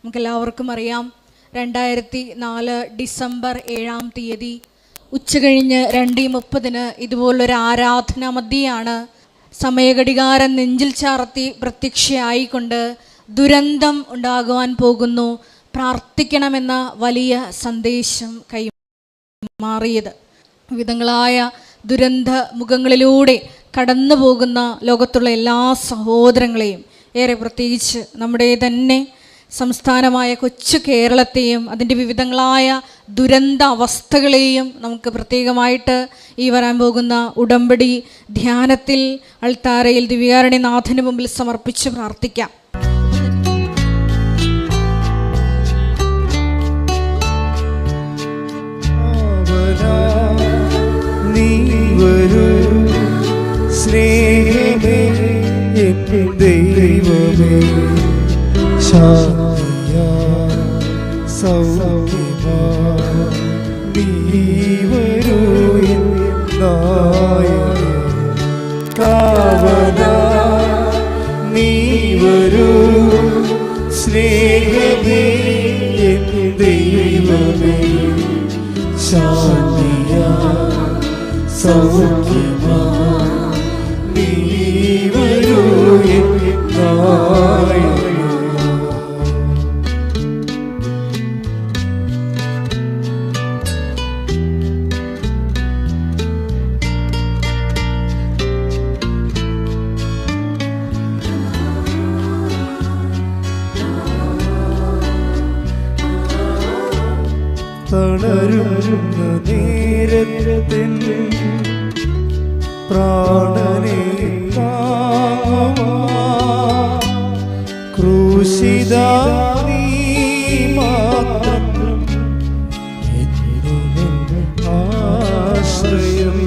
നമുക്കെല്ലാവർക്കും അറിയാം, 2004 ഡിസംബർ 7-ാം തീയതി ഉച്ചകഴിഞ്ഞ് 2:30 ഇതുപോലൊരു ആരാധനാ മധ്യയാണ് സമയഘടികാരം നെഞ്ചിൽ ചാർത്തി പ്രത്യക്ഷയായിക്കൊണ്ട് ദുരന്തം ഉണ്ടാകുവാൻ പോകുന്നു, പ്രാർത്ഥിക്കണമെന്ന വലിയ സന്ദേശം കൈമാറിയത്. വിവിധങ്ങളായ ദുരന്ത മുഖങ്ങളിലൂടെ കടന്നു പോകുന്ന ലോകത്തുള്ള എല്ലാ സഹോദരങ്ങളെയും, ഏറെ പ്രത്യേകിച്ച് നമ്മുടെ തന്നെ സംസ്ഥാനമായ കൊച്ചു കേരളത്തെയും അതിൻ്റെ വിവിധങ്ങളായ ദുരന്ത അവസ്ഥകളെയും നമുക്ക് പ്രത്യേകമായിട്ട് ഈ വരാൻ പോകുന്ന ഉടമ്പടി ധ്യാനത്തിൽ അൾത്താരയിൽ ദിവ്യകാരുണ്യനാഥന് മുമ്പിൽ സമർപ്പിച്ച് പ്രാർത്ഥിക്കാം. സ്നേഹമേ ദൈവമേ, ശാന്തിയാ സൗഖ്യമാ നീ വരൂ നായക, കാവലാ നീ വരൂ, സ്നേഹമേ ദൈവമേ, ശാന്തിയാ സൗഖ്യമാ നീ വരൂ നായക. തളരുന്ന നേരത്തിൽ പ്രാണനെ ക്രൂശിതാ നീ മാത്രം ആശ്രയം.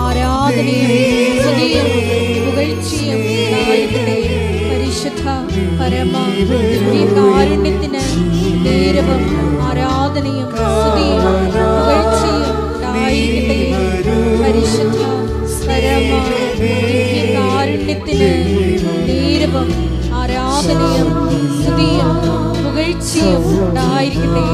ആരാധനയും സ്തുതിയും പുകഴ്ചയും ഉണ്ടായിരിക്കട്ടെ. പരിശുദ്ധ പരമ ദിവ്യകാരുണ്യത്തിന് നേരവും ആരാധനയും സ്തുതിയും പുകഴ്ചയും ഉണ്ടായിരിക്കട്ടെ. പരിശുദ്ധ പരമ ദിവ്യകാരുണ്യത്തിന് നേരവും ആരാധനയും സ്തുതിയും പുകഴ്ചയും ഉണ്ടായിരിക്കട്ടെ.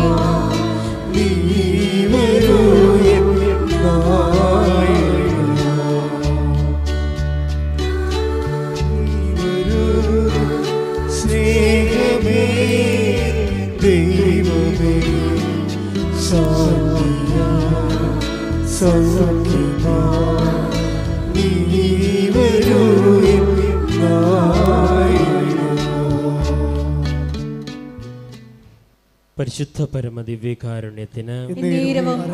സ്നേഹമേ ദൈവമേ, ശാന്തിയാ സൗഖ്യമാ നീ വരൂ നായക. പരിശുദ്ധ പരമദിവ്യകാരുണ്യത്തിന്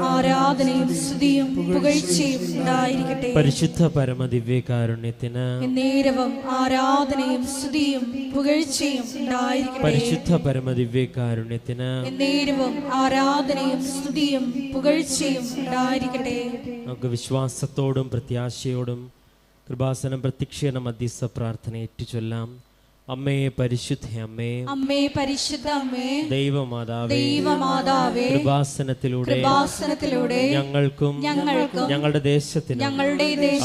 ആരാധനയും സ്തുതിയും പുകഴ്ചയും ഉണ്ടായിരിക്കട്ടെ. പരിശുദ്ധ പരമദിവ്യകാരുണ്യത്തിന് ആരാധനയും സ്തുതിയും പുകഴ്ചയും ഉണ്ടായിരിക്കട്ടെ. പരിശുദ്ധ പരമദിവ്യകാരുണ്യത്തിന് ആരാധനയും സ്തുതിയും പുകഴ്ചയും ഉണ്ടായിരിക്കട്ടെ. നമുക്ക് വിശ്വാസത്തോടും പ്രത്യാശയോടും കൃപാസനം പ്രത്യക്ഷീകരണ മധ്യസ്ഥ പ്രാർത്ഥന ഏറ്റുചൊല്ലാം. അമ്മേ പരിശുദ്ധ അമ്മേ, അമ്മേ പരിശുദ്ധ അമ്മേ, ദൈവമാതാവേ, കൃപാസനത്തിലൂടെ ഞങ്ങൾക്കും ഞങ്ങളുടെ ദേശത്തിനും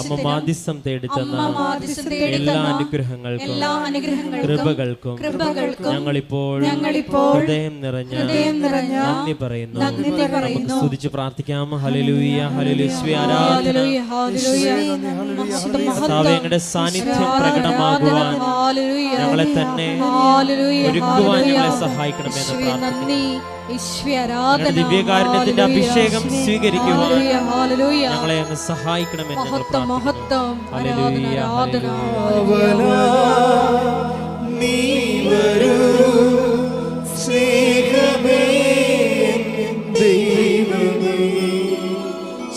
അമ്മ മാധ്യസ്ഥം തേടിത്തന്ന എല്ലാ അനുഗ്രഹങ്ങൾക്കും കൃപകൾക്കും ഞങ്ങളിപ്പോൾ ഹൃദയം നിറഞ്ഞ നന്ദി പറയുന്നു. നമുക്ക് സ്തുതിച്ച് പ്രാർത്ഥിക്കാം. ഹല്ലേലൂയ, ഹല്ലേലൂയ, ആരാധന. ഞങ്ങളുടെ സാന്നിധ്യം പ്രകടമാകുവാൻ ഞങ്ങളെ തന്നെ ഒരുക്കുവാൻ ഞങ്ങളെ സഹായിക്കണമെന്ന് പ്രാർത്ഥിക്കുന്നു. ദിവ്യകാരുണ്യത്തിന്റെ അഭിഷേകം സ്വീകരിക്കുവാൻ ഞങ്ങളെ അങ്ങ് സഹായിക്കണമെന്ന് പ്രാർത്ഥിക്കുന്നു. Hallelujah, hallelujah. നീ വരൂ സ്നേഹമേ ദൈവമേ,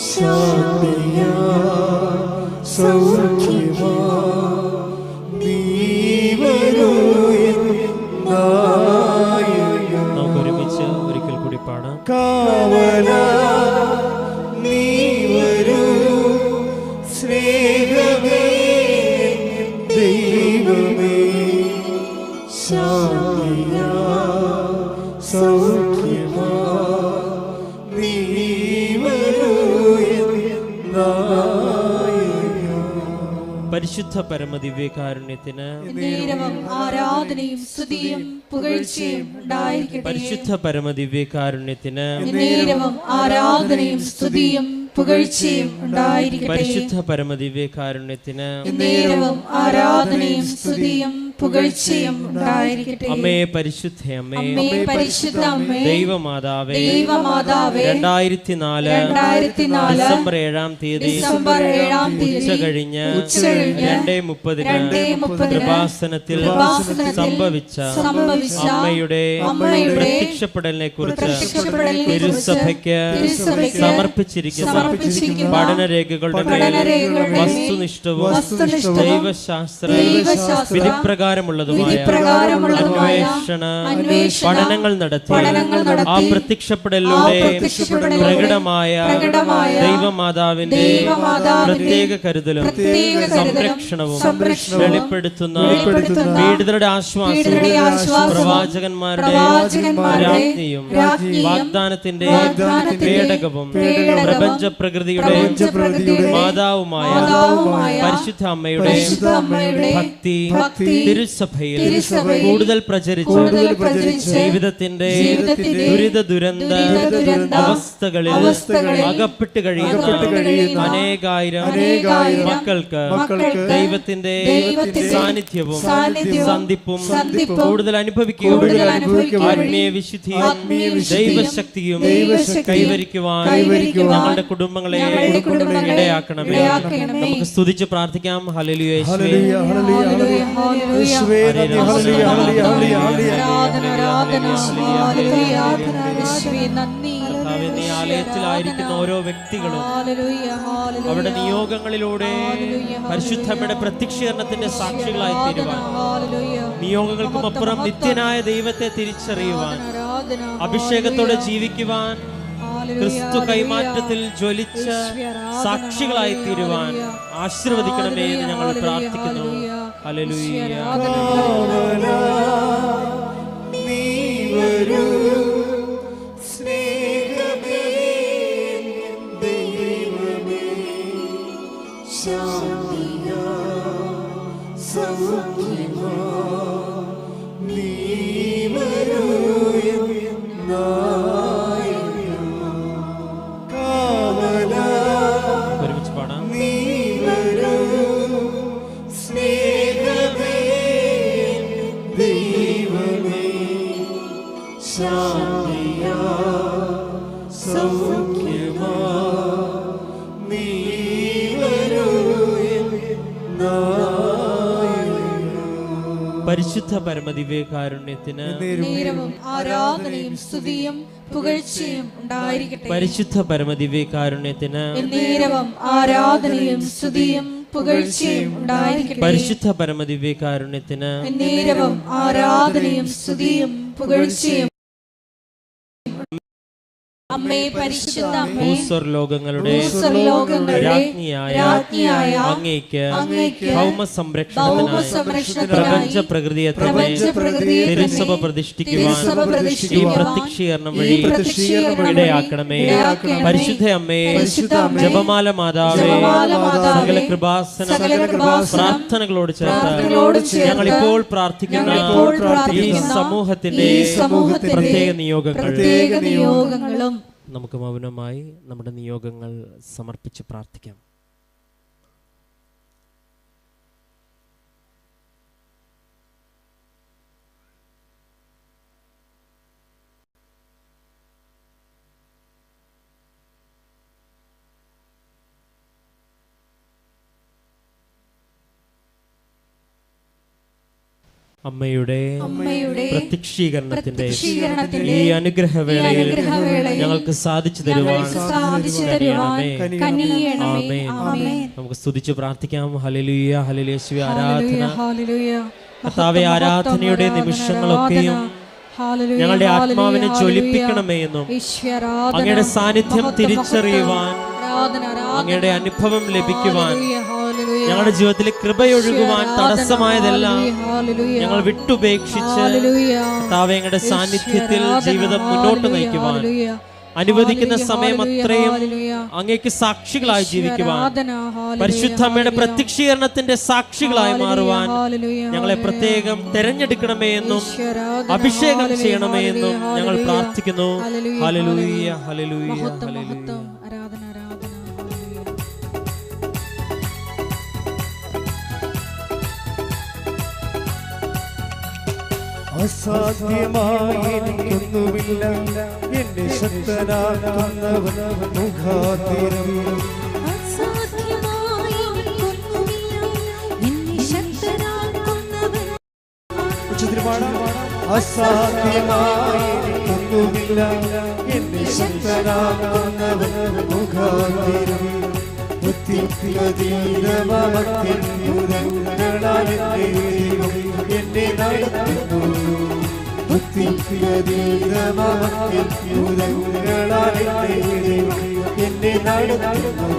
ശാന്തിയാ സൗഖ്യമാ നീ വരൂ നായക. നമുക്ക് ഒരുമിച്ച് ഒരിക്കൽ കൂടി പാടാം. കാവലാ നീ വരൂ സ്നേഹമേ പരിശുദ്ധ പരമദിവ്യകാരുണ്യത്തിന് നേരവും ആരാധനയും സ്തുതിയും പുകഴ്ചയും ഉണ്ടായിരിക്കട്ടെ. പരിശുദ്ധ പരമദിവ്യകാരുണ്യത്തിന് നേരവും ആരാധനയും സ്തുതിയും പുകഴ്ചയും ഉണ്ടായിരിക്കട്ടെ. പരിശുദ്ധ പരമദിവ്യകാരുണ്യത്തിന് നേരവും ആരാധനയും സ്തുതിയും പുകഴ്ചയും ഉണ്ടായിരിക്കട്ടെ. അമ്മേ പരിശുദ്ധ അമ്മേ, അമ്മേ പരിശുദ്ധ അമ്മേ, ദൈവമാതാവേ, ദൈവമാതാവേ, 2004 ഡിസംബർ 7-ാം തീയതി ഉച്ച കഴിഞ്ഞ് 2:30 കൃപാസനത്തിൽ സംഭവിച്ച അമ്മയുടെ പ്രത്യക്ഷപ്പെടലിനെ കുറിച്ച് തിരുസഭയ്ക്ക് സമർപ്പിച്ചിരിക്കുന്ന പഠനരേഖകളുടെ മേൽ വസ്തുനിഷ്ഠവും ദൈവശാസ്ത്ര വിധിപ്രകാരമുള്ളതുമായ അന്വേഷണ പഠനങ്ങൾ നടത്തി ആ പ്രത്യക്ഷപ്പെടലിലൂടെ പ്രകടമായ ദൈവമാതാവിന്റെ പ്രത്യേക കരുതലും സംരക്ഷണവും വെളിപ്പെടുത്തുന്ന പീഡിതരുടെ ആശ്വാസവും പ്രവാചകന്മാരുടെ രാജ്ഞിയും വാഗ്ദാനത്തിന്റെ പേടകവും പ്രപഞ്ച പ്രകൃതിയുടെ മാതാവുമായ പരിശുദ്ധ അമ്മയുടെ ഭക്തി തിരുസഭയിൽ കൂടുതൽ പ്രചരിച്ച് ജീവിതത്തിന്റെ ദുരിത അവസ്ഥകളിൽ അകപ്പെട്ട് കഴിയുന്ന അനേകായിരം മക്കൾക്ക് ദൈവത്തിന്റെ സാന്നിധ്യവും സന്ധിപ്പും കൂടുതൽ അനുഭവിക്കുകയും ആത്മീയ വിശുദ്ധിയും ദൈവശക്തിയും കൈവരിക്കുവാൻ ഞങ്ങളുടെ കുടുംബങ്ങളെ ഇടയാക്കണമേ. നമുക്ക് സ്തുതിച്ച് പ്രാർത്ഥിക്കാം. ഹല്ലേലൂയ യേശുവേ, നീ ആലയത്തിലായിരിക്കുന്ന ഓരോ വ്യക്തികളും അവരുടെ നിയോഗങ്ങളിലൂടെ പരിശുദ്ധമ്മയുടെ പ്രത്യക്ഷീകരണത്തിന്റെ സാക്ഷികളായി തീരുവാൻ, നിയോഗങ്ങൾക്കും അപ്പുറം നിത്യനായ ദൈവത്തെ തിരിച്ചറിയുവാൻ, അഭിഷേകത്തോടെ ജീവിക്കുവാൻ, ക്രിസ്തു കൈമാറ്റത്തിൽ ജ്വലിച്ച സാക്ഷികളായി തീരുവാൻ ആശീർവദിക്കണമേ എന്ന് ഞങ്ങൾ പ്രാർത്ഥിക്കുന്നു. ഹല്ലേലൂയ. ഒരുമിച്ച് പാടാം. പരിശുദ്ധ പരമദിവ്യകാരുണ്യത്തിന് നേരവും ആരാധനയും സ്തുതിയും പുകഴ്ചയും ഉണ്ടായിരിക്കട്ടെ. പരിശുദ്ധ പരമദിവ്യകാരുണ്യത്തിന് നേരവും ആരാധനയും സ്തുതിയും പുകഴ്ചയും ഉണ്ടായിരിക്കട്ടെ. പരിശുദ്ധ പരമദിവ്യകാരുണ്യത്തിന് നേരവും ആരാധനയും സ്തുതിയും പുകഴ്ചയും. അമ്മേ പരിശുദ്ധ അമ്മേ, ഭൂസ്വർലോകങ്ങളുടെ രാജ്ഞിയായ അങ്ങേക്ക് ഭൗമസംരക്ഷണത്തിനായി പ്രപഞ്ച പ്രകൃതിയെ തന്നെ തിരുസഭ പ്രതിഷ്ഠിക്കുവാൻ ഈ പ്രത്യക്ഷീകരണം വഴി ഇടയാക്കണമേ. പരിശുദ്ധ അമ്മേ, ജപമാല മാതാവേ, സകല കൃപാസന പ്രാർത്ഥനകളോട് ചേർത്ത് ഞങ്ങൾ ഇപ്പോൾ പ്രാർത്ഥിക്കുന്ന ഈ സമൂഹത്തിന്റെ പ്രത്യേക നിയോഗങ്ങളും നമുക്ക് മൗനമായി നമ്മുടെ നിയോഗങ്ങൾ സമർപ്പിച്ച് പ്രാർത്ഥിക്കാം. അമ്മയുടെ പ്രത്യക്ഷീകരണത്തിന്റെ ഈ അനുഗ്രഹവേളയിൽ ഞങ്ങൾക്ക് സാധിച്ചു തരുവാൻ നമുക്ക് സ്തുതിച്ച് പ്രാർത്ഥിക്കാം. ഹല്ലേലൂയ, ഹല്ലേലൂയ, യേശുവേ ആരാധന. കർത്താവേ, ആരാധനയുടെ നിമിഷങ്ങളൊക്കെയും ഞങ്ങളുടെ ആത്മാവിനെ ജ്വലിപ്പിക്കണമേ എന്നും അങ്ങയുടെ സാന്നിധ്യം തിരിച്ചറിയുവാൻ, അങ്ങയുടെ അനുഭവം ലഭിക്കുവാൻ, ഞങ്ങളുടെ ജീവിതത്തിൽ കൃപയൊഴുകുവാൻ തടസ്സമായതെല്ലാം ഞങ്ങൾ വിട്ടുപേക്ഷിച്ച് കർത്താവേ അങ്ങയുടെ സാന്നിധ്യത്തിൽ ജീവിതം മുന്നോട്ട് നയിക്കുവാൻ അനുവദിക്കുന്ന സമയം അത്രയും അങ്ങേക്ക് സാക്ഷികളായി ജീവിക്കുവാൻ, പരിശുദ്ധ അമ്മയുടെ പ്രത്യക്ഷീകരണത്തിന്റെ സാക്ഷികളായി മാറുവാൻ ഞങ്ങളെ പ്രത്യേകം തെരഞ്ഞെടുക്കണമേ എന്നും അഭിഷേകം ചെയ്യണമേ എന്നും ഞങ്ങൾ പ്രാർത്ഥിക്കുന്നു. Hallelujah, hallelujah, hallelujah. അസാധ്യമായി എനിക്കൊന്നുമില്ല, എന്നെ ശക്തനാക്കുന്നവൻ മുഖാന്തരം. അസാധ്യമായി എനിക്കൊന്നുമില്ല, എന്നെ ശക്തനാക്കുന്നവൻ മുഖാന്തരം. എന്നെ നടത്തുന്നു, എന്നെ നടത്തുന്നു.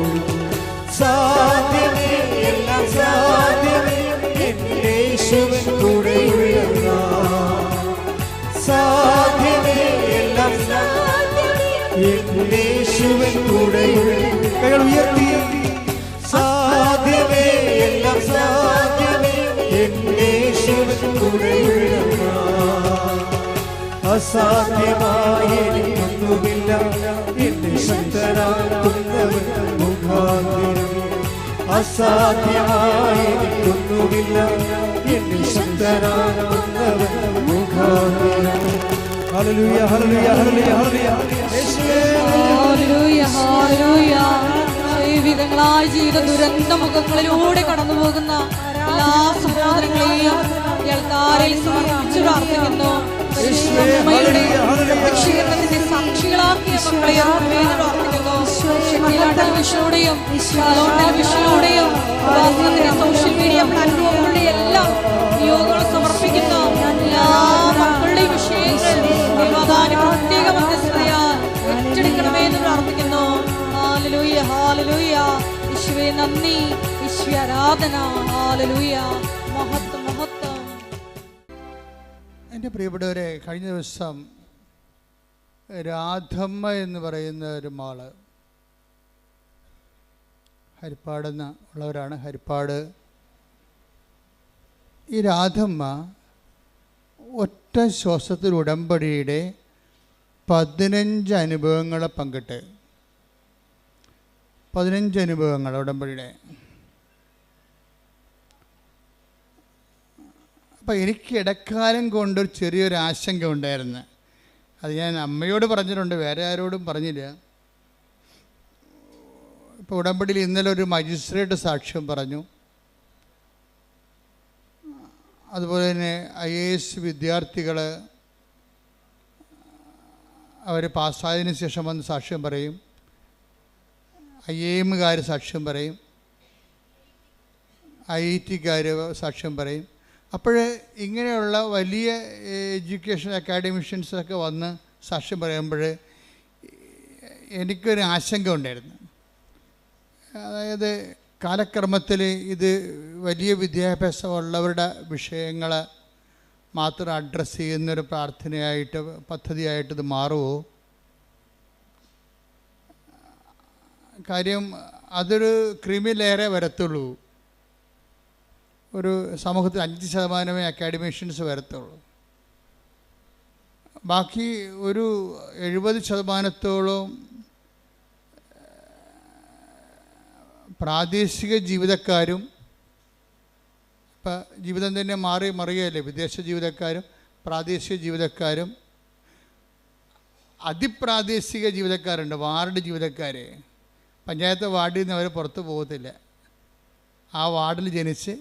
സാധ്യമേ, എല്ലാം സാധ്യമേ, എന്റെ യേശുവിൻ കൂടെയുള്ള. സാധ്യമേ, എല്ലാം സാധ്യമേ, എന്റെ യേശുവിൻ കൂടെയുള്ള. കൈകൾ ഉയർത്തി. സാധ്യമേ, എല്ലാം സാധ്യമേ, എന്റെ യേശുവിൻ കൂടെയുള്ള. അസാധ്യമായി എനിക്കൊന്നുമില്ല, എന്നെ ശക്തനാക്കുന്നവൻ മുഖാന്തരം. അസാധ്യമായി എനിക്കൊന്നുമില്ല, എന്നെ ശക്തനാക്കുന്നവൻ മുഖാന്തരം. Hallelujah, hallelujah, hallelujah, hallelujah. Hallelujah, hallelujah. വിവിധങ്ങളായ ജീവിത ദുരന്ത മുഖങ്ങളിലൂടെ കടന്നു പോകുന്ന എല്ലാ സഹോദരങ്ങളെയും ആൾക്കാരെ സമർപ്പിച്ച് പ്രാർത്ഥിക്കുന്നു. പ്രത്യക്ഷീകരണത്തിന്റെ സാക്ഷികളാക്കിയ മക്കളെയും പ്രാർത്ഥിക്കുന്നു. ടെലിവിഷനിലൂടെയും ടെലിവിഷനിലൂടെയും സോഷ്യൽ മീഡിയ പ്ലാറ്റ്ഫോമുകളുടെ എല്ലാം നിയോഗങ്ങൾ സമർപ്പിക്കുന്ന എല്ലാ മക്കളുടെയും വിഷയങ്ങൾ പ്രത്യേക മധ്യസ്ഥതയാൽ ഏറ്റെടുക്കണമേ എന്ന് പ്രാർത്ഥിക്കുന്നു. ഹല്ലേലൂയ, ഹല്ലേലൂയ. യേശുവേ നന്ദി, യേശുവേ ആരാധന. ഹല്ലേലൂയ, മഹത്വം, മഹത്വം. എൻ്റെ പ്രിയപ്പെട്ടവരെ, കഴിഞ്ഞ ദിവസം രാധമ്മ എന്ന് പറയുന്ന ഒരു മാള്, ഹരിപ്പാടെന്ന് ഉള്ളവരാണ്, ഹരിപ്പാട്. ഈ രാധമ്മ ഒറ്റ ശ്വാസത്തിൽ ഉടമ്പടിയുടെ 15 അനുഭവങ്ങളെ പങ്കിട്ട്, 15 അനുഭവങ്ങൾ ഉടമ്പടിയുടെ. അപ്പോൾ എനിക്ക് ഇടക്കാലം കൊണ്ടൊരു ചെറിയൊരു ആശങ്ക ഉണ്ടായിരുന്നു. അത് ഞാൻ അമ്മയോട് പറഞ്ഞിട്ടുണ്ട്, വേറെ ആരോടും പറഞ്ഞില്ല. ഇപ്പോൾ ഉടമ്പടിയിൽ ഇന്നലെ ഒരു മജിസ്ട്രേറ്റ് സാക്ഷ്യം പറഞ്ഞു. അതുപോലെ തന്നെ IAS വിദ്യാർത്ഥികൾ അവർ പാസ്സായതിനു ശേഷം വന്ന് സാക്ഷ്യം പറയും. IIM-കാർ സാക്ഷ്യം പറയും, IIT-കാർ സാക്ഷ്യം പറയും. അപ്പോൾ ഇങ്ങനെയുള്ള വലിയ എഡ്യൂക്കേഷൻ അക്കാഡമിഷ്യൻസൊക്കെ വന്ന് സാക്ഷ്യം പറയുമ്പോൾ എനിക്കൊരു ആശങ്ക ഉണ്ടായിരുന്നു. അതായത് കാലക്രമത്തിൽ ഇത് വലിയ വിദ്യാഭ്യാസമുള്ളവരുടെ വിഷയങ്ങൾ മാത്രം അഡ്രസ്സ് ചെയ്യുന്നൊരു പ്രാർത്ഥനയായിട്ട്, പദ്ധതിയായിട്ട് ഇത് മാറുമോ? കാര്യം അതൊരു ക്രിമിലേറെ വരത്തുള്ളൂ. ഒരു സമൂഹത്തിൽ 5% അക്കാഡമിഷ്യൻസ് വരത്തുള്ളൂ. ബാക്കി ഒരു 70% പ്രാദേശിക ജീവിതക്കാരും, ഇപ്പം ജീവിതം തന്നെ മറിയല്ലേ, വിദേശ ജീവിതക്കാരും പ്രാദേശിക ജീവിതക്കാരും അതിപ്രാദേശിക ജീവനക്കാരുണ്ട്, വാർഡ് ജീവനക്കാർ. പഞ്ചായത്ത് വാർഡിൽ നിന്ന് അവർ പുറത്ത് പോകത്തില്ല. ആ വാർഡിൽ ജനിച്ച്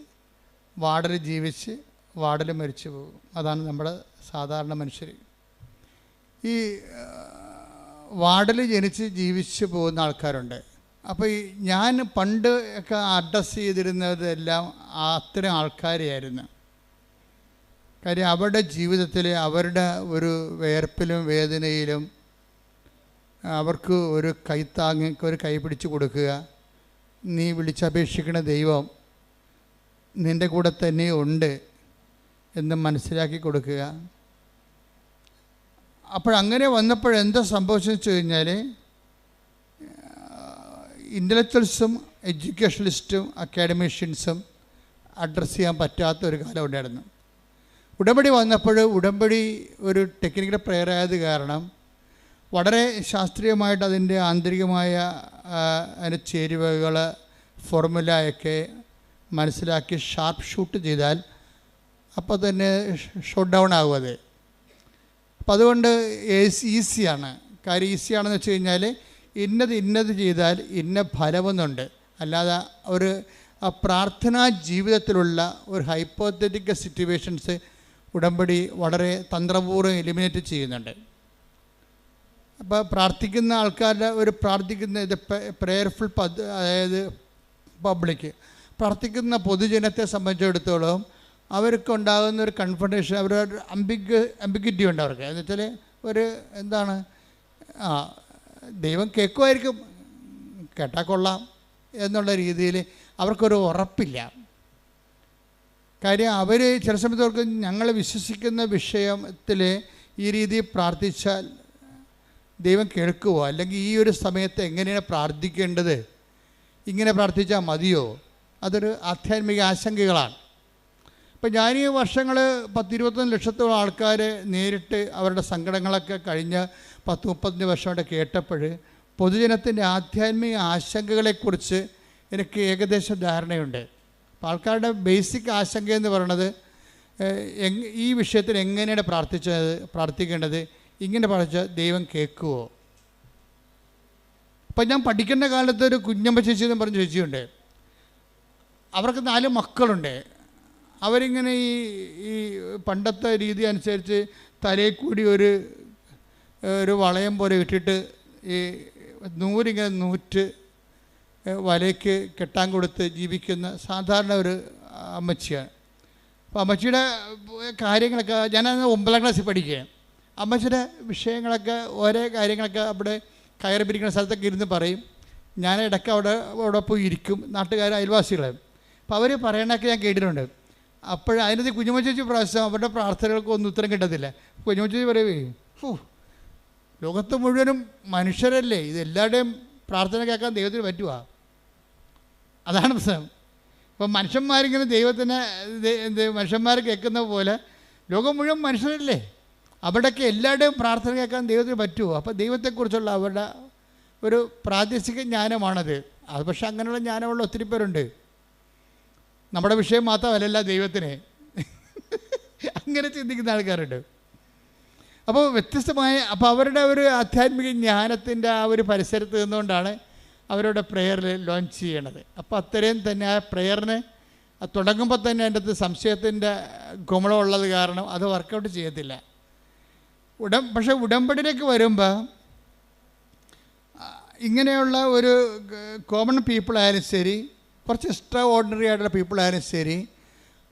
വാർഡിൽ ജീവിച്ച് വാർഡിൽ മരിച്ചു പോകും. അതാണ് നമ്മുടെ സാധാരണ മനുഷ്യർ. ഈ വാർഡിൽ ജനിച്ച് ജീവിച്ച് പോകുന്ന ആൾക്കാരുണ്ട്. അപ്പോൾ ഈ ഞാൻ പണ്ട് ഒക്കെ അഡ്രസ്സ് ചെയ്തിരുന്നതെല്ലാം അത്തരം ആൾക്കാരെയായിരുന്നു. കാര്യം അവരുടെ ജീവിതത്തിൽ അവരുടെ ഒരു വേർപ്പിലും വേദനയിലും അവർക്ക് ഒരു കൈത്താങ്ങ്, ഒരു കൈ പിടിച്ച് കൊടുക്കുക, നീ വിളിച്ചപേക്ഷിക്കുന്ന ദൈവം നിൻ്റെ കൂടെ തന്നെ ഉണ്ട് എന്ന് മനസ്സിലാക്കി കൊടുക്കുക. അപ്പോഴങ്ങനെ വന്നപ്പോഴെന്താ സംഭവിച്ചെന്ന് വെച്ച് കഴിഞ്ഞാൽ, ഇൻ്റലക്ച്വൽസും എഡ്യൂക്കേഷണലിസ്റ്റും അക്കാഡമീഷ്യൻസും അഡ്രസ്സ് ചെയ്യാൻ പറ്റാത്ത ഒരു കാലം ഉണ്ടായിരുന്നു. ഉടമ്പടി വന്നപ്പോൾ ഉടമ്പടി ഒരു ടെക്നിക്കൽ പ്രെയർ ആയത് കാരണം വളരെ ശാസ്ത്രീയമായിട്ട് അതിൻ്റെ ആന്തരികമായ അതിൻ്റെ ചേരുവകൾ ഫോർമുലയൊക്കെ മനസ്സിലാക്കി ഷാർപ്പ് ഷൂട്ട് ചെയ്താൽ അപ്പോൾ തന്നെ ഷോട്ട് ഡൗൺ ആകും അത്. അപ്പം അതുകൊണ്ട് ഈസിയാണ്. കാര്യം ഈസിയാണെന്ന് വെച്ച് കഴിഞ്ഞാൽ ഇന്നത് ചെയ്താൽ ഇന്ന ഫലമൊന്നുണ്ട്. അല്ലാതെ ഒരു പ്രാർത്ഥനാ ജീവിതത്തിലുള്ള ഒരു ഹൈപ്പോത്തറ്റിക്കൽ സിറ്റുവേഷൻസ് ഉടമ്പടി വളരെ തന്ത്രപൂർവ്വം എലിമിനേറ്റ് ചെയ്യുന്നുണ്ട്. അപ്പോൾ പ്രാർത്ഥിക്കുന്ന ആൾക്കാരുടെ ഒരു ഇത് പ്രെയർഫുൾ അതായത് പബ്ലിക് പ്രാർത്ഥിക്കുന്ന പൊതുജനത്തെ സംബന്ധിച്ചിടത്തോളം അവർക്കുണ്ടാകുന്ന ഒരു കൺഫർട്ടേഷൻ, അവരുടെ അംബിഗ്വിറ്റി ഉണ്ട് അവർക്ക്. എന്ന് വെച്ചാൽ ഒരു എന്താണ്, ദൈവം കേൾക്കുമായിരിക്കും, കേട്ടാൽ കൊള്ളാം എന്നുള്ള രീതിയിൽ അവർക്കൊരു ഉറപ്പില്ല. കാര്യം അവർ ചില സമയത്ത് അവർക്ക് ഞങ്ങൾ വിശ്വസിക്കുന്ന വിഷയത്തിൽ ഈ രീതിയിൽ പ്രാർത്ഥിച്ചാൽ ദൈവം കേൾക്കുമോ, അല്ലെങ്കിൽ ഈ ഒരു സമയത്ത് എങ്ങനെയാണ് പ്രാർത്ഥിക്കേണ്ടത്, ഇങ്ങനെ പ്രാർത്ഥിച്ചാൽ മതിയോ, അതൊരു ആധ്യാത്മിക ആശങ്കകളാണ്. ഇപ്പം ഞാൻ ഈ വർഷങ്ങൾ 10-21 ലക്ഷത്തോളം ആൾക്കാർ നേരിട്ട് അവരുടെ സങ്കടങ്ങളൊക്കെ കഴിഞ്ഞ 10-35 വർഷമായിട്ട് കേട്ടപ്പോൾ പൊതുജനത്തിൻ്റെ ആധ്യാത്മിക ആശങ്കകളെക്കുറിച്ച് എനിക്ക് ഏകദേശം ധാരണയുണ്ട്. അപ്പോൾ ആൾക്കാരുടെ ബേസിക് ആശങ്ക എന്ന് പറയുന്നത് ഈ വിഷയത്തിൽ എങ്ങനെയാണ് പ്രാർത്ഥിക്കേണ്ടത്, ഇങ്ങനെ പ്രാർത്ഥിച്ചാൽ ദൈവം കേൾക്കുമോ. അപ്പം ഞാൻ പഠിക്കേണ്ട കാലത്ത് ഒരു കുഞ്ഞമ്മ ചേച്ചി എന്ന് പറഞ്ഞ ചേച്ചിയുണ്ട്. അവർക്ക് 4 മക്കളുണ്ട്. അവരിങ്ങനെ ഈ പണ്ടത്തെ രീതി അനുസരിച്ച് തലയിൽ കൂടി ഒരു വളയം പോലെ ഇട്ടിട്ട് ഈ നൂലിങ്ങനെ നൂറ്റ് വലയ്ക്ക് കെട്ടാൻ കൊടുത്ത് ജീവിക്കുന്ന സാധാരണ ഒരു അമ്മച്ചിയാണ്. അപ്പോൾ അമ്മച്ചിയുടെ കാര്യങ്ങളൊക്കെ ഞാൻ 9ാം ക്ലാസ്സിൽ പഠിക്കുകയാണ്. അമ്മച്ചിയുടെ വിഷയങ്ങളൊക്കെ ഓരോ കാര്യങ്ങളൊക്കെ അവിടെ കയറി പിരിക്കുന്ന സ്ഥലത്തൊക്കെ ഇരുന്ന് പറയും. ഞാൻ ഇടയ്ക്ക് അവിടെ പോയി ഇരിക്കും, നാട്ടുകാർ അയൽവാസികളെ. അപ്പോൾ അവർ പറയണതൊക്കെ ഞാൻ കേട്ടിട്ടുണ്ട്. അപ്പോൾ അതിനകത്ത് കുഞ്ഞുമ്മ ചേച്ചി പ്രാവശ്യം അവരുടെ പ്രാർത്ഥനകൾക്കൊന്നും ഉത്തരം കിട്ടത്തില്ല. കുഞ്ഞുമ്മ ചേച്ചി പറയുവേ, ലോകത്ത് മുഴുവനും മനുഷ്യരല്ലേ, ഇതെല്ലാവരുടെയും പ്രാർത്ഥന കേൾക്കാൻ ദൈവത്തിന് പറ്റുക. അതാണ് പ്രശ്നം. ഇപ്പം മനുഷ്യന്മാരിങ്ങനെ മനുഷ്യന്മാർ കേൾക്കുന്ന പോലെ ലോകം മുഴുവൻ മനുഷ്യരല്ലേ, അവിടെയൊക്കെ എല്ലാവരുടെയും പ്രാർത്ഥന കേൾക്കാൻ ദൈവത്തിന് പറ്റുമോ. അപ്പോൾ ദൈവത്തെക്കുറിച്ചുള്ള അവരുടെ ഒരു പ്രാദേശിക ജ്ഞാനമാണത്. അത് പക്ഷേ അങ്ങനെയുള്ള ജ്ഞാനമുള്ള ഒത്തിരി പേരുണ്ട്. നമ്മുടെ വിഷയം മാത്രമല്ല ദൈവത്തിന് അങ്ങനെ ചിന്തിക്കുന്ന ആൾക്കാരുണ്ട്. അപ്പോൾ വ്യത്യസ്തമായ അവരുടെ ഒരു ആധ്യാത്മിക ജ്ഞാനത്തിൻ്റെ ആ ഒരു പരിസരത്ത് നിന്നുകൊണ്ടാണ് അവരുടെ പ്രെയറിൽ ലോഞ്ച് ചെയ്യണത്. അപ്പോൾ അത്രയും തന്നെ ആ പ്രെയറിന് തുടങ്ങുമ്പോൾ തന്നെ അതിൻ്റെ അകത്ത് സംശയത്തിൻ്റെ ഗുമളമുള്ളത് കാരണം അത് വർക്കൗട്ട് ചെയ്യത്തില്ല. പക്ഷേ ഉടമ്പടിയിലേക്ക് വരുമ്പോൾ ഇങ്ങനെയുള്ള ഒരു കോമൺ പീപ്പിളായാലും ശരി, കുറച്ച് എക്സ്ട്രാ ഓർഡിനറി ആയിട്ടുള്ള പീപ്പിളായാലും ശരി,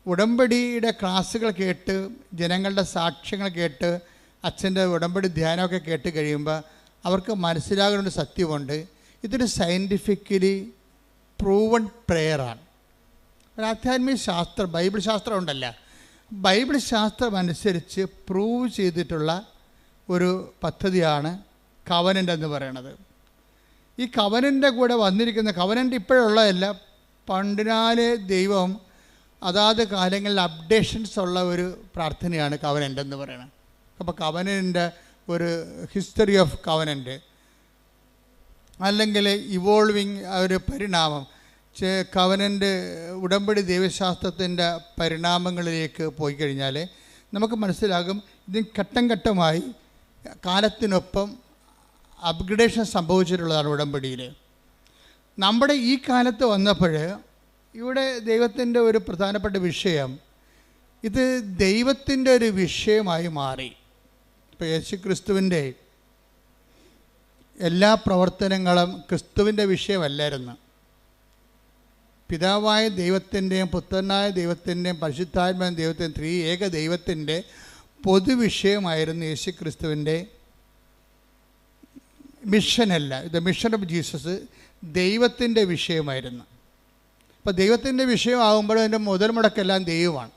ഉടമ്പടിയുടെ ക്ലാസ്സുകൾ കേട്ട് ജനങ്ങളുടെ സാക്ഷ്യങ്ങൾ കേട്ട് അച്ഛൻ്റെ ഉടമ്പടി ധ്യാനമൊക്കെ കേട്ട് കഴിയുമ്പോൾ അവർക്ക് മനസ്സിലാകുന്ന ഒരു സത്യമുണ്ട്. ഇതൊരു സയൻറ്റിഫിക്കലി പ്രൂവൺ പ്രെയറാണ്. ഒരു ആധ്യാത്മിക ശാസ്ത്രം, ബൈബിൾ ശാസ്ത്രം ഉണ്ടല്ല, ബൈബിൾ ശാസ്ത്രം അനുസരിച്ച് പ്രൂവ് ചെയ്തിട്ടുള്ള ഒരു പദ്ധതിയാണ് കവനൻ്റ് എന്ന് പറയുന്നത്. ഈ കവനൻ്റെ കൂടെ വന്നിരിക്കുന്ന കവനൻ്റ് ഇപ്പോഴുള്ളതല്ല, പണ്ടിനാല് ദൈവം അതാത് കാലങ്ങളിൽ അപ്ഡേഷൻസ് ഉള്ള ഒരു പ്രാർത്ഥനയാണ് കവനൻ്റ് എന്ന് പറയുന്നത്. അപ്പോൾ കവനൻ്റെ ഒരു ഹിസ്റ്ററി ഓഫ് കവനൻ്റ് അല്ലെങ്കിൽ ഇവോൾവിങ് ഒരു പരിണാമം, കവനൻ്റ് ഉടമ്പടി ദൈവശാസ്ത്രത്തിൻ്റെ പരിണാമങ്ങളിലേക്ക് പോയി കഴിഞ്ഞാൽ നമുക്ക് മനസ്സിലാകും ഇതിന് ഘട്ടം ഘട്ടമായി കാലത്തിനൊപ്പം അപ്ഗ്രഡേഷൻ സംഭവിച്ചിട്ടുള്ളതാണ് ഉടമ്പടിയിൽ. നമ്മുടെ ഈ കാലത്ത് വന്നപ്പോൾ ഇവിടെ ദൈവത്തിൻ്റെ ഒരു പ്രധാനപ്പെട്ട വിഷയം, ഇത് ദൈവത്തിൻ്റെ ഒരു വിഷയമായി മാറി. ഇപ്പോൾ യേശു ക്രിസ്തുവിൻ്റെ എല്ലാ പ്രവർത്തനങ്ങളും ക്രിസ്തുവിൻ്റെ വിഷയമല്ലായിരുന്നു. പിതാവായ ദൈവത്തിൻ്റെയും പുത്രനായ ദൈവത്തിൻ്റെയും പരിശുദ്ധാത്മാവായ ദൈവത്തിൻ്റെയും ത്രിയേക ദൈവത്തിൻ്റെ പൊതുവിഷയമായിരുന്നു യേശു ക്രിസ്തുവിൻ്റെ മിഷനല്ല. ദ മിഷൻ ഓഫ് ജീസസ് ദൈവത്തിൻ്റെ വിഷയമായിരുന്നു. അപ്പോൾ ദൈവത്തിൻ്റെ വിഷയമാകുമ്പോൾ അതിൻ്റെ മുതൽ മുടക്കെല്ലാം ദൈവമാണ്.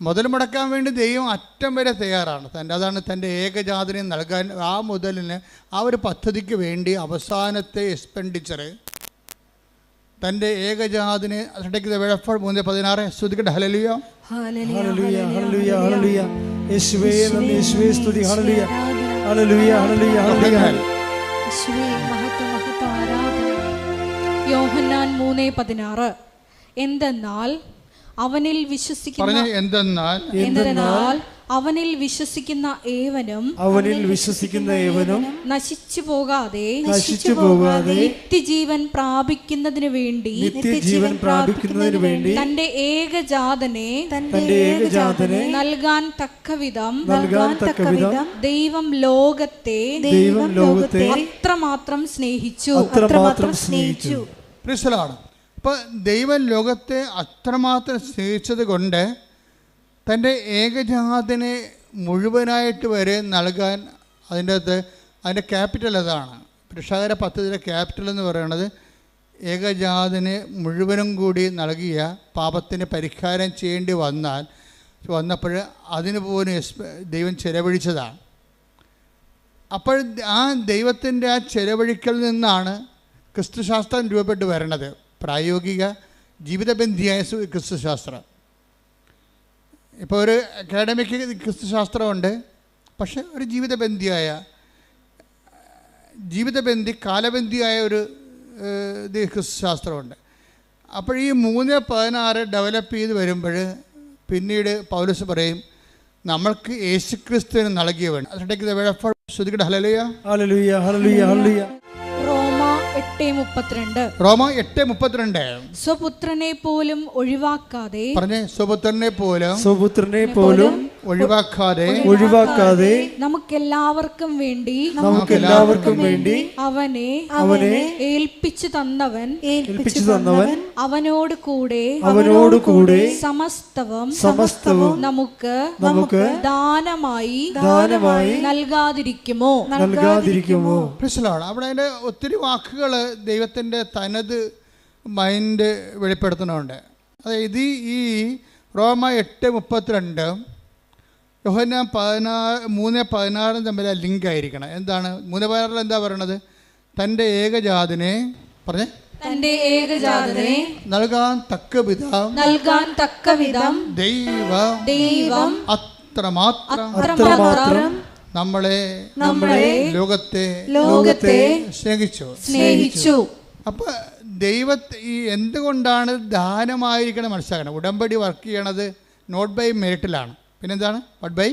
മുതൽ മുടക്കാൻ വേണ്ടി ദൈവം അറ്റം വരെ തയ്യാറാണ്. അതാണ് തൻ്റെ ഏകജാതനെ നൽകാൻ. ആ മുതലിന് ആ ഒരു പദ്ധതിക്ക് വേണ്ടി അവസാനത്തെ എക്സ്പെൻഡിച്ചർ തൻ്റെ ഏകജാതിനെ 3:16 സ്തുതിക്കട്ടെ. ഹല്ലേലൂയ ഹല്ലേലൂയ ഹല്ലേലൂയ ഹല്ലേലൂയ. യേശുവേ നന്ദി, യേശുവേ സ്തുതി. ഹല്ലേലൂയ ഹല്ലേലൂയ ഹല്ലേലൂയ ഹല്ലേലൂയ. യേശുവേ മഹത്വം മഹത്വം ആരാധന. യോഹന്നാൻ 3:16 എന്തെന്നാൽ അവനിൽ വിശ്വസിക്കുന്ന അവനിൽ വിശ്വസിക്കുന്ന ഏവനും നശിച്ചു പോകാതെ നിത്യജീവൻ പ്രാപിക്കുന്നതിന് വേണ്ടി തന്റെ ഏകജാതനെ നൽകാൻ തക്കവിധം ദൈവം ലോകത്തെ അത്രമാത്രം സ്നേഹിച്ചു. അപ്പോൾ ദൈവം ലോകത്തെ അത്രമാത്രം സ്നേഹിച്ചത് കൊണ്ട് തൻ്റെ ഏകജാതനെ മുഴുവനായിട്ട് വരെ നൽകാൻ അതിൻ്റെ ക്യാപിറ്റൽ അതാണ്. രക്ഷാകര പദ്ധതിയുടെ ക്യാപിറ്റൽ എന്ന് പറയുന്നത് ഏകജാതനെ മുഴുവനും കൂടി നൽകിയ പാപത്തിന് പരിഹാരം ചെയ്യേണ്ടി വന്നപ്പോൾ അതിന് പോലും ദൈവം ചെലവഴിച്ചതാണ്. അപ്പോൾ ആ ദൈവത്തിൻ്റെ ആ ചെലവഴിക്കൽ നിന്നാണ് ക്രിസ്തുശാസ്ത്രം രൂപപ്പെട്ട് വരണത്. പ്രായോഗിക ജീവിതബന്ധിയായ ക്രിസ്തുശാസ്ത്രം. ഇപ്പോൾ ഒരു അക്കാഡമിക് ക്രിസ്തുശാസ്ത്രമുണ്ട്, പക്ഷെ ഒരു ജീവിതബന്ധി കാലബന്ധിയായ ഒരു ക്രിസ്തുശാസ്ത്രമുണ്ട്. അപ്പോൾ ഈ 3:16 ഡെവലപ്പ് ചെയ്ത് വരുമ്പോൾ പിന്നീട് പൗലോസ് പറയും നമ്മൾക്ക് യേശുക്രിസ്തുവിന് നൽകിയവൻ. ശ്രുതിക്കട്ടെ. ഹല്ലേലൂയ ഹല്ലേലൂയ ഹല്ലേലൂയ ഹല്ലേലൂയ. റോമ 8:32 സ്വപുത്രനെ പോലും ഒഴിവാക്കാതെ ഒഴിവാക്കാതെ നമുക്കെല്ലാവർക്കും വേണ്ടി അവനെ ഏൽപ്പിച്ചു തന്നവൻ അവനോട് കൂടെ സമസ്തവും നമുക്ക് ദാനമായി നൽകാതിരിക്കുമോ? അവിടെ അതിൻ്റെ ഒത്തിരി വാക്കുകൾ ദൈവത്തിൻ്റെ തനത് മൈൻഡ് വെളിപ്പെടുത്തുന്നുണ്ട്. അതായത് ഈ റോമ 8:32 യോഹന്നാൻ 3:16 തമ്മിൽ ലിങ്ക് ആയിരിക്കണം. എന്താണ് 3:16 എന്താ പറയണത്? തൻ്റെ ഏകജാതനെ നൽകാൻ തക്കവിധം ദൈവം അത്രമാത്രം നമ്മളെ ലോകത്തെ സ്നേഹിച്ചു. അപ്പൊ ഈ എന്തുകൊണ്ടാണ് ദാനമായിരിക്കണം മനസ്സിലാക്കണം. ഉടമ്പടി വർക്ക് ചെയ്യണത് നോട്ട് ബൈ മെറിറ്റിലാണ്, പിന്നെന്താണ്? But by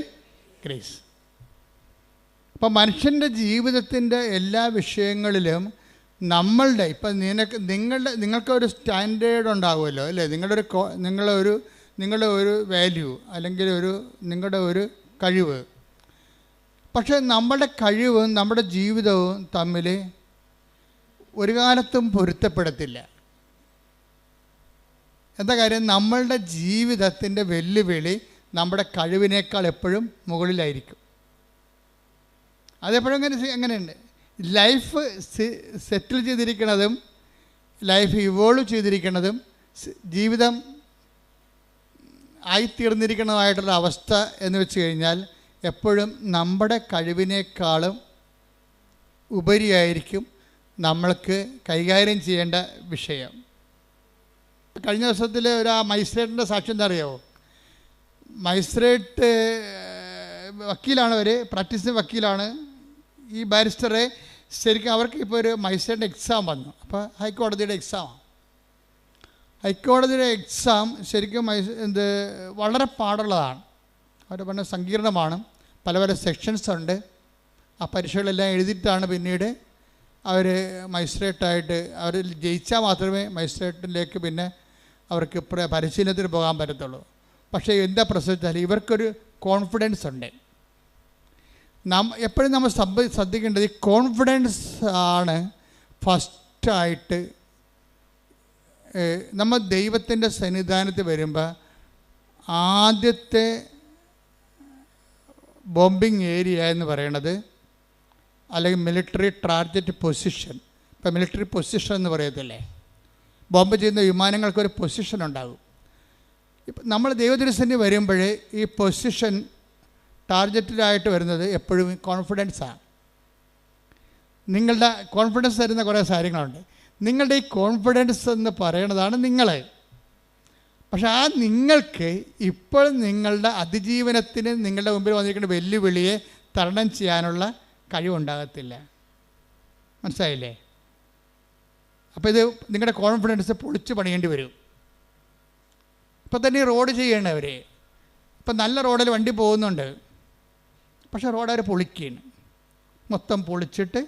grace. അപ്പം മനുഷ്യൻ്റെ ജീവിതത്തിൻ്റെ എല്ലാ വിഷയങ്ങളിലും ഇപ്പം നിങ്ങൾക്കൊരു സ്റ്റാൻഡേർഡ് ഉണ്ടാകുമല്ലോ അല്ലേ? നിങ്ങളുടെ ഒരു വാല്യൂ അല്ലെങ്കിൽ നിങ്ങളുടെ ഒരു കഴിവ്. പക്ഷേ നമ്മുടെ കഴിവും നമ്മുടെ ജീവിതവും തമ്മിൽ ഒരു കാലത്തും പൊരുത്തപ്പെടത്തില്ല. എന്താ കാര്യം? നമ്മളുടെ ജീവിതത്തിൻ്റെ വെല്ലുവിളി നമ്മുടെ കഴിവിനേക്കാൾ എപ്പോഴും മുകളിലായിരിക്കും. അതെപ്പോഴും അങ്ങനെയുണ്ട്. ലൈഫ് സെറ്റിൽ ചെയ്തിരിക്കുന്നതും ലൈഫ് ഇവോൾവ് ചെയ്തിരിക്കുന്നതും ജീവിതം ആയിത്തീർന്നിരിക്കുന്നതായിട്ടുള്ള അവസ്ഥ എന്ന് വെച്ച് കഴിഞ്ഞാൽ എപ്പോഴും നമ്മുടെ കഴിവിനേക്കാളും ഉപരിയായിരിക്കും നമ്മൾക്ക് കൈകാര്യം ചെയ്യേണ്ട വിഷയം. കഴിഞ്ഞ ദിവസത്തിൽ ഒരു മജിസ്ട്രേറ്റിൻ്റെ സാക്ഷ്യം എന്താ അറിയാമോ? മജിസ്ട്രേറ്റ് വക്കീലാണ്, പ്രാക്ടീസിങ് വക്കീലാണ്. ഈ ബാരിസ്റ്ററെ ശരിക്കും അവർക്ക് ഇപ്പോൾ ഒരു മജിസ്ട്രേറ്റിൻ്റെ എക്സാം വന്നു. അപ്പോൾ ഹൈക്കോടതിയുടെ എക്സാം ശരിക്കും വളരെ പാടുള്ളതാണ്. അവർ പറഞ്ഞ സങ്കീർണമാണ്. പല സെക്ഷൻസ് ഉണ്ട്. ആ പരീക്ഷകളെല്ലാം എഴുതിയിട്ടാണ് പിന്നീട് അവർ മജിസ്ട്രേറ്റായിട്ട് അവർ ജയിച്ചാൽ മാത്രമേ മജിസ്ട്രേറ്റിലേക്ക് പിന്നെ അവർക്ക് പരിശീലനത്തിന് പോകാൻ പറ്റത്തുള്ളൂ. പക്ഷേ എന്താ പ്രശ്നം? ഇവർക്കൊരു കോൺഫിഡൻസ് ഉണ്ട്. എപ്പോഴും നമ്മൾ ശ്രദ്ധിക്കേണ്ടത് ഈ കോൺഫിഡൻസ് ആണ് ഫസ്റ്റായിട്ട്. നമ്മൾ ദൈവത്തിൻ്റെ സന്നിധാനത്തിൽ വരുമ്പോൾ ആദ്യത്തെ ബോംബിംഗ് ഏരിയ എന്ന് പറയണത്, അല്ലെങ്കിൽ മിലിറ്ററി ടാർഗറ്റ് പൊസിഷൻ. ഇപ്പം മിലിറ്ററി പൊസിഷൻ എന്ന് പറയത്തില്ലേ? ബോംബ് ചെയ്യുന്ന വിമാനങ്ങൾക്കൊരു പൊസിഷൻ ഉണ്ടാകും. ഇപ്പം നമ്മൾ ദൈവദർശനം വരുമ്പോൾ ഈ പൊസിഷൻ ടാർഗറ്റഡായിട്ട് വരുന്നത് എപ്പോഴും കോൺഫിഡൻസാണ്. നിങ്ങളുടെ കോൺഫിഡൻസ് തരുന്ന കുറേ കാര്യങ്ങളുണ്ട്. നിങ്ങളുടെ ഈ കോൺഫിഡൻസ് എന്ന് പറയുന്നതാണ് നിങ്ങൾ. പക്ഷെ ആ നിങ്ങൾക്ക് ഇപ്പോൾ നിങ്ങളുടെ അതിജീവനത്തിന് നിങ്ങളുടെ മുമ്പിൽ വന്നിരിക്കുന്ന വെല്ലുവിളിയെ തരണം ചെയ്യാനുള്ള കഴിവുണ്ടാകത്തില്ല. മനസ്സിലായില്ലേ? അപ്പോൾ ഇത് നിങ്ങളുടെ കോൺഫിഡൻസ് പൊളിച്ച് പണിയേണ്ടി വരും. ഇപ്പം തന്നെ ഈ റോഡ് ചെയ്യണവർ ഇപ്പം നല്ല റോഡിൽ വണ്ടി പോകുന്നുണ്ട്, പക്ഷേ റോഡ് അവർ പൊളിക്കുകയാണ്. മൊത്തം പൊളിച്ചിട്ട്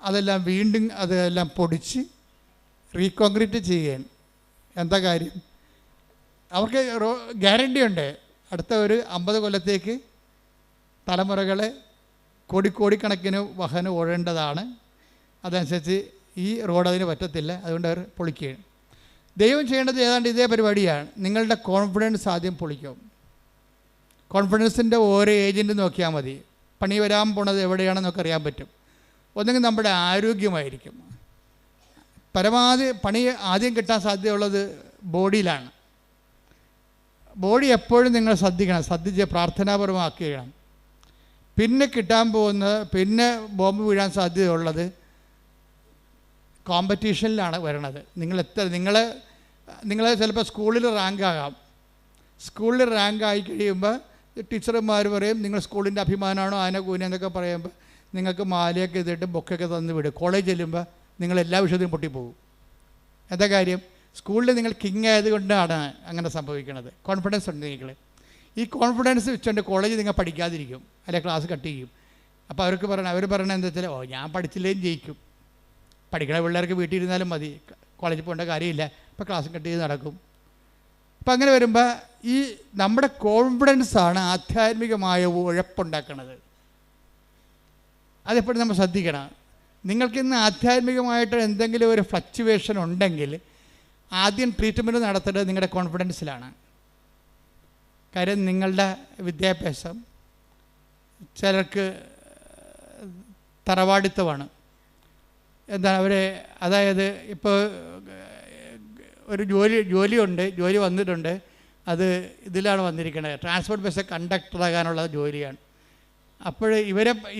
അതെല്ലാം വീണ്ടും അതെല്ലാം പൊടിച്ച് റീകോൺക്രീറ്റ് ചെയ്യുകയാണ്. എന്താ കാര്യം? അവർക്ക് ഗ്യാരണ്ടി ഉണ്ട്, അടുത്ത ഒരു 50 കൊല്ലത്തേക്ക് തലമുറകളെ കോടിക്കണക്കിന് വാഹനം ഓടേണ്ടതാണ്. അതനുസരിച്ച് ഈ റോഡ് അതിന് പറ്റത്തില്ല, അതുകൊണ്ട് അവർ പൊളിക്കുകയാണ്. ദൈവം ചെയ്യേണ്ടത് ഏതാണ്ട് ഇതേ പരിപാടിയാണ്. നിങ്ങളുടെ കോൺഫിഡൻസ് ആദ്യം പൊളിക്കും. കോൺഫിഡൻസിൻ്റെ ഓരോ ഏജൻറ്റ് നോക്കിയാൽ മതി, പണി വരാൻ പോണത് എവിടെയാണെന്നൊക്കെ അറിയാൻ പറ്റും. ഒന്നെങ്കിൽ നമ്മുടെ ആരോഗ്യമായിരിക്കും. പരമാവധി പണി ആദ്യം കിട്ടാൻ സാധ്യതയുള്ളത് ബോഡിയിലാണ്. ബോഡി എപ്പോഴും നിങ്ങൾ ശ്രദ്ധിച്ച് പ്രാർത്ഥനാപരമാക്കുകയാണ്. പിന്നെ കിട്ടാൻ പോകുന്നത്, പിന്നെ ബോംബ് വീഴാൻ സാധ്യതയുള്ളത് കോമ്പറ്റീഷനിലാണ് വരണത്. നിങ്ങൾ ചിലപ്പോൾ സ്കൂളിൽ റാങ്കാകാം. സ്കൂളിൽ റാങ്കായി കഴിയുമ്പോൾ ടീച്ചർമാർ പറയും നിങ്ങൾ സ്കൂളിൻ്റെ അഭിമാനമാണോ ആന കൂന എന്നൊക്കെ പറയുമ്പോൾ നിങ്ങൾക്ക് മാലയൊക്കെ ചെയ്തിട്ട് ബൊക്കൊക്കെ തന്ന് വിടും. കോളേജ് ചെല്ലുമ്പോൾ നിങ്ങൾ എല്ലാ വിഷയത്തിലും പൊട്ടിപ്പോകും. എന്താ കാര്യം? സ്കൂളിൽ നിങ്ങൾ കിങ് ആയതുകൊണ്ടാണ് അങ്ങനെ സംഭവിക്കുന്നത്. കോൺഫിഡൻസ് ഉണ്ട് നിങ്ങൾ. ഈ കോൺഫിഡൻസ് വെച്ചുകൊണ്ട് കോളേജിൽ നിങ്ങൾ പഠിക്കാതിരിക്കും, അല്ലെങ്കിൽ ക്ലാസ് കട്ട് ചെയ്യും. അപ്പോൾ അവർ പറയണത് എന്താ വെച്ചാൽ, ഞാൻ പഠിച്ചില്ലേലും ജയിക്കും, പഠിക്കണ പിള്ളേർക്ക് വീട്ടിൽ ഇരുന്നാലും മതി, കോളേജിൽ പോകേണ്ട കാര്യമില്ല, ഇപ്പോൾ ക്ലാസ് കട്ട് ചെയ്ത് നടക്കും. അപ്പം അങ്ങനെ വരുമ്പോൾ ഈ നമ്മുടെ കോൺഫിഡൻസാണ് ആധ്യാത്മികമായ ഉഴപ്പുണ്ടാക്കുന്നത്. അതെപ്പോഴും നമ്മൾ ശ്രദ്ധിക്കണം. നിങ്ങൾക്കിന്ന് ആധ്യാത്മികമായിട്ട് എന്തെങ്കിലും ഒരു ഫ്ലക്ച്വേഷൻ ഉണ്ടെങ്കിൽ ആദ്യം ട്രീറ്റ്മെൻറ്റ് നടത്തേണ്ടത് നിങ്ങളുടെ കോൺഫിഡൻസിലാണ്. കാര്യം നിങ്ങളുടെ വിദ്യാഭ്യാസം ചിലർക്ക് തറവാടിത്തമാണ്. അതായത് ഇപ്പോൾ ഒരു ജോലി വന്നിട്ടുണ്ട്, അത് ഇതിലാണ് വന്നിരിക്കുന്നത്, ട്രാൻസ്പോർട്ട് ബസ് കണ്ടക്ടറാകാനുള്ള ജോലിയാണ്. അപ്പോൾ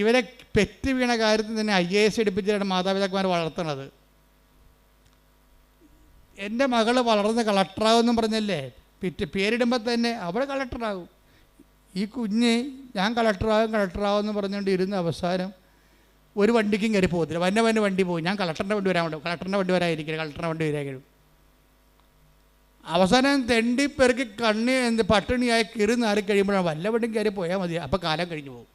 ഇവരെ പെറ്റ് വീണ കാര്യത്തിൽ തന്നെ IAS എടുപ്പിച്ചിട്ടാണ് മാതാപിതാക്കന്മാർ വളർത്തുന്നത്. എൻ്റെ മകൾ വളർന്ന് കളക്ടറാകുമെന്നും പറഞ്ഞല്ലേ, പേരിടുമ്പോൾ തന്നെ അവൾ കളക്ടറാകും. ഈ കുഞ്ഞ് ഞാൻ കളക്ടറാകും എന്ന് പറഞ്ഞുകൊണ്ട് ഇരുന്ന അവസാനം ഒരു വണ്ടിക്കും കയറി പോകത്തില്ല. വന്ന വണ്ടി പോകും, ഞാൻ കളക്ടറിൻ്റെ വണ്ടി വരാതിരിക്കില്ല, കളക്ടറിൻ്റെ വണ്ടി വരാൻ. അവസാനം തെണ്ടിപ്പെറുക്കി പട്ടിണിയായി കയറി നാറി കഴിയുമ്പോഴാണ് വല്ല വണ്ടിയും കയറി പോയാൽ മതി, അപ്പോൾ കാലം കഴിഞ്ഞു പോകും.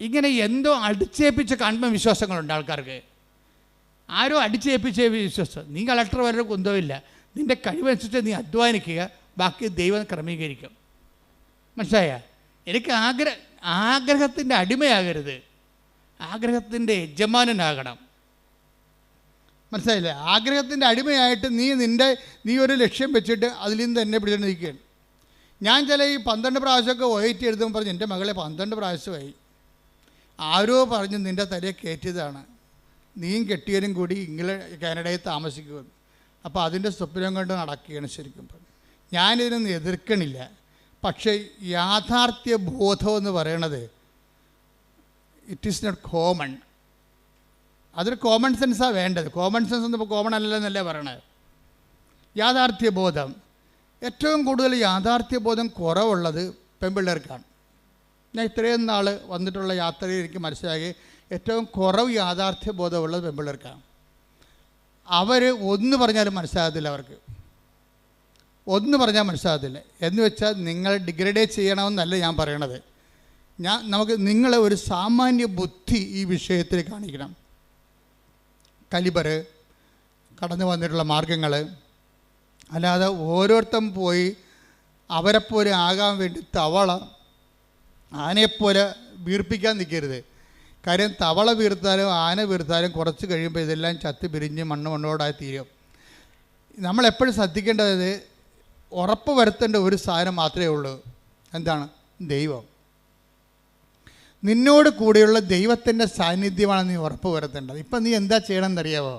ഇങ്ങനെ എന്തോ അടിച്ചേൽപ്പിച്ച ആത്മവിശ്വാസങ്ങളുണ്ട് ആൾക്കാർക്ക്. ആരോ അടിച്ചേൽപ്പിച്ച വിശ്വാസം. നീ കളക്ടർ വരെ കുന്തമില്ല, നിൻ്റെ കഴിവനുസരിച്ച് നീ അധ്വാനിക്കുക, ബാക്കി ദൈവം ക്രമീകരിക്കും. മനസ്സിലായ? എനിക്ക് ആഗ്രഹത്തിൻ്റെ അടിമയാകരുത്, ആഗ്രഹത്തിൻ്റെ യജമാനനാകണം. മനസ്സിലായില്ലേ? ആഗ്രഹത്തിൻ്റെ അടിമയായിട്ട് നീ ഒരു ലക്ഷ്യം വെച്ചിട്ട് അതിൽ നിന്ന് തന്നെ പിടിച്ചിട്ട് നിൽക്കുകയാണ്. ഞാൻ ഈ 12 പ്രാവശ്യമൊക്കെ OIT എഴുതുമ്പോൾ പറഞ്ഞ് എൻ്റെ മകളെ 12 പ്രാവശ്യമായി, ആരോ പറഞ്ഞ് നിൻ്റെ തലയെ കയറ്റിയതാണ്, നീയും കെട്ടിയനും കൂടി കാനഡയിൽ താമസിക്കുമെന്ന്. അപ്പോൾ അതിൻ്റെ സ്വപ്നം കൊണ്ട് നടക്കുകയാണ്. ശരിക്കും ഞാനിതിനൊന്നും എതിർക്കണില്ല. പക്ഷേ യാഥാർത്ഥ്യ ബോധം എന്ന് പറയണത് ഇറ്റ് ഈസ് നോട്ട് കോമൺ. അതൊരു കോമൺ സെൻസാണ് വേണ്ടത്. കോമൺ സെൻസ് ഒന്നും ഇപ്പോൾ കോമൺ അല്ലെന്നല്ലേ പറയണത്. യാഥാർത്ഥ്യ ബോധം, ഏറ്റവും കൂടുതൽ യാഥാർത്ഥ്യ ബോധം കുറവുള്ളത് പെൺപിള്ളേർക്കാണ്. ഞാൻ ഇത്രയും നാൾ വന്നിട്ടുള്ള യാത്രയിൽ എനിക്ക് മനസ്സിലാക്കി ഏറ്റവും കുറവ് യാഥാർത്ഥ്യ ബോധമുള്ളത് പെൺപിള്ളേർക്കാണ്. അവർ ഒന്ന് പറഞ്ഞാലും മനസ്സിലാകത്തില്ല, അവർക്ക് ഒന്ന് പറഞ്ഞാൽ മനസ്സിലാകത്തില്ല. എന്ന് വെച്ചാൽ നിങ്ങൾ ഡിഗ്രഡേറ്റ് ചെയ്യണമെന്നല്ല ഞാൻ പറയണത്. നിങ്ങളെ ഒരു സാമാന്യ ബുദ്ധി ഈ വിഷയത്തിൽ കാണിക്കണം. കലിബർ, കടന്നു വന്നിട്ടുള്ള മാർഗങ്ങൾ, അല്ലാതെ ഓരോരുത്തരും പോയി അവരെപ്പോലെ ആകാൻ വേണ്ടി തവള ആനയെപ്പോലെ വീർപ്പിക്കാൻ നിൽക്കരുത്. കാര്യം തവള വീർത്താലും ആന വീർത്താലും കുറച്ച് കഴിയുമ്പോൾ ഇതെല്ലാം ചത്ത് പിരിഞ്ഞ് മണ്ണോടായി തീരും. നമ്മളെപ്പോഴും ശ്രദ്ധിക്കേണ്ടത് ഉറപ്പ് വരുത്തേണ്ട ഒരു സാധനം മാത്രമേ ഉള്ളൂ. എന്താണ്? ദൈവം. നിന്നോട് കൂടെയുള്ള ദൈവത്തിൻ്റെ സാന്നിധ്യമാണ് നീ ഉറപ്പ് വരുത്തേണ്ടത്. ഇപ്പം നീ എന്താ ചെയ്യണമെന്നറിയാവോ?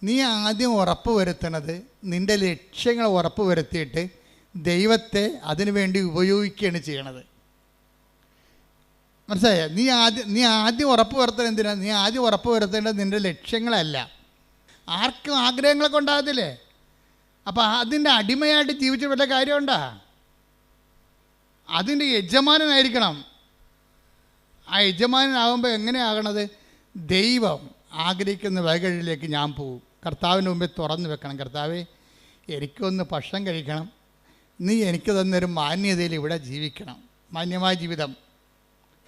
നീ ആദ്യം ഉറപ്പ് വരുത്തണത് നിൻ്റെ ലക്ഷ്യങ്ങൾ ഉറപ്പ് വരുത്തിയിട്ട് ദൈവത്തെ അതിനു വേണ്ടി ഉപയോഗിക്കുകയാണ് ചെയ്യണത്. മനസ്സിലായോ? നീ ആദ്യം ഉറപ്പ് വരുത്തേണ്ടത് എന്തിനാണ്? നീ ആദ്യം ഉറപ്പ് വരുത്തേണ്ടത് നിൻ്റെ ലക്ഷ്യങ്ങളല്ല. ആർക്കും ആഗ്രഹങ്ങളൊക്കെ ഉണ്ടാകത്തില്ലേ? അപ്പം അതിൻ്റെ അടിമയായിട്ട് ജീവിച്ച വല്ല കാര്യമുണ്ടോ? അതിൻ്റെ യജമാനനായിരിക്കണം. ആ യജമാനനാകുമ്പോൾ എങ്ങനെയാകണത്? ദൈവം ആഗ്രഹിക്കുന്ന വഴികളിലേക്ക് ഞാൻ പോകും. കർത്താവിൻ്റെ മുമ്പിൽ തുറന്നു വെക്കണം. കർത്താവേ, എനിക്കൊന്ന് ഭക്ഷണം കഴിക്കണം, നീ എനിക്ക് തന്നൊരു മാന്യതയിൽ ഇവിടെ ജീവിക്കണം. മാന്യമായ ജീവിതം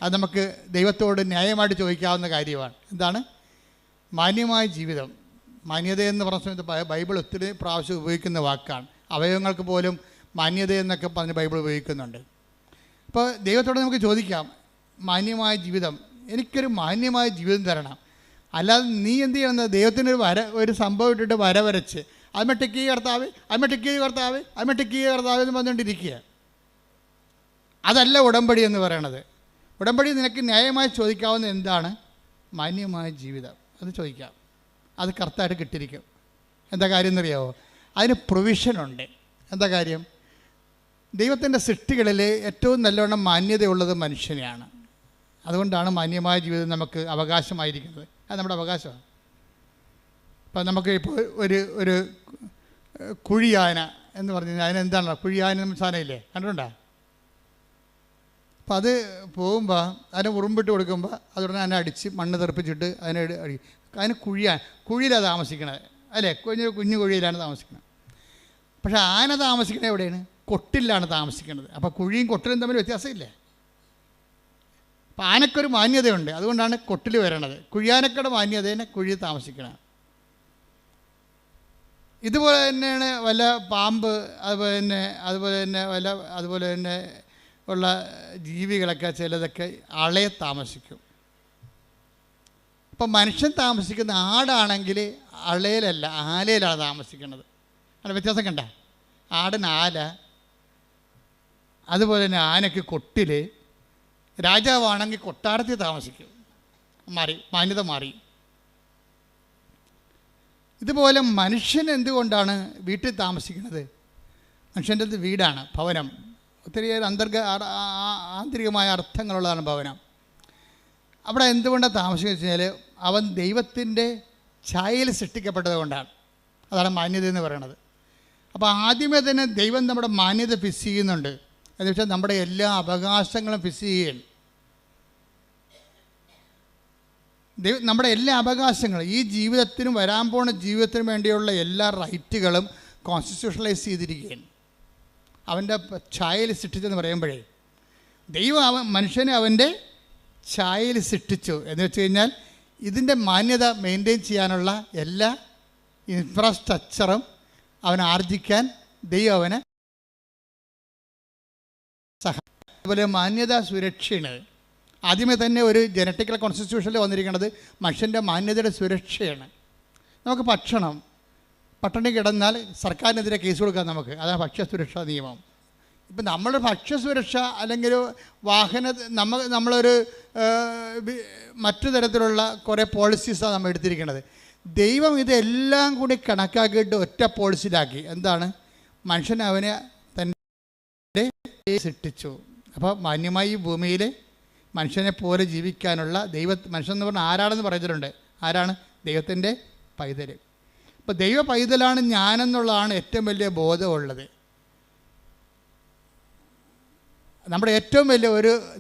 അത് നമുക്ക് ദൈവത്തോട് ന്യായമായിട്ട് ചോദിക്കാവുന്ന കാര്യമാണ്. എന്താണ് മാന്യമായ ജീവിതം? മാന്യതയെന്ന് പറഞ്ഞ സമയത്ത് ബൈബിൾ ഒത്തിരി പ്രാവശ്യം ഉപയോഗിക്കുന്ന വാക്കാണ്. അവയവങ്ങൾക്ക് പോലും മാന്യതയെന്നൊക്കെ പറഞ്ഞ് ബൈബിൾ ഉപയോഗിക്കുന്നുണ്ട്. അപ്പോൾ ദൈവത്തോട് നമുക്ക് ചോദിക്കാം, മാന്യമായ ജീവിതം, എനിക്കൊരു മാന്യമായ ജീവിതം തരണം. അല്ലാതെ നീ എന്ത് ചെയ്യണമെന്ന് ദൈവത്തിനൊരു ഒരു സംഭവം ഇട്ടിട്ട് വരച്ച് അമ്മട്ടിക്ക് കർത്താവ് എന്ന് പറഞ്ഞുകൊണ്ടിരിക്കുക. അതല്ല ഉടമ്പടി എന്ന് പറയണത്. ഉടമ്പടി നിനക്ക് ന്യായമായി ചോദിക്കാവുന്ന എന്താണ്? മാന്യമായ ജീവിതം. അത് ചോദിക്കാം. അത് കർത്താവായിട്ട് കിട്ടിയിരിക്കും. എന്താ കാര്യം എന്നറിയാമോ? അതിന് പ്രൊവിഷനുണ്ട്. എന്താ കാര്യം? ദൈവത്തിൻ്റെ സൃഷ്ടികളിൽ ഏറ്റവും നല്ലവണ്ണം മാന്യതയുള്ളത് മനുഷ്യനെയാണ്. അതുകൊണ്ടാണ് മാന്യമായ ജീവിതം നമുക്ക് അവകാശമായിരിക്കുന്നത്. അത് നമ്മുടെ അവകാശമാണ്. ഇപ്പം നമുക്ക് ഇപ്പോൾ ഒരു കുഴിയാന എന്ന് പറഞ്ഞു കഴിഞ്ഞാൽ അതിനെന്താണ്? കുഴിയാന സാധനമില്ലേ, കണ്ടിട്ടുണ്ടോ? അപ്പം അത് പോകുമ്പോൾ അതിനെ ഉറുമ്പിട്ട് കൊടുക്കുമ്പോൾ അതുടനെ അതിനെ അടിച്ച് മണ്ണ് തെറിപ്പിച്ചിട്ട് അതിനെ അതിന് കുഴിയിലാണ് താമസിക്കണത്, അല്ലേ? കുഞ്ഞു കുഴിയിലാണ് താമസിക്കുന്നത്. പക്ഷേ ആന താമസിക്കുന്നത് എവിടെയാണ്? കൊട്ടിലാണ് താമസിക്കുന്നത്. അപ്പോൾ കുഴിയും കൊട്ടിലും തമ്മിൽ വ്യത്യാസമില്ലേ? അപ്പം ആനക്കൊരു മാന്യതയുണ്ട്. അതുകൊണ്ടാണ് കൊട്ടിൽ വരണത്. കുഴിയാനക്കയുടെ മാന്യതേനെ കുഴിയിൽ താമസിക്കണം. ഇതുപോലെ തന്നെയാണ് വല്ല പാമ്പ്, അതുപോലെ തന്നെ ഉള്ള ജീവികളൊക്കെ ചിലതൊക്കെ അളയെ താമസിക്കും. ഇപ്പം മനുഷ്യൻ താമസിക്കുന്ന ആടാണെങ്കിൽ അളയിലല്ല, ആലയിലാണ് താമസിക്കുന്നത്. അവിടെ വ്യത്യാസം കണ്ട? ആടിന് ആല, അതുപോലെ തന്നെ ആനയ്ക്ക് കൊട്ടിൽ, രാജാവാണെങ്കിൽ കൊട്ടാരത്തിൽ താമസിക്കും. മാന്യത മാറി. ഇതുപോലെ മനുഷ്യൻ എന്തുകൊണ്ടാണ് വീട്ടിൽ താമസിക്കുന്നത്? മനുഷ്യൻ്റെ വീടാണ്, ഭവനം. ഒത്തിരിയേറെ ആന്തരികമായ അർത്ഥങ്ങളുള്ളതാണ് ഭവനം. അവിടെ എന്തുകൊണ്ടാണ് താമസിക്കുന്നത് വെച്ച് കഴിഞ്ഞാൽ അവൻ ദൈവത്തിൻ്റെ ഛായയിൽ സൃഷ്ടിക്കപ്പെട്ടത് കൊണ്ടാണ്. അതാണ് മാന്യത എന്ന് പറയുന്നത്. അപ്പോൾ ആദ്യമേ തന്നെ ദൈവം നമ്മുടെ മാന്യത ഫിക്സ് ചെയ്യുന്നുണ്ട്. എന്ന് വെച്ചാൽ നമ്മുടെ എല്ലാ അവകാശങ്ങളും ഫിക്സ് ചെയ്യുകയാണ്. നമ്മുടെ എല്ലാ അവകാശങ്ങളും, ഈ ജീവിതത്തിനും വരാൻ പോണ ജീവിതത്തിനും വേണ്ടിയുള്ള എല്ലാ റൈറ്റുകളും കോൺസ്റ്റിറ്റ്യൂഷണലൈസ് ചെയ്തിരിക്കുകയാണ്. അവൻ്റെ ഛായയിൽ സൃഷ്ടിച്ചെന്ന് പറയുമ്പോഴേ ദൈവം മനുഷ്യനെ അവൻ്റെ ഛായയിൽ സൃഷ്ടിച്ചു എന്ന് വെച്ച് കഴിഞ്ഞാൽ ഇതിൻ്റെ മാന്യത മെയിൻറ്റെയിൻ ചെയ്യാനുള്ള എല്ലാ ഇൻഫ്രാസ്ട്രക്ചറും അവൻ ആർജിക്കാൻ ദൈവം അവനെ അതുപോലെ മാന്യത സുരക്ഷയാണ്. ആദ്യമേ തന്നെ ഒരു ജനറ്റിക്കൽ കോൺസ്റ്റിറ്റ്യൂഷനിൽ വന്നിരിക്കുന്നത് മനുഷ്യൻ്റെ മാന്യതയുടെ സുരക്ഷയാണ്. നമുക്ക് പട്ടിണി കിടന്നാൽ സർക്കാരിനെതിരെ കേസ് കൊടുക്കാം നമുക്ക്. അതാണ് ഭക്ഷ്യസുരക്ഷാ നിയമം. ഇപ്പം നമ്മുടെ ഭക്ഷ്യസുരക്ഷ അല്ലെങ്കിൽ നമ്മളൊരു മറ്റു തരത്തിലുള്ള കുറേ പോളിസീസാണ് നമ്മൾ എടുത്തിരിക്കുന്നത്. ദൈവം ഇതെല്ലാം കൂടി കണക്കാക്കിയിട്ട് ഒറ്റ പോളിസിയിലാക്കി. എന്താണ്? മനുഷ്യൻ അവനെ തന്നെ സൃഷ്ടിച്ചു. അപ്പോൾ മാന്യമായി ഈ ഭൂമിയിൽ മനുഷ്യനെ പോലെ ജീവിക്കാനുള്ള മനുഷ്യൻ എന്ന് പറഞ്ഞാൽ ആരാണെന്ന് പറഞ്ഞിട്ടുണ്ട്. ആരാണ്? ദൈവത്തിൻ്റെ പൈതൽ. അപ്പോൾ ദൈവ പൈതലാണ് ഞാനെന്നുള്ളതാണ് ഏറ്റവും വലിയ ബോധമുള്ളത്. നമ്മുടെ ഏറ്റവും വലിയ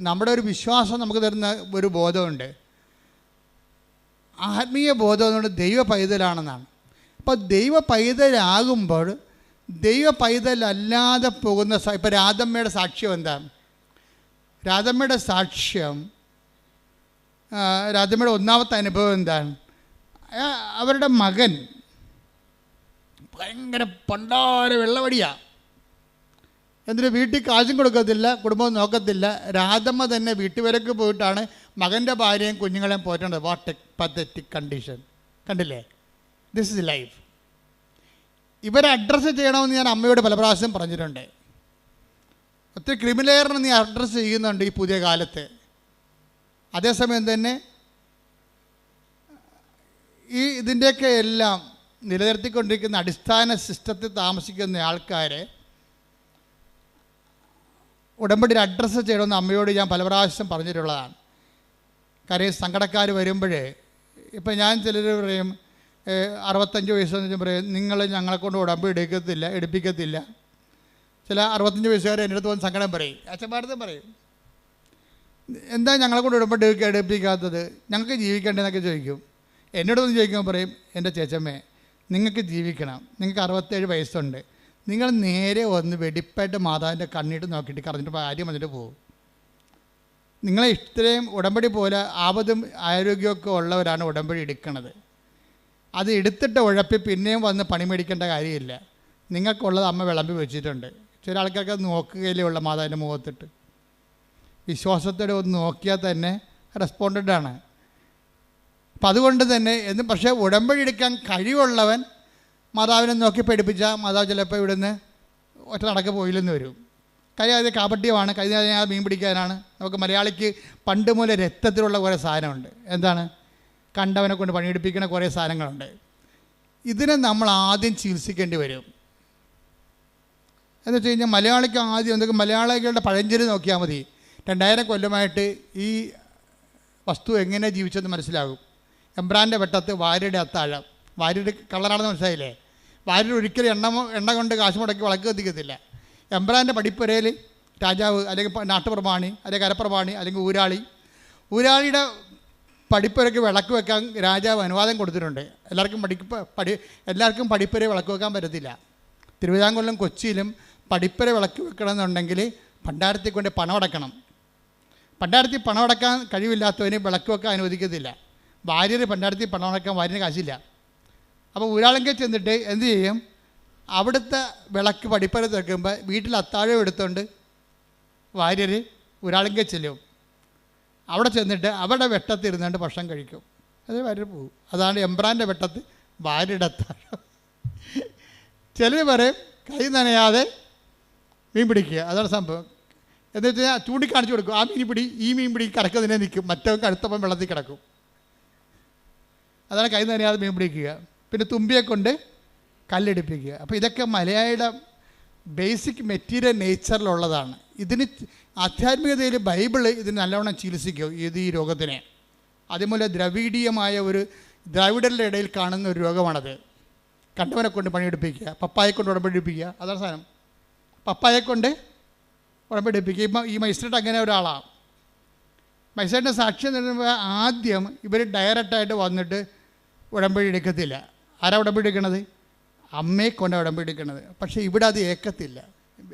നമ്മുടെ ഒരു വിശ്വാസം നമുക്ക് തരുന്ന ഒരു ബോധമുണ്ട്. ആത്മീയ ബോധം എന്നുകൊണ്ട് ദൈവ പൈതലാണെന്നാണ്. അപ്പോൾ ദൈവ പൈതലാകുമ്പോൾ ദൈവ പൈതലല്ലാതെ പോകുന്ന ഇപ്പോൾ രാധമ്മയുടെ സാക്ഷ്യം എന്താണ്? രാധമ്മയുടെ സാക്ഷ്യം, രാധമ്മയുടെ ഒന്നാമത്തെ അനുഭവം എന്താണ്? അവരുടെ മകൻ ഭയങ്കര പണ്ടാര വെള്ളവടിയാണ്. എന്നിട്ട് വീട്ടിൽ കാശും കൊടുക്കത്തില്ല, കുടുംബം നോക്കത്തില്ല. രാധമ്മ തന്നെ വീട്ടുവരക്ക് പോയിട്ടാണ് മകൻ്റെ ഭാര്യയും കുഞ്ഞുങ്ങളെയും പോറ്റേണ്ടത്. What a pathetic condition. കണ്ടില്ലേ? This is life. ഇവരെ അഡ്രസ്സ് ചെയ്യണമെന്ന് ഞാൻ അമ്മയോട് പല പ്രാവശ്യം പറഞ്ഞിട്ടുണ്ട്. ഒത്തിരി ക്രിമിനലിനെ നീ അഡ്രസ്സ് ചെയ്യുന്നുണ്ട് ഈ പുതിയ കാലത്ത്. അതേസമയം തന്നെ ഇതിൻ്റെയൊക്കെ എല്ലാം നിലനിർത്തിക്കൊണ്ടിരിക്കുന്ന അടിസ്ഥാന സിസ്റ്റത്തിൽ താമസിക്കുന്ന ആൾക്കാരെ ഉടമ്പടിയിൽ അഡ്രസ്സ് ചെയ്യണമെന്ന് അമ്മയോട് ഞാൻ പല പ്രാവശ്യം പറഞ്ഞിട്ടുള്ളതാണ്. കാര്യം സങ്കടക്കാർ വരുമ്പോഴേ, ഇപ്പം ഞാൻ ചിലർ പറയും 65 വയസ്സെന്ന് പറയും നിങ്ങൾ ഞങ്ങളെ കൊണ്ട് ഉടമ്പടി എടുപ്പിക്കത്തില്ല. ചില 65 വയസ്സുകാർ എൻ്റെ അടുത്ത് വന്ന് സങ്കടം പറയും, അച്ഛന്മാരത്തും പറയും, എന്താ ഞങ്ങളെ കൊണ്ട് ഉടമ്പടി എടുപ്പിക്കാത്തത്, ഞങ്ങൾക്ക് ജീവിക്കേണ്ടതെന്നൊക്കെ ചോദിക്കും. എന്നോടൊന്ന് ചോദിക്കുമ്പോൾ പറയും, എൻ്റെ ചേച്ചമ്മേ നിങ്ങൾക്ക് ജീവിക്കണം, നിങ്ങൾക്ക് 67 വയസ്സുണ്ട്, നിങ്ങൾ നേരെ വന്ന് വെടിപ്പായിട്ട് മാതാവിൻ്റെ കണ്ണിട്ട് നോക്കിയിട്ട് കറഞ്ഞിട്ട് കാര്യം വന്നിട്ട് പോകും. നിങ്ങളെ ഇത്രയും ഉടമ്പടി പോലെ ആപത്തും ആരോഗ്യമൊക്കെ ഉള്ളവരാണ് ഉടമ്പടി എടുക്കുന്നത്. അത് എടുത്തിട്ട് ഉഴപ്പി പിന്നെയും വന്ന് പണി മേടിക്കേണ്ട കാര്യമില്ല. നിങ്ങൾക്കുള്ളത് അമ്മ വിളമ്പി വെച്ചിട്ടുണ്ട്. ചില ആൾക്കാർക്ക് അത് നോക്കുകയില്ലേ ഉള്ള മാതാവിൻ്റെ മുഖത്തിട്ട്. വിശ്വാസത്തോടെ ഒന്ന് നോക്കിയാൽ തന്നെ റെസ്പോണ്ടൻ്റാണ്. അപ്പം അതുകൊണ്ട് തന്നെ പക്ഷേ ഉടമ്പടി എടുക്കാൻ കഴിവുള്ളവൻ മാതാവിനെ നോക്കി പഠിപ്പിച്ചാൽ മാതാവ് ചിലപ്പോൾ ഇവിടുന്ന് ഒറ്റ നടക്ക് പോയില്ലെന്ന് വരും. കാര്യം അത് കാപട്യമാണ്. കഴിഞ്ഞ മീൻ പിടിക്കാനാണ്. നമുക്ക് മലയാളിക്ക് പണ്ട് മുതലേ രക്തത്തിലുള്ള കുറേ സാധനമുണ്ട്. എന്താണ്? കണ്ടവനെ കൊണ്ട് പണിയെടുപ്പിക്കുന്ന കുറേ സാധനങ്ങളുണ്ട്. ഇതിനെ നമ്മൾ ആദ്യം ചികിത്സിക്കേണ്ടി വരും. എന്ന് വെച്ച് കഴിഞ്ഞാൽ മലയാളിക്ക് ആദ്യം എന്തൊക്കെ മലയാളികളുടെ പഴഞ്ചൊല്ല് നോക്കിയാൽ മതി. 2000 കൊല്ലമായിട്ട് ഈ വസ്തു എങ്ങനെ ജീവിച്ചെന്ന് മനസ്സിലാകും. എംബ്രാൻ്റെ വെട്ടത്ത് വാര്യയുടെ അത്താഴം. വാര്യയുടെ കള്ളനാണെന്ന് മനസ്സിലായില്ലേ? വാര്യർ ഒരിക്കലും എണ്ണ കൊണ്ട് കാശ് മുടക്കി വിളക്ക് കത്തിക്കത്തില്ല. എംബ്രാൻ്റെ പടിപ്പുരയിൽ രാജാവ് അല്ലെങ്കിൽ നാട്ടുപ്രമാണി അല്ലെങ്കിൽ കരപ്രമാണി അല്ലെങ്കിൽ ഊരാളിയുടെ പടിപ്പുരയ്ക്ക് വിളക്ക് വെക്കാൻ രാജാവ് അനുവാദം കൊടുത്തിട്ടുണ്ട്. എല്ലാവർക്കും പടിപ്പുര വിളക്ക് വെക്കാൻ പറ്റത്തില്ല. തിരുവിതാംകൂറിലും കൊച്ചിയിലും പടിപ്പുര വിളക്ക് വെക്കണമെന്നുണ്ടെങ്കിൽ ഭണ്ഡാരത്തിൽ കൊണ്ട് പണം അടക്കണം. ഭണ്ഡാരത്തിൽ പണം അടക്കാൻ കഴിവില്ലാത്തവന് വിളക്ക് വെക്കാൻ അനുവദിക്കത്തില്ല. ഭാര്യർ ഭണ്ഡാരത്തിൽ പണം അടക്കാൻ ഭാര്യന് കാശില്ല. അപ്പോൾ ഊരാളെങ്കിൽ ചെന്നിട്ട് എന്ത് ചെയ്യും? അവിടുത്തെ വിളക്ക് പടിപ്പുര തെക്കുമ്പോൾ വീട്ടിൽ അത്താഴം എടുത്തുകൊണ്ട് ഭാര്യർ ഊരാളെങ്കിൽ ചെല്ലും. അവിടെ ചെന്നിട്ട് അവിടെ വെട്ടത്തിരുന്നുകൊണ്ട് ഭക്ഷണം കഴിക്കും. അത് ഭാര്യർ പോകും. അതാണ് എംബ്രാൻ്റെ വെട്ടത്ത് ഭാര്യയുടെ അത്താഴം. ചിലർ പറയും കൈ നനയാതെ മീൻ പിടിക്കുക. അതാണ് സംഭവം. എന്ന് വെച്ചാൽ ചൂണ്ടിക്കാണിച്ചു കൊടുക്കും, ഈ മീൻ പിടി കറക്കതിനെ നിൽക്കും, മറ്റവൻ കഴുത്തപ്പം വെള്ളത്തിൽ കിടക്കും. അതാണ് കൈ നനയാതെ മീൻ പിടിക്കുക. പിന്നെ തുമ്പിയെ കൊണ്ട് കല്ലെടുപ്പിക്കുക. അപ്പോൾ ഇതൊക്കെ മലയാളിയുടെ ബേസിക് മെറ്റീരിയൽ നേച്ചറിലുള്ളതാണ്. ഇതിന് ആധ്യാത്മികതയിൽ ബൈബിള് ഇതിന് നല്ലവണ്ണം ചികിത്സിക്കും ഈ രോഗത്തിനെ. അതുപോലെ ദ്രവീഡീയമായ ഒരു ദ്രാവിഡരുടെ ഇടയിൽ കാണുന്ന ഒരു രോഗമാണത്. കണ്ടവനെ കൊണ്ട് പണിയെടുപ്പിക്കുക, പപ്പായെ കൊണ്ട് ഉടമ്പടിപ്പിക്കുക. അതാണ് സാധനം. പപ്പായെ കൊണ്ട് ഉടമ്പടിപ്പിക്കുക. ഇപ്പം ഈ മൈസ്ട്രേറ്റ് അങ്ങനെ ഒരാളാണ്. മൈസ്ട്രേറ്റിൻ്റെ സാക്ഷ്യം തരുമ്പോൾ ആദ്യം ഇവർ ഡയറക്റ്റായിട്ട് വന്നിട്ട് ഉടമ്പടി എടുക്കത്തില്ല. ആരാ ഉടമ്പടി എടുക്കണത്? അമ്മയെ കൊണ്ട് ഉടമ്പടി എടുക്കണത്. പക്ഷേ ഇവിടെ അത് ഏക്കത്തില്ല,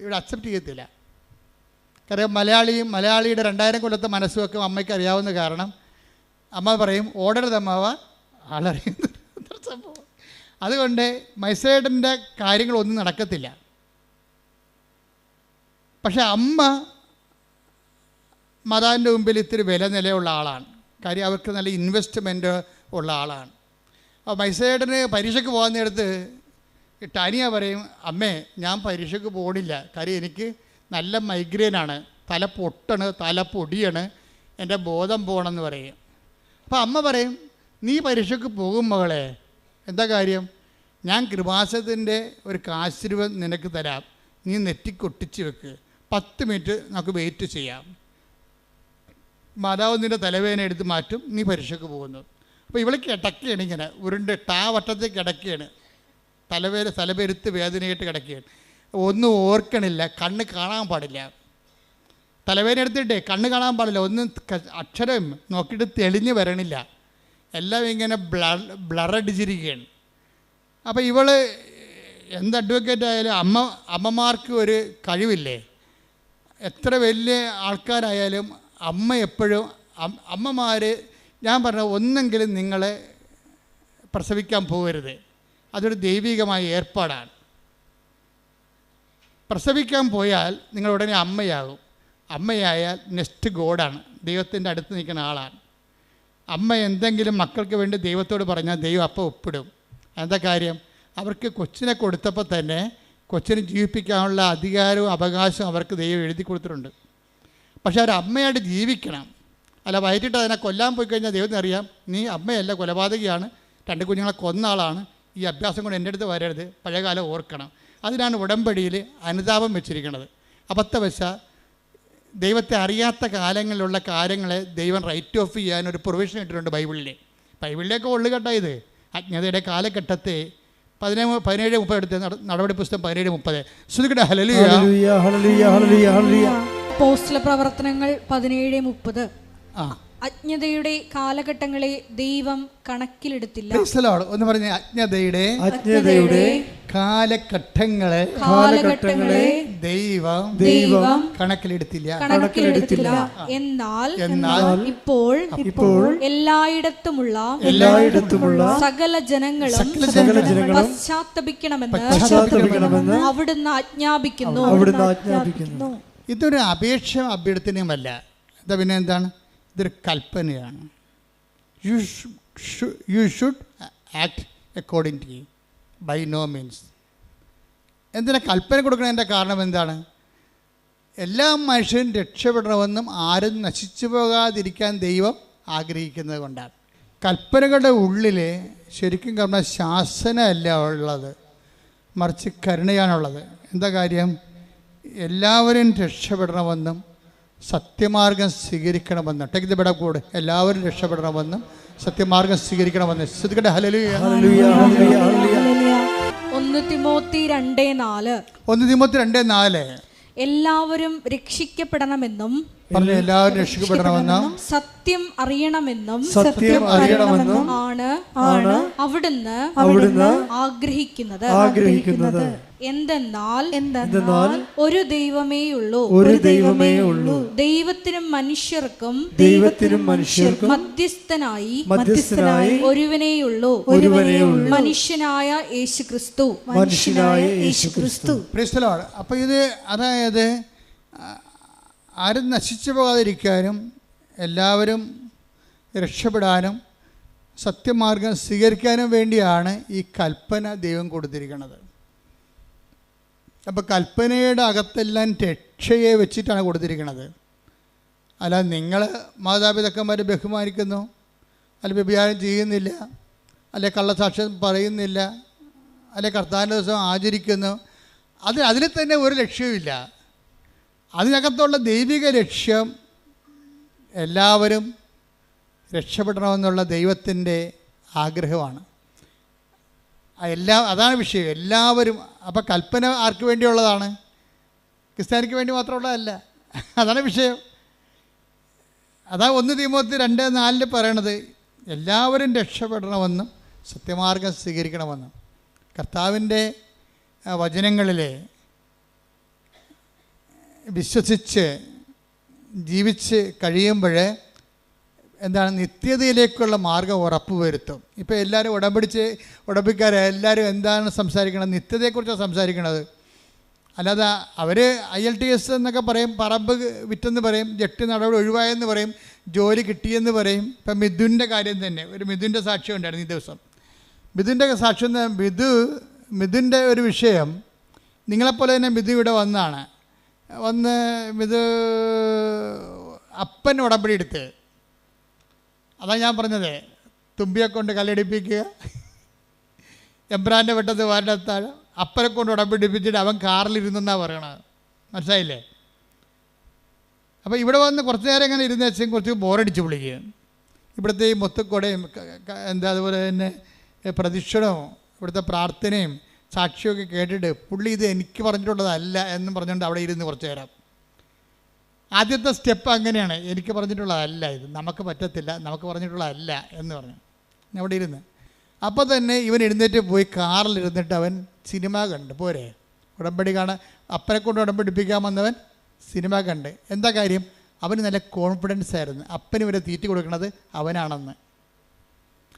ഇവിടെ അക്സെപ്റ്റ് ചെയ്യത്തില്ല. കാര്യം മലയാളിയുടെ 2000 കൊല്ലത്തെ മനസ്സുമൊക്കെ അമ്മയ്ക്ക് അറിയാവുന്ന കാരണം അമ്മ പറയും ഓടരുത് അമ്മാവ ആളറിയുന്ന സംഭവം. അതുകൊണ്ട് മൈസേഡൻ്റെ കാര്യങ്ങളൊന്നും നടക്കത്തില്ല. പക്ഷെ അമ്മ മാതാവിൻ്റെ മുമ്പിൽ ഇത്തിരി വില നിലയുള്ള ആളാണ്. കാര്യം അവർക്ക് നല്ല ഇൻവെസ്റ്റ്മെൻറ്റ് ഉള്ള ആളാണ്. അപ്പോൾ മൈസേഡന് പരീക്ഷയ്ക്ക് പോകാൻ നേരത്ത് ടാനിയ പറയും, അമ്മേ ഞാൻ പരീക്ഷയ്ക്ക് പോകണില്ല, കാര്യം എനിക്ക് നല്ല മൈഗ്രെയിനാണ്, തല പൊട്ടാണ്, തല പൊടിയാണ്, എൻ്റെ ബോധം പോകണമെന്ന് പറയും. അപ്പോൾ അമ്മ പറയും, നീ പരീക്ഷയ്ക്ക് പോകും മകളെ, എന്താ കാര്യം? ഞാൻ കൃപാസനത്തിൻ്റെ ഒരു കാശിരുവ നിനക്ക് തരാം, നീ നെറ്റിക്കൊട്ടിച്ച് വെക്ക്, 10 മിനിറ്റ് നമുക്ക് വെയിറ്റ് ചെയ്യാം, മാതാവ് നിൻ്റെ തലവേദന എടുത്ത് മാറ്റും, നീ പരീക്ഷയ്ക്ക് പോകുന്നു. അപ്പോൾ ഇവള് കിടക്കുകയാണ്, ഇങ്ങനെ ഉരുണ്ട് വട്ടത്തിൽ കിടക്കുകയാണ്, തലപെരുത്ത് വേദനയായിട്ട് കിടക്കുകയാണ്, ഒന്നും ഓർക്കണില്ല, കണ്ണ് കാണാൻ പാടില്ല, തലവേദന എടുത്തിട്ടേ കണ്ണ് കാണാൻ പാടില്ല, ഒന്നും അക്ഷരം നോക്കിയിട്ട് തെളിഞ്ഞ് വരണില്ല, എല്ലാം ഇങ്ങനെ ബ്ലറടിച്ചിരിക്കുകയാണ്. അപ്പോൾ ഇവള് എന്ത് അഡ്വക്കേറ്റ് ആയാലും അമ്മമാർക്ക് ഒരു കഴിവില്ലേ, എത്ര വലിയ ആൾക്കാരായാലും അമ്മ എപ്പോഴും അമ്മമാർ, ഞാൻ പറഞ്ഞ ഒന്നെങ്കിലും നിങ്ങളെ പ്രസവിക്കാൻ പോകരുത്, അതൊരു ദൈവികമായ ഏർപ്പാടാണ്. പ്രസവിക്കാൻ പോയാൽ നിങ്ങൾ ഉടനെ അമ്മയാകും. അമ്മയായാൽ നെക്സ്റ്റ് ഗോഡാണ്, ദൈവത്തിൻ്റെ അടുത്ത് നിൽക്കുന്ന ആളാണ്. അമ്മ എന്തെങ്കിലും മക്കൾക്ക് വേണ്ടി ദൈവത്തോട് പറഞ്ഞാൽ ദൈവം അപ്പം ഒപ്പിടും. എന്താ കാര്യം? അവർക്ക് കൊച്ചിനെ കൊടുത്തപ്പോൾ തന്നെ കൊച്ചിനെ ജീവിപ്പിക്കാനുള്ള അധികാരവും അവകാശവും അവർക്ക് ദൈവം എഴുതി കൊടുത്തിട്ടുണ്ട്. പക്ഷേ അവർ അമ്മയായിട്ട് ജീവിക്കണം. അല്ല വയറ്റിട്ട് അതിനെ കൊല്ലാൻ പോയി കഴിഞ്ഞാൽ ദൈവത്തിന് അറിയാം, നീ അമ്മയല്ല, കൊലപാതകയാണ്, 2 കുഞ്ഞുങ്ങളെ കൊന്ന ആളാണ്, ഈ അഭ്യാസം കൊണ്ട് എൻ്റെ അടുത്ത് വരരുത്, പഴയകാലം ഓർക്കണം. അതിനാണ് ഉടമ്പടിയിൽ അനുതാപം വെച്ചിരിക്കുന്നത്. അബദ്ധവശ ദൈവത്തെ അറിയാത്ത കാലങ്ങളിലുള്ള കാര്യങ്ങളെ ദൈവം റൈറ്റ് ഓഫ് ചെയ്യാനൊരു പ്രൊവിഷൻ ഇട്ടിട്ടുണ്ട് ബൈബിളിലേക്ക് ഒള്ളുകെട്ടാ ഇത്. അജ്ഞതയുടെ കാലഘട്ടത്തെ 17:30 എടുത്ത് നടപടി പുസ്തകം 17:30. ശ്രുതിക്കട്ടെ ഹല്ലേലൂയ ഹല്ലേലൂയ ഹല്ലേലൂയ ഹല്ലേലൂയ. അപ്പോസ്തല പ്രവർത്തനങ്ങൾ 17:30. ആ, അജ്ഞതയുടെ കാലഘട്ടങ്ങളെ ദൈവം കണക്കിലെടുത്തില്ല. ഒന്ന് പറഞ്ഞ അജ്ഞതയുടെ കാലഘട്ടങ്ങളെ ദൈവം കണക്കിലെടുത്തില്ല. എന്നാൽ ഇപ്പോൾ എല്ലായിടത്തുമുള്ള സകല ജനങ്ങളും പശ്ചാത്തപിക്കണമെന്ന് അവിടുന്ന് ആജ്ഞാപിക്കുന്നു. ഇതൊരു അപേക്ഷ അഭ്യർത്ഥനയുമല്ല. എന്താ പിന്നെ എന്താണ്? ഇതൊരു കൽപ്പനയാണ്. You should act according to by no means. എന്തിനാ കൽപ്പന കൊടുക്കണതിൻ്റെ കാരണം എന്താണ്? എല്ലാ മനുഷ്യരും രക്ഷപ്പെടണമെന്നും ആരും നശിച്ചു പോകാതിരിക്കാൻ ദൈവം ആഗ്രഹിക്കുന്നത് കൊണ്ടാണ്. കൽപ്പനകളുടെ ഉള്ളിൽ ശരിക്കും പറഞ്ഞാൽ ശാസനയല്ല ഉള്ളത്, മറിച്ച് കരുണയാണുള്ളത്. എന്താ കാര്യം? എല്ലാവരും രക്ഷപ്പെടണമെന്നും സത്യമാർഗം സ്വീകരിക്കണമെന്നും ടേക്ക് ദ ബെഡ് കൂടെ എല്ലാവരും രക്ഷപ്പെടണമെന്നും സത്യമാർഗം സ്വീകരിക്കണമെന്ന്. ശ്രദ്ധിക്കട്ടെ ഹല്ലേലൂയ ഹല്ലേലൂയ ഹല്ലേലൂയ. 1 തിമോത്തി 2:4 എല്ലാവരും രക്ഷിക്കപ്പെടണമെന്നും പറഞ്ഞു. എല്ലാവരും രക്ഷിക്കപ്പെടണമെന്നും സത്യം അറിയണമെന്നും ആണ് അവിടുന്ന് ആഗ്രഹിക്കുന്നത്. എന്തെന്നാൽ ഒരു ദൈവമേയുള്ളൂ, ദൈവത്തിനും മനുഷ്യർക്കും മധ്യസ്ഥനായി ഒരുവനേയുള്ളൂ, മനുഷ്യനായ യേശുക്രിസ്തു. അപ്പോൾ ഇത് അതായത് ആരും നശിച്ചു പോകാതിരിക്കാനും എല്ലാവരും രക്ഷപ്പെടാനും സത്യമാർഗം സ്വീകരിക്കാനും വേണ്ടിയാണ് ഈ കൽപ്പന ദൈവം കൊടുത്തിരിക്കുന്നത്. അപ്പോൾ കൽപ്പനയുടെ അകത്തെല്ലാം രക്ഷയെ വെച്ചിട്ടാണ് കൊടുത്തിരിക്കുന്നത്. അല്ല നിങ്ങൾ മാതാപിതാക്കന്മാരെ ബഹുമാനിക്കുന്നു, അല്ല വ്യഭിചാരം ചെയ്യുന്നില്ല, അല്ലെ കള്ളസാക്ഷ്യം പറയുന്നില്ല, അല്ലെ കർത്താവിൻ്റെ ദിവസം ആചരിക്കുന്നു, അതിൽ തന്നെ ഒരു ലക്ഷ്യവുമില്ല. അതിനകത്തുള്ള ദൈവിക ലക്ഷ്യം എല്ലാവരും രക്ഷപ്പെടണമെന്നുള്ള ദൈവത്തിൻ്റെ ആഗ്രഹമാണ്. അതാണ് വിഷയം. എല്ലാവരും. അപ്പോൾ കൽപ്പന ആർക്ക് വേണ്ടിയുള്ളതാണ്? ക്രിസ്ത്യാനിക്ക് വേണ്ടി മാത്രമുള്ളതല്ല. അതാണ് വിഷയം. അതാ 1 തിമോത്തി 2:4 പറയണത് എല്ലാവരും രക്ഷപ്പെടണമെന്നും സത്യമാർഗം സ്വീകരിക്കണമെന്നും. കർത്താവിൻ്റെ വചനങ്ങളിലെ വിശ്വസിച്ച് ജീവിച്ച് കഴിയുമ്പോൾ എന്താണ് നിത്യതയിലേക്കുള്ള മാർഗം ഉറപ്പുവരുത്തും. ഇപ്പോൾ എല്ലാവരും ഉടമ്പിക്കാരെ എല്ലാവരും എന്താണ് സംസാരിക്കണത്? നിത്യതയെക്കുറിച്ചാണ് സംസാരിക്കണത്. അല്ലാതെ അവർ IELTS എന്നൊക്കെ പറയും, പറമ്പ് വിറ്റെന്ന് പറയും, ജപ്തി നടപടി ഒഴിവായെന്ന് പറയും, ജോലി കിട്ടിയെന്ന് പറയും. ഇപ്പം മിഥുൻ്റെ കാര്യം തന്നെ, ഒരു മിഥുൻ്റെ സാക്ഷ്യം ഉണ്ടായിരുന്നു ഈ ദിവസം. മിഥുൻ്റെ സാക്ഷ്യം, മിഥുൻ്റെ ഒരു വിഷയം, നിങ്ങളെപ്പോലെ തന്നെ മിഥു ഇവിടെ വന്ന് മിഥു അപ്പൻ ഉടമ്പടി എടുത്ത്. അതാണ് ഞാൻ പറഞ്ഞത്, തുമ്പിയെ കൊണ്ട് കല്ലടിപ്പിക്കുക, എംബ്രാൻ്റെ വെട്ടത്ത് വാരത്താഴ്, അപ്പനെ കൊണ്ട് ഉടമ്പടിപ്പിച്ചിട്ട് അവൻ കാറിലിരുന്നെന്നാണ് പറയണത്. മനസ്സിലായില്ലേ? അപ്പോൾ ഇവിടെ വന്ന് കുറച്ച് നേരം ഇങ്ങനെ ഇരുന്ന് വെച്ചാൽ കുറച്ച് ബോറടിച്ച് വിളിക്കുക. ഇവിടുത്തെ ഈ മൊത്തക്കൊടയും അതുപോലെ തന്നെ പ്രദക്ഷിണവും ഇവിടുത്തെ പ്രാർത്ഥനയും സാക്ഷിയൊക്കെ കേട്ടിട്ട് പുള്ളി ഇത് എനിക്ക് പറഞ്ഞിട്ടുള്ളതല്ല എന്ന് പറഞ്ഞുകൊണ്ട് അവിടെ ഇരുന്ന് കുറച്ച് നേരം. ആദ്യത്തെ സ്റ്റെപ്പ് അങ്ങനെയാണ്, എനിക്ക് പറഞ്ഞിട്ടുള്ളതല്ല ഇത്, നമുക്ക് പറ്റത്തില്ല, നമുക്ക് പറഞ്ഞിട്ടുള്ളതല്ല എന്ന് പറഞ്ഞു അവിടെ ഇരുന്ന്. അപ്പോൾ തന്നെ ഇവൻ എഴുന്നേറ്റ് പോയി കാറിലിരുന്നിട്ട് അവൻ സിനിമ കണ്ട്. പോരെ, ഉടമ്പടി കാണാൻ അപ്പനെ കൊണ്ട് ഉടമ്പടിപ്പിക്കാൻ വന്നവൻ സിനിമ കണ്ട്. എന്താ കാര്യം? അവന് നല്ല കോൺഫിഡൻസ് ആയിരുന്നു, അപ്പന് വരെ തീറ്റി കൊടുക്കുന്നത് അവനാണെന്ന്.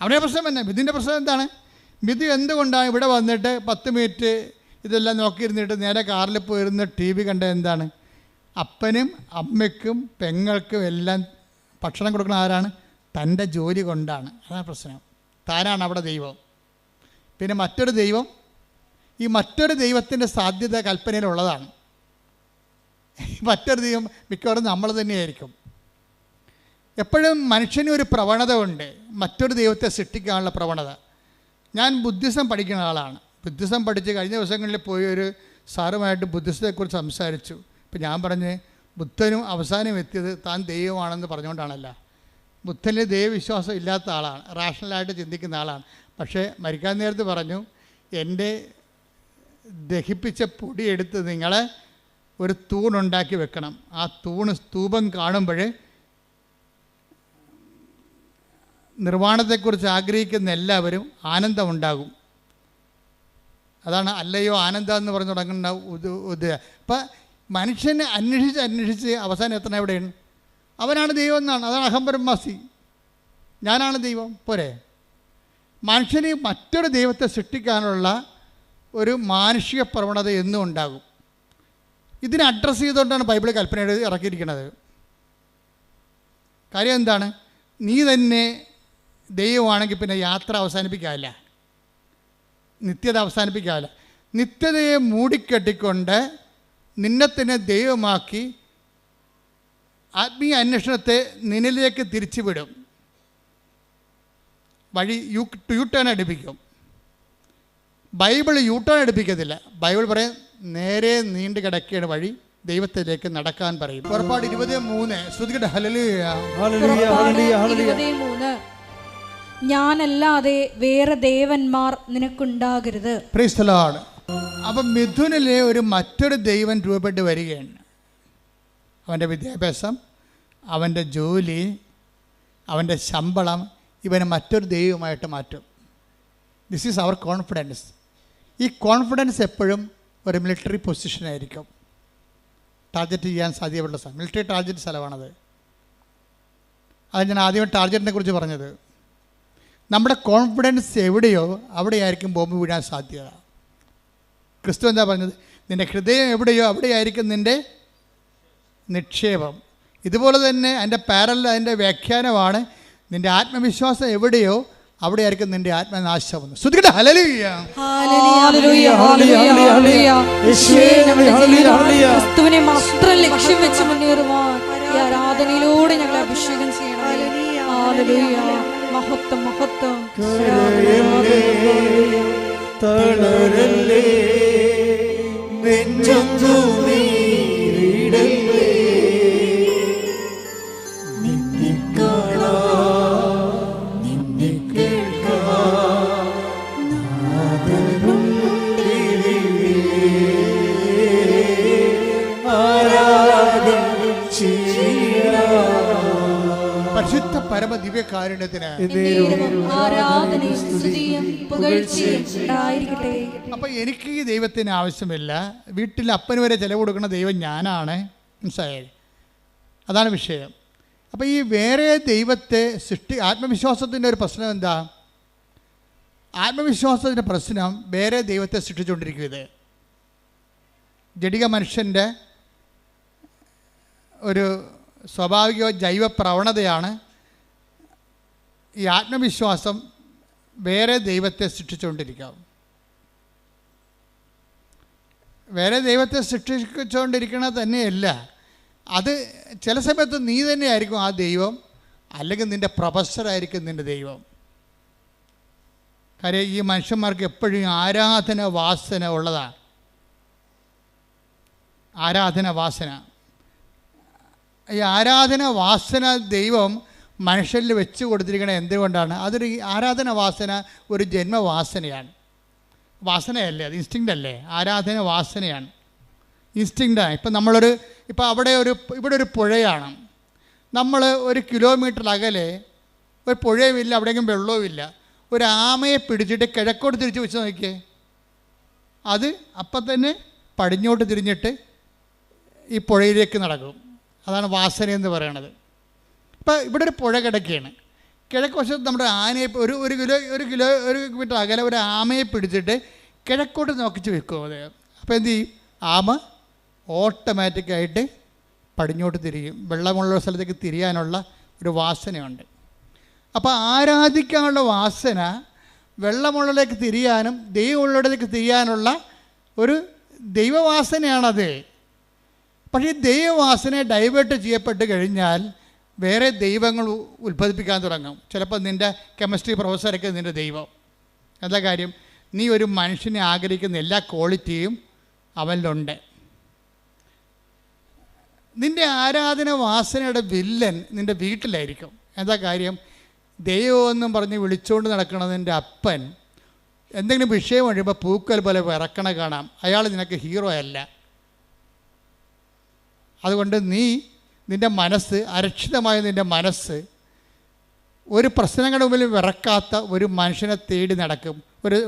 അവൻ്റെ പ്രശ്നം തന്നെ. മിഥുൻ്റെ പ്രശ്നം എന്താണ്? മിഥു എന്തുകൊണ്ടാണ് ഇവിടെ വന്നിട്ട് 10 മിനിറ്റ് ഇതെല്ലാം നോക്കിയിരുന്നിട്ട് നേരെ കാറിൽ പോയിരുന്ന് TV കണ്ട എന്താണ്? അപ്പനും അമ്മയ്ക്കും പെങ്ങൾക്കും എല്ലാം ഭക്ഷണം കൊടുക്കുന്ന ആരാണ്? തൻ്റെ ജോലി കൊണ്ടാണ്. അതാണ് പ്രശ്നം. താനാണ് അവിടെ ദൈവം. പിന്നെ മറ്റൊരു ദൈവം, ഈ മറ്റൊരു ദൈവത്തിൻ്റെ സാധ്യത കൽപ്പനയിലുള്ളതാണ്. മറ്റൊരു ദൈവം മിക്കവാറും നമ്മൾ തന്നെയായിരിക്കും. എപ്പോഴും മനുഷ്യന് ഒരു പ്രവണത ഉണ്ട്, മറ്റൊരു ദൈവത്തെ സൃഷ്ടിക്കാനുള്ള പ്രവണത. ഞാൻ ബുദ്ധിസം പഠിക്കുന്ന ആളാണ്. ബുദ്ധിസം പഠിച്ച് കഴിഞ്ഞ ദിവസങ്ങളിൽ പോയി ഒരു സാറുമായിട്ട് ബുദ്ധിസത്തെക്കുറിച്ച് സംസാരിച്ചു. ഇപ്പം ഞാൻ പറഞ്ഞ് ബുദ്ധനും അവസാനം എത്തിയത് താൻ ദൈവമാണെന്ന് പറഞ്ഞുകൊണ്ടാണല്ല. ബുദ്ധനിൽ ദൈവവിശ്വാസം ഇല്ലാത്ത ആളാണ്, റാഷണലായിട്ട് ചിന്തിക്കുന്ന ആളാണ്. പക്ഷേ മരിക്കാൻ നേരത്ത് പറഞ്ഞു, എൻ്റെ ദഹിപ്പിച്ച പൊടിയെടുത്ത് നിങ്ങൾ ഒരു തൂണുണ്ടാക്കി വെക്കണം. ആ സ്തൂപം കാണുമ്പോൾ നിർവ്വാണത്തെക്കുറിച്ച് ആഗ്രഹിക്കുന്ന എല്ലാവരും ആനന്ദമുണ്ടാകും. അതാണ് അല്ലയോ ആനന്ദം എന്ന് പറഞ്ഞു തുടങ്ങുന്ന അപ്പം മനുഷ്യനെ അന്വേഷിച്ച് അവസാനം എത്തണം എവിടെയാണ്? അവനാണ് ദൈവം എന്നാണ്. അതാണ് അഹംബ്രഹ്മാസി, ഞാനാണ് ദൈവം. പോരെ? മനുഷ്യന് മറ്റൊരു ദൈവത്തെ സൃഷ്ടിക്കാനുള്ള ഒരു മാനുഷിക പ്രവണത എന്നും ഉണ്ടാകും. ഇതിനെ അഡ്രസ്സ് ചെയ്തുകൊണ്ടാണ് ബൈബിൾ കൽപ്പന ഇറക്കിയിരിക്കുന്നത്. കാര്യം എന്താണ്? നീ തന്നെ ദൈവമാണെങ്കിൽ പിന്നെ യാത്ര അവസാനിപ്പിക്കാവില്ല, നിത്യത അവസാനിപ്പിക്കാവില്ല. നിത്യതയെ മൂടിക്കെട്ടിക്കൊണ്ട് നിന്നെ തന്നെ ദൈവമാക്കി ആത്മീയ അന്വേഷണത്തെ നിന്നിലേക്ക് തിരിച്ചുവിടും. വഴി യു ടേൺ അടുപ്പിക്കും. ബൈബിൾ യു ടേൺ അടുപ്പിക്കത്തില്ല. ബൈബിൾ പറയും നേരെ നീണ്ടു കിടക്കുകയാണ് വഴി, ദൈവത്തിലേക്ക് നടക്കാൻ പറയും. പുറപ്പാട് 23 ശ്രുതികട ഹല്ലേലൂയ. ഞാനല്ലാതെ വേറെ ദേവന്മാർ നിനക്കുണ്ടാകരുത്. Praise the Lord. അപ്പം മിഥുനിലെ ഒരു മറ്റൊരു ദൈവം രൂപപ്പെട്ട് വരികയാണ്. അവൻ്റെ വിദ്യാഭ്യാസം, അവൻ്റെ ജോലി, അവൻ്റെ ശമ്പളം ഇവനെ മറ്റൊരു ദൈവമായിട്ട് മാറ്റും. This is our confidence. ഈ കോൺഫിഡൻസ് എപ്പോഴും ഒരു മിലിറ്ററി പൊസിഷനായിരിക്കും. ടാർഗറ്റ് ചെയ്യാൻ സാധ്യതയുള്ള സ്ഥലം, മിലിറ്ററി ടാർഗറ്റ് സ്ഥലമാണത്. അത് ഞാൻ ആദ്യം ടാർഗറ്റിനെ കുറിച്ച് പറഞ്ഞത്. നമ്മുടെ കോൺഫിഡൻസ് എവിടെയോ അവിടെയായിരിക്കും ബോംബ് വീഴാൻ സാധ്യത. ക്രിസ്തു എന്താ പറഞ്ഞത്? നിൻ്റെ ഹൃദയം എവിടെയോ അവിടെയായിരിക്കും നിൻ്റെ നിക്ഷേപം. ഇതുപോലെ തന്നെ അതിൻ്റെ പാരലൽ, അതിൻ്റെ വ്യാഖ്യാനമാണ് നിൻ്റെ ആത്മവിശ്വാസം എവിടെയോ അവിടെയായിരിക്കും നിൻ്റെ ആത്മനാശം. ശ്രുതികട ഹല്ലേലൂയ. ക്രിസ്തുവിനെ മാത്രം ലക്ഷ്യം വെച്ച് മുന്നേറുവാൻ ഈ ആരാധനയിലൂടെ ഞങ്ങളെ അഭിഷേകം ചെയ്യണം. ഹല്ലേലൂയ. മഹത്വം മഹത്വം. തളരല്ലേ നെഞ്ചൊന്നു നീരിടല്ലേ, നിന്നെ കാണാൻ നിന്നെ കേൾക്കാൻ ആരാധന ചെയ്യാം. പരിശുദ്ധ പരമ ദിവ്യകാരുണ്യത്തിന് അപ്പം എനിക്ക് ഈ ദൈവത്തിന് ആവശ്യമില്ല. വീട്ടിൽ അപ്പന് വരെ ചിലവ് കൊടുക്കുന്ന ദൈവം ഞാനാണ്. മനസ്സിലായത്? അതാണ് വിഷയം. അപ്പം ഈ വേറെ ദൈവത്തെ ആത്മവിശ്വാസത്തിൻ്റെ ഒരു പ്രശ്നം എന്താ? ആത്മവിശ്വാസത്തിൻ്റെ പ്രശ്നം വേറെ ദൈവത്തെ സൃഷ്ടിച്ചുകൊണ്ടിരിക്കും. ഇത് ജഡിക മനുഷ്യൻ്റെ ഒരു സ്വാഭാവിക ജൈവ പ്രവണതയാണ്. ഈ ആത്മവിശ്വാസം വേറെ ദൈവത്തെ സൃഷ്ടിച്ചുകൊണ്ടിരിക്കുക. വേറെ ദൈവത്തെ സൃഷ്ടിച്ചുകൊണ്ടിരിക്കണത് തന്നെയല്ല, അത് ചില സമയത്ത് നീ തന്നെയായിരിക്കും ആ ദൈവം, അല്ലെങ്കിൽ നിൻ്റെ പ്രൊഫസറായിരിക്കും നിൻ്റെ ദൈവം. കാര്യം ഈ മനുഷ്യന്മാർക്ക് എപ്പോഴും ആരാധന വാസന ഉള്ളതാണ്. ആരാധന വാസന, ഈ ആരാധന വാസന ദൈവം മനുഷ്യരിൽ വെച്ച് കൊടുത്തിരിക്കണത് എന്തുകൊണ്ടാണ്? അതൊരു ആരാധന വാസന ഒരു ജന്മവാസനയാണ്. വാസനയല്ലേ അത്? ഇൻസ്റ്റിങ്ക്റ്റ് അല്ലേ? ആരാധന വാസനയാണ്, ഇൻസ്റ്റിങ്ക്റ്റാണ്. ഇപ്പം ഇപ്പോൾ ഇവിടെ ഒരു പുഴയാണ്. നമ്മൾ 1 കിലോമീറ്റർ അകലെ ഒരു പുഴയുമില്ല, അവിടെയെങ്കിലും വെള്ളവുമില്ല. ഒരു ആമയെ പിടിച്ചിട്ട് കിഴക്കോട്ട് തിരിച്ച് വെച്ച് നോക്കിയേ, അത് അപ്പം തന്നെ പടിഞ്ഞോട്ട് തിരിഞ്ഞിട്ട് ഈ പുഴയിലേക്ക് നടക്കും. അതാണ് വാസന എന്ന് പറയണത്. ഇപ്പം ഇവിടെ ഒരു പുഴ കിടക്കുകയാണ്. കിഴക്ക് വശത്ത് നമ്മുടെ ആനയെ ഒരു കിലോമീറ്റർ അകലെ ഒരു ആമയെ പിടിച്ചിട്ട് കിഴക്കോട്ട് നോക്കിച്ച് വെക്കും അത്. അപ്പോൾ എന്ത് ചെയ്യും? ആമ ഓട്ടോമാറ്റിക്കായിട്ട് പടിഞ്ഞോട്ട് തിരിയും. വെള്ളമുള്ള സ്ഥലത്തേക്ക് തിരിയാനുള്ള ഒരു വാസനയുണ്ട്. അപ്പോൾ ആരാധിക്കാനുള്ള വാസന വെള്ളമുള്ളിലേക്ക് തിരിയാനും ദൈവമുള്ളിടത്തേക്ക് തിരിയാനുള്ള ഒരു ദൈവവാസനയാണത്. പക്ഷേ ഈ ദൈവവാസന ഡൈവേർട്ട് ചെയ്യപ്പെട്ട് കഴിഞ്ഞാൽ വേറെ ദൈവങ്ങൾ ഉത്ഭവിപ്പിക്കാൻ തുടങ്ങും. ചിലപ്പോൾ നിൻ്റെ കെമിസ്ട്രി പ്രൊഫസറൊക്കെ നിൻ്റെ ദൈവം, എന്താ കാര്യം? നീ ഒരു മനുഷ്യനെ ആഗ്രഹിക്കുന്ന എല്ലാ ക്വാളിറ്റിയും അവനിലുണ്ട്. നിൻ്റെ ആരാധന വാസനയുടെ വില്ലൻ നിൻ്റെ വീട്ടിലായിരിക്കും. എന്താ കാര്യം? ദൈവമെന്നും പറഞ്ഞ് വിളിച്ചുകൊണ്ട് നടക്കണതിൻ്റെ അപ്പൻ എന്തെങ്കിലും വിഷയം കഴിയുമ്പോൾ പൂക്കൽ പോലെ വിറക്കണ കാണാം. അയാൾ നിനക്ക് ഹീറോ അല്ല. അതുകൊണ്ട് നിൻ്റെ മനസ്സ്, അരക്ഷിതമായ നിൻ്റെ മനസ്സ് ഒരു പ്രശ്നങ്ങളുടെ മുമ്പിൽ വിറക്കാത്ത ഒരു മനുഷ്യനെ തേടി നടക്കും,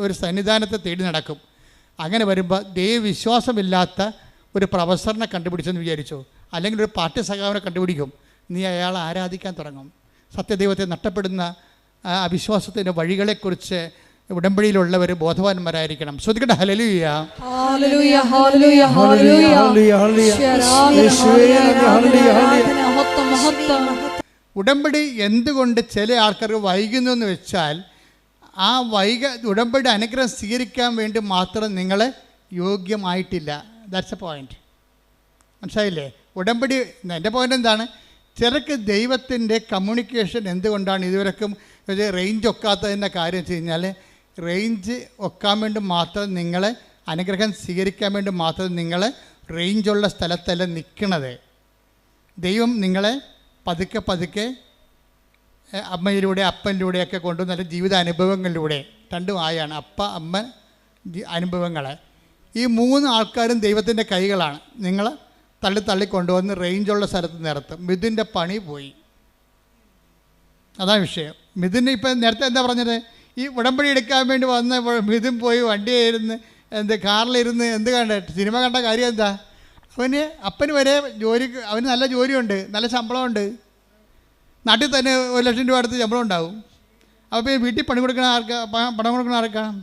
ഒരു സന്നിധാനത്തെ തേടി നടക്കും. അങ്ങനെ വരുമ്പോൾ ദൈവവിശ്വാസമില്ലാത്ത ഒരു പ്രൊഫസറിനെ കണ്ടുപിടിച്ചെന്ന് വിചാരിച്ചു, അല്ലെങ്കിൽ ഒരു പാർട്ടി സഖാവിനെ കണ്ടുപിടിക്കും. നീ അയാളെ ആരാധിക്കാൻ തുടങ്ങും. സത്യദൈവത്തെ നഷ്ടപ്പെടുന്ന അവിശ്വാസത്തിൻ്റെ വഴികളെക്കുറിച്ച് ഉടമ്പടിയിലുള്ളവർ ബോധവാന്മാരായിരിക്കണം. ശ്രദ്ധിക്കട്ടെ. ഹല്ലേലൂയ, ഹല്ലേലൂയ, ഹല്ലേലൂയ, ഹല്ലേലൂയ. ഉടമ്പടി എന്തുകൊണ്ട് ചില ആൾക്കാർക്ക് വൈകുന്നു എന്ന് വെച്ചാൽ, ആ ഉടമ്പടി അനുഗ്രഹം സ്വീകരിക്കാൻ വേണ്ടി മാത്രം നിങ്ങൾ യോഗ്യമായിട്ടില്ല. That's A point. മനസ്സിലായില്ലേ? ഉടമ്പടി, എൻ്റെ പോയിന്റ് എന്താണ്? ചിലർക്ക് ദൈവത്തിൻ്റെ കമ്മ്യൂണിക്കേഷൻ എന്തുകൊണ്ടാണ് ഇതുവരെക്കും റേഞ്ച് ഒക്കാത്തതിൻ്റെ കാര്യം വെച്ച് കഴിഞ്ഞാൽ, റേഞ്ച് ഒക്കാൻ വേണ്ടി മാത്രം നിങ്ങൾ അനുഗ്രഹം സ്വീകരിക്കാൻ വേണ്ടി മാത്രം നിങ്ങൾ റേഞ്ചുള്ള സ്ഥലത്തല്ല നിൽക്കണത്. ദൈവം നിങ്ങളെ പതുക്കെ പതുക്കെ അമ്മയിലൂടെ അപ്പനിലൂടെയൊക്കെ കൊണ്ടുവന്ന നല്ല ജീവിത അനുഭവങ്ങളിലൂടെ, രണ്ടും ആയാണ് അപ്പ അമ്മ അനുഭവങ്ങൾ. ഈ 3 ആൾക്കാരും ദൈവത്തിൻ്റെ കൈകളാണ്. നിങ്ങൾ തള്ളി കൊണ്ടുവന്ന് റേഞ്ചുള്ള സ്ഥലത്ത് നിർത്തും. മിഥുൻ്റെ പണി പോയി. അതാണ് വിഷയം. മിഥുന് ഇപ്പം നേരത്തെ എന്താ പറഞ്ഞത്? ഈ ഉടമ്പടി എടുക്കാൻ വേണ്ടി വന്ന മിഥുൻ പോയി വണ്ടിയായിരുന്നു, കാറിലിരുന്ന് കണ്ട സിനിമ കണ്ട കാര്യം എന്താ? അപ്പന് വരെ അവന് നല്ല ജോലിയുണ്ട്, നല്ല ശമ്പളമുണ്ട്, നാട്ടിൽ തന്നെ 1,00,000 രൂപ അടുത്ത് ശമ്പളം ഉണ്ടാവും. അപ്പോൾ വീട്ടിൽ പണം കൊടുക്കണ ആർക്കാണ്?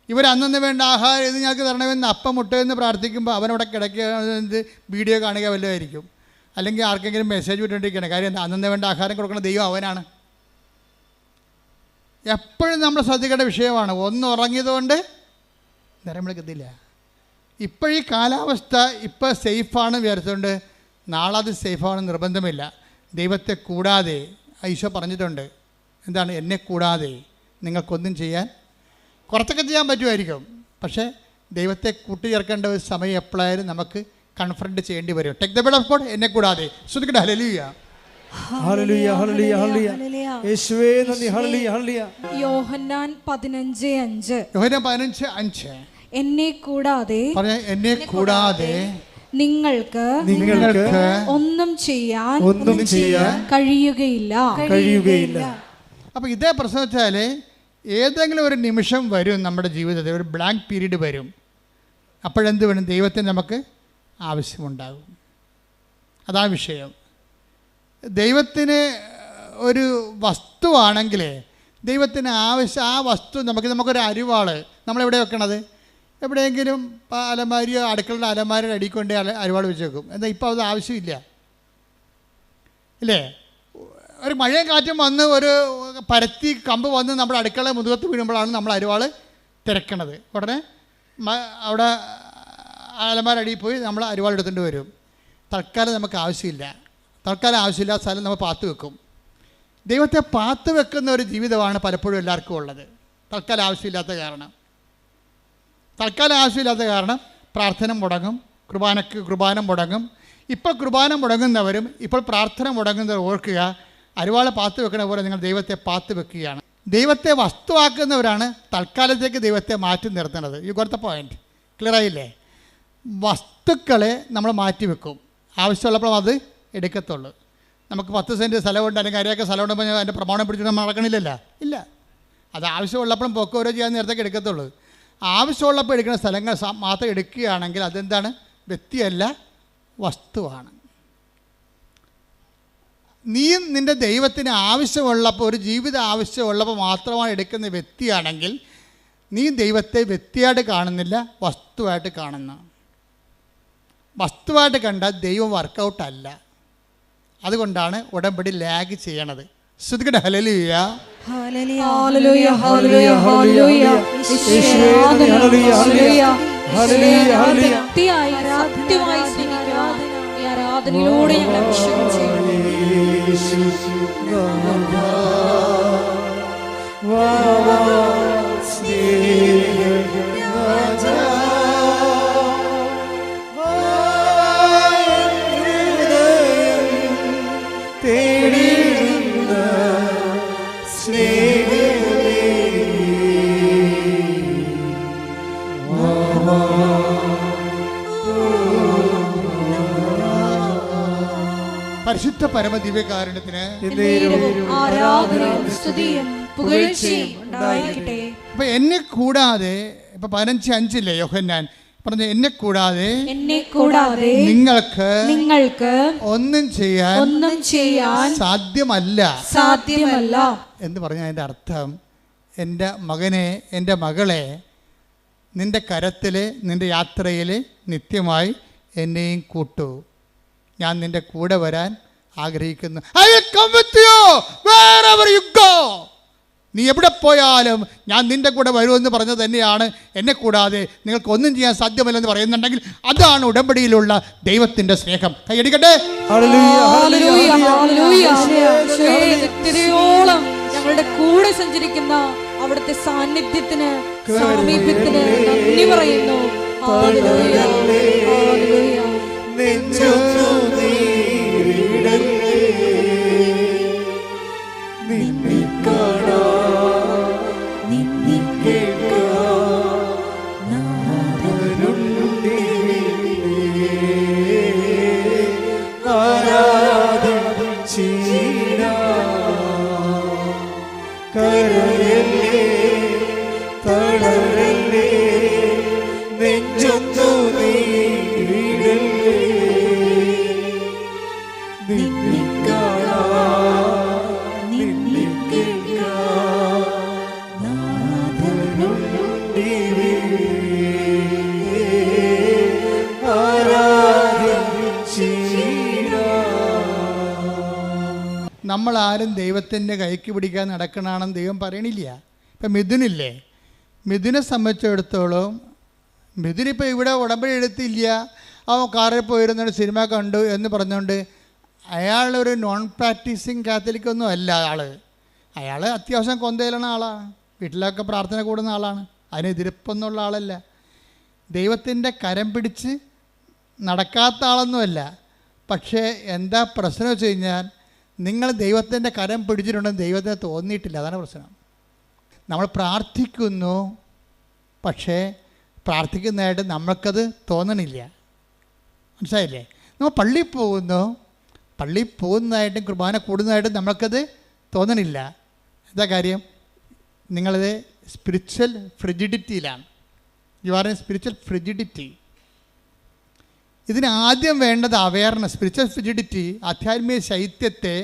ഇവർ അന്നന്ന് വേണ്ട ആഹാരം ഇത് ഞങ്ങൾക്ക് തരണമെന്ന് അപ്പം മുട്ടയെന്ന് പ്രാർത്ഥിക്കുമ്പോൾ അവനവിടെ കിടക്കുക, വീഡിയോ കാണുക വല്ലതായിരിക്കും, അല്ലെങ്കിൽ ആർക്കെങ്കിലും മെസ്സേജ് വിട്ടുകൊണ്ടിരിക്കുകയാണ്. കാര്യം അന്നന്ന് വേണ്ട ആഹാരം കൊടുക്കുന്ന ദൈവം അവനാണ്. എപ്പോഴും നമ്മൾ ശ്രദ്ധിക്കേണ്ട വിഷയമാണ്. ഒന്ന് ഉറങ്ങിയതുകൊണ്ട് നേരം വിളിക്കത്തില്ല. ഇപ്പോഴീ കാലാവസ്ഥ ഇപ്പം സേഫാണ് വിചാരിച്ചുകൊണ്ട് നാളെ അത് സേഫാണെന്ന് നിർബന്ധമില്ല. ദൈവത്തെ കൂടാതെ ഈശോ പറഞ്ഞിട്ടുണ്ട്. എന്താണ്? എന്നെ കൂടാതെ നിങ്ങൾക്കൊന്നും ചെയ്യാൻ, കുറച്ചൊക്കെ ചെയ്യാൻ പറ്റുമായിരിക്കും, പക്ഷേ ദൈവത്തെ കൂട്ടിച്ചേർക്കേണ്ട ഒരു സമയം എപ്പോഴായാലും നമുക്ക് കൺഫ്രണ്ട് ചെയ്യേണ്ടി വരും. Take the bed of God, എന്നെ കൂടാതെ. ശ്രദ്ധിക്കട്ടെ. ഹല്ലേലൂയ, ഹല്ലേലൂയ, ഹല്ലേലൂയ, ഹല്ലേലൂയ. യേശുവേ നന്ദി. ഹല്ലേലൂയ, ഹല്ലേലൂയ. യോഹന്നാൻ 15:5. യോഹന്നാൻ 15:5. എന്നെ കൂടാതെ നിങ്ങൾക്ക് ഒന്നും ചെയ്യാൻ കഴിയുകയില്ല. അപ്പോൾ ഇതേ പ്രശ്നം വെച്ചാൽ ഏതെങ്കിലും ഒരു നിമിഷം വരും നമ്മുടെ ജീവിതത്തിൽ, ഒരു ബ്ലാങ്ക് പീരീഡ് വരും. അപ്പോഴെന്ത് വേണം? ദൈവത്തിന് നമുക്ക് ആവശ്യമുണ്ടാകും. അതാണ് വിഷയം. ദൈവത്തിന് ഒരു വസ്തുവാണെങ്കിൽ ദൈവത്തിന് ആവശ്യം, ആ വസ്തു നമുക്കൊരു അരിവാള് നമ്മളെവിടെ വെക്കണത്? എവിടെയെങ്കിലും അലമാരിയോ അടുക്കളയുടെ അലമാരയുടെ അടിയിൽ കൊണ്ട് അരിവാൾ വെച്ച് വെക്കും. എന്നാൽ ഇപ്പോൾ അത് ആവശ്യമില്ല, ഇല്ലേ? ഒരു മഴയും കാറ്റും വന്ന് ഒരു പരത്തി കമ്പ് വന്ന് നമ്മുടെ അടുക്കള മുതുകത്ത് വീഴുമ്പോഴാണ് നമ്മൾ അരിവാൾ തിരക്കണത്. ഉടനെ അവിടെ അലമാരടിയിൽ പോയി നമ്മൾ അരിവാൾ എടുത്തുകൊണ്ട് വരും. തൽക്കാലം നമുക്ക് ആവശ്യമില്ല. ആവശ്യമില്ലാത്ത സ്ഥലം നമ്മൾ പാത്ത് വെക്കും. ദൈവത്തെ പാത്ത് വെക്കുന്ന ഒരു ജീവിതമാണ് പലപ്പോഴും എല്ലാവർക്കും ഉള്ളത്. തൽക്കാലം ആവശ്യമില്ലാത്ത കാരണം പ്രാർത്ഥന മുടങ്ങും, കുർബാന മുടങ്ങും. ഇപ്പോൾ കുർബാന മുടങ്ങുന്നവരും ഇപ്പോൾ പ്രാർത്ഥന മുടങ്ങുന്നവർ ഓർക്കുക, അരിവാളെ പാത്ത് വെക്കണ പോലെ നിങ്ങൾ ദൈവത്തെ പാത്ത് വെക്കുകയാണ്. ദൈവത്തെ വസ്തുവാക്കുന്നവരാണ് തൽക്കാലത്തേക്ക് ദൈവത്തെ മാറ്റി നിർത്തുന്നത്. You got the point. Clear ആയില്ലേ? വസ്തുക്കളെ നമ്മൾ മാറ്റി വെക്കും, ആവശ്യമുള്ളപ്പോൾ അത് എടുക്കത്തുള്ളൂ. നമുക്ക് 10 സെൻറ്റ് സ്ഥലമുണ്ട്, അല്ലെങ്കിൽ അരയൊക്കെ സ്ഥലമുണ്ടെങ്കിൽ അതിൻ്റെ പ്രമാണം പിടിച്ചിട്ട് നമ്മൾ നടക്കണില്ലല്ലോ, ഇല്ല. അത് ആവശ്യമുള്ളപ്പോഴും പൊക്കെ ഓരോ ചെയ്യാൻ നേരത്തേക്ക് എടുക്കത്തുള്ളൂ. ആവശ്യമുള്ളപ്പോൾ എടുക്കുന്ന സ്ഥലങ്ങൾ മാത്രം എടുക്കുകയാണെങ്കിൽ അതെന്താണ്? വ്യക്തിയല്ല, വസ്തുവാണ്. നീയും നിൻ്റെ ദൈവത്തിന് ആവശ്യമുള്ളപ്പോൾ, ഒരു ജീവിത ആവശ്യമുള്ളപ്പോൾ മാത്രമാണ് എടുക്കുന്ന വ്യക്തിയാണെങ്കിൽ നീ ദൈവത്തെ വ്യക്തിയായിട്ട് കാണുന്നില്ല, വസ്തുവായിട്ട് കാണുന്നു. വസ്തുവായിട്ട് കണ്ടാൽ ദൈവം വർക്കൗട്ടല്ല. അതുകൊണ്ടാണ് ഉടമ്പടി ലാഗ് ചെയ്യണത്. ശ്രദ്ധിക്കട്ടെ. ഹല്ലേലൂയ, ഹല്ലേലൂയ, ഹല്ലേലൂയ, ഹല്ലേലൂയ. ഭക്തിയായി സത്യമായി സ്നേഹിക്കുവാൻ ഈ ആരാധനയിലൂടെ ഞങ്ങൾ അഭിഷേകം ചെയ്യണം. പരിശുദ്ധ പരമദിവ്യകാരുണ്യത്തിന് ആരാധനയും സ്തുതിയും പുകഴ്ചയും ഉണ്ടായിരിക്കട്ടെ. അപ്പൊ എന്നെ കൂടാതെ ഇപ്പൊ 15:5 യോഹന്നാൻ പറഞ്ഞു, എന്നെ കൂടാതെ നിങ്ങൾക്ക് ഒന്നും ചെയ്യാൻ സാധ്യമല്ല എന്ന് പറഞ്ഞ അതിൻ്റെ അർത്ഥം, എൻ്റെ മകനെ, എൻ്റെ മകളെ, നിന്റെ കരത്തിൽ, നിന്റെ യാത്രയിൽ നിത്യമായി എന്നെയും കൂട്ടു. ഞാൻ നിന്റെ കൂടെ വരാൻ ആഗ്രഹിക്കുന്നു. I will come with you wherever you go. നീ എവിടെ പോയാലും ഞാൻ നിന്റെ കൂടെ വരുമെന്ന് പറഞ്ഞത് തന്നെയാണ്. എന്നെ കൂടാതെ നിങ്ങൾക്ക് ഒന്നും ചെയ്യാൻ സാധ്യമല്ലെന്ന് പറയുന്നുണ്ടെങ്കിൽ അതാണ് ഉടമ്പടിയിലുള്ള ദൈവത്തിന്റെ സ്നേഹം. കൈയടിക്കട്ടെ. ഞങ്ങളുടെ കൂടെ സഞ്ചരിക്കുന്ന അവിടുത്തെ സാന്നിധ്യത്തിന്, സാമീപ്യത്തിന് നന്ദി പറയുന്നു. നമ്മളാരും ദൈവത്തിൻ്റെ കൈക്ക് പിടിക്കാൻ നടക്കണമെന്ന് ദൈവം പറയണില്ല. ഇപ്പം മിഥുനില്ലേ, മിഥുനെ സംബന്ധിച്ചിടത്തോളം മിഥുനിപ്പോൾ ഇവിടെ ഉടമ്പടി എടുത്തില്ല, അവൻ കാറിൽ പോയിരുന്നൊരു സിനിമ കണ്ടു എന്ന് പറഞ്ഞുകൊണ്ട് അയാളൊരു നോൺ പ്രാക്ടീസിങ് കാത്തലിക്കൊന്നും അല്ല. അയാൾ അത്യാവശ്യം കൊന്തയിലുള്ള ആളാണ്, വീട്ടിലൊക്കെ പ്രാർത്ഥന കൂടുന്ന ആളാണ്, അതിനെതിരിപ്പൊന്നുള്ള ആളല്ല. ദൈവത്തിൻ്റെ കരം പിടിച്ച് നടക്കാത്ത ആളൊന്നുമല്ല. പക്ഷേ എന്താ പ്രശ്നം വെച്ച് കഴിഞ്ഞാൽ, നിങ്ങൾ ദൈവത്തിൻ്റെ കരം പിടിച്ചിട്ടുണ്ടെന്ന് ദൈവത്തിന് തോന്നിയിട്ടില്ല. അതാണ് പ്രശ്നം. നമ്മൾ പ്രാർത്ഥിക്കുന്നു, പക്ഷേ പ്രാർത്ഥിക്കുന്നതായിട്ട് നമ്മൾക്കത് തോന്നണില്ല. മനസ്സിലായില്ലേ? നമ്മൾ പള്ളിയിൽ പോകുന്നതായിട്ടും കുർബാന കൂടുന്നതായിട്ടും നമ്മൾക്കത് തോന്നണില്ല. എന്താ കാര്യം? നിങ്ങളത് സ്പിരിച്വൽ ഫ്രിജിഡിറ്റിയിലാണ്. You are a spiritual frigidity. ഇതിന് ആദ്യം വേണ്ടത് അവയർനെസ്. സ്പിരിച്വൽ ഫ്രിജിഡിറ്റി, ആധ്യാത്മിക ശൈത്യത്തെ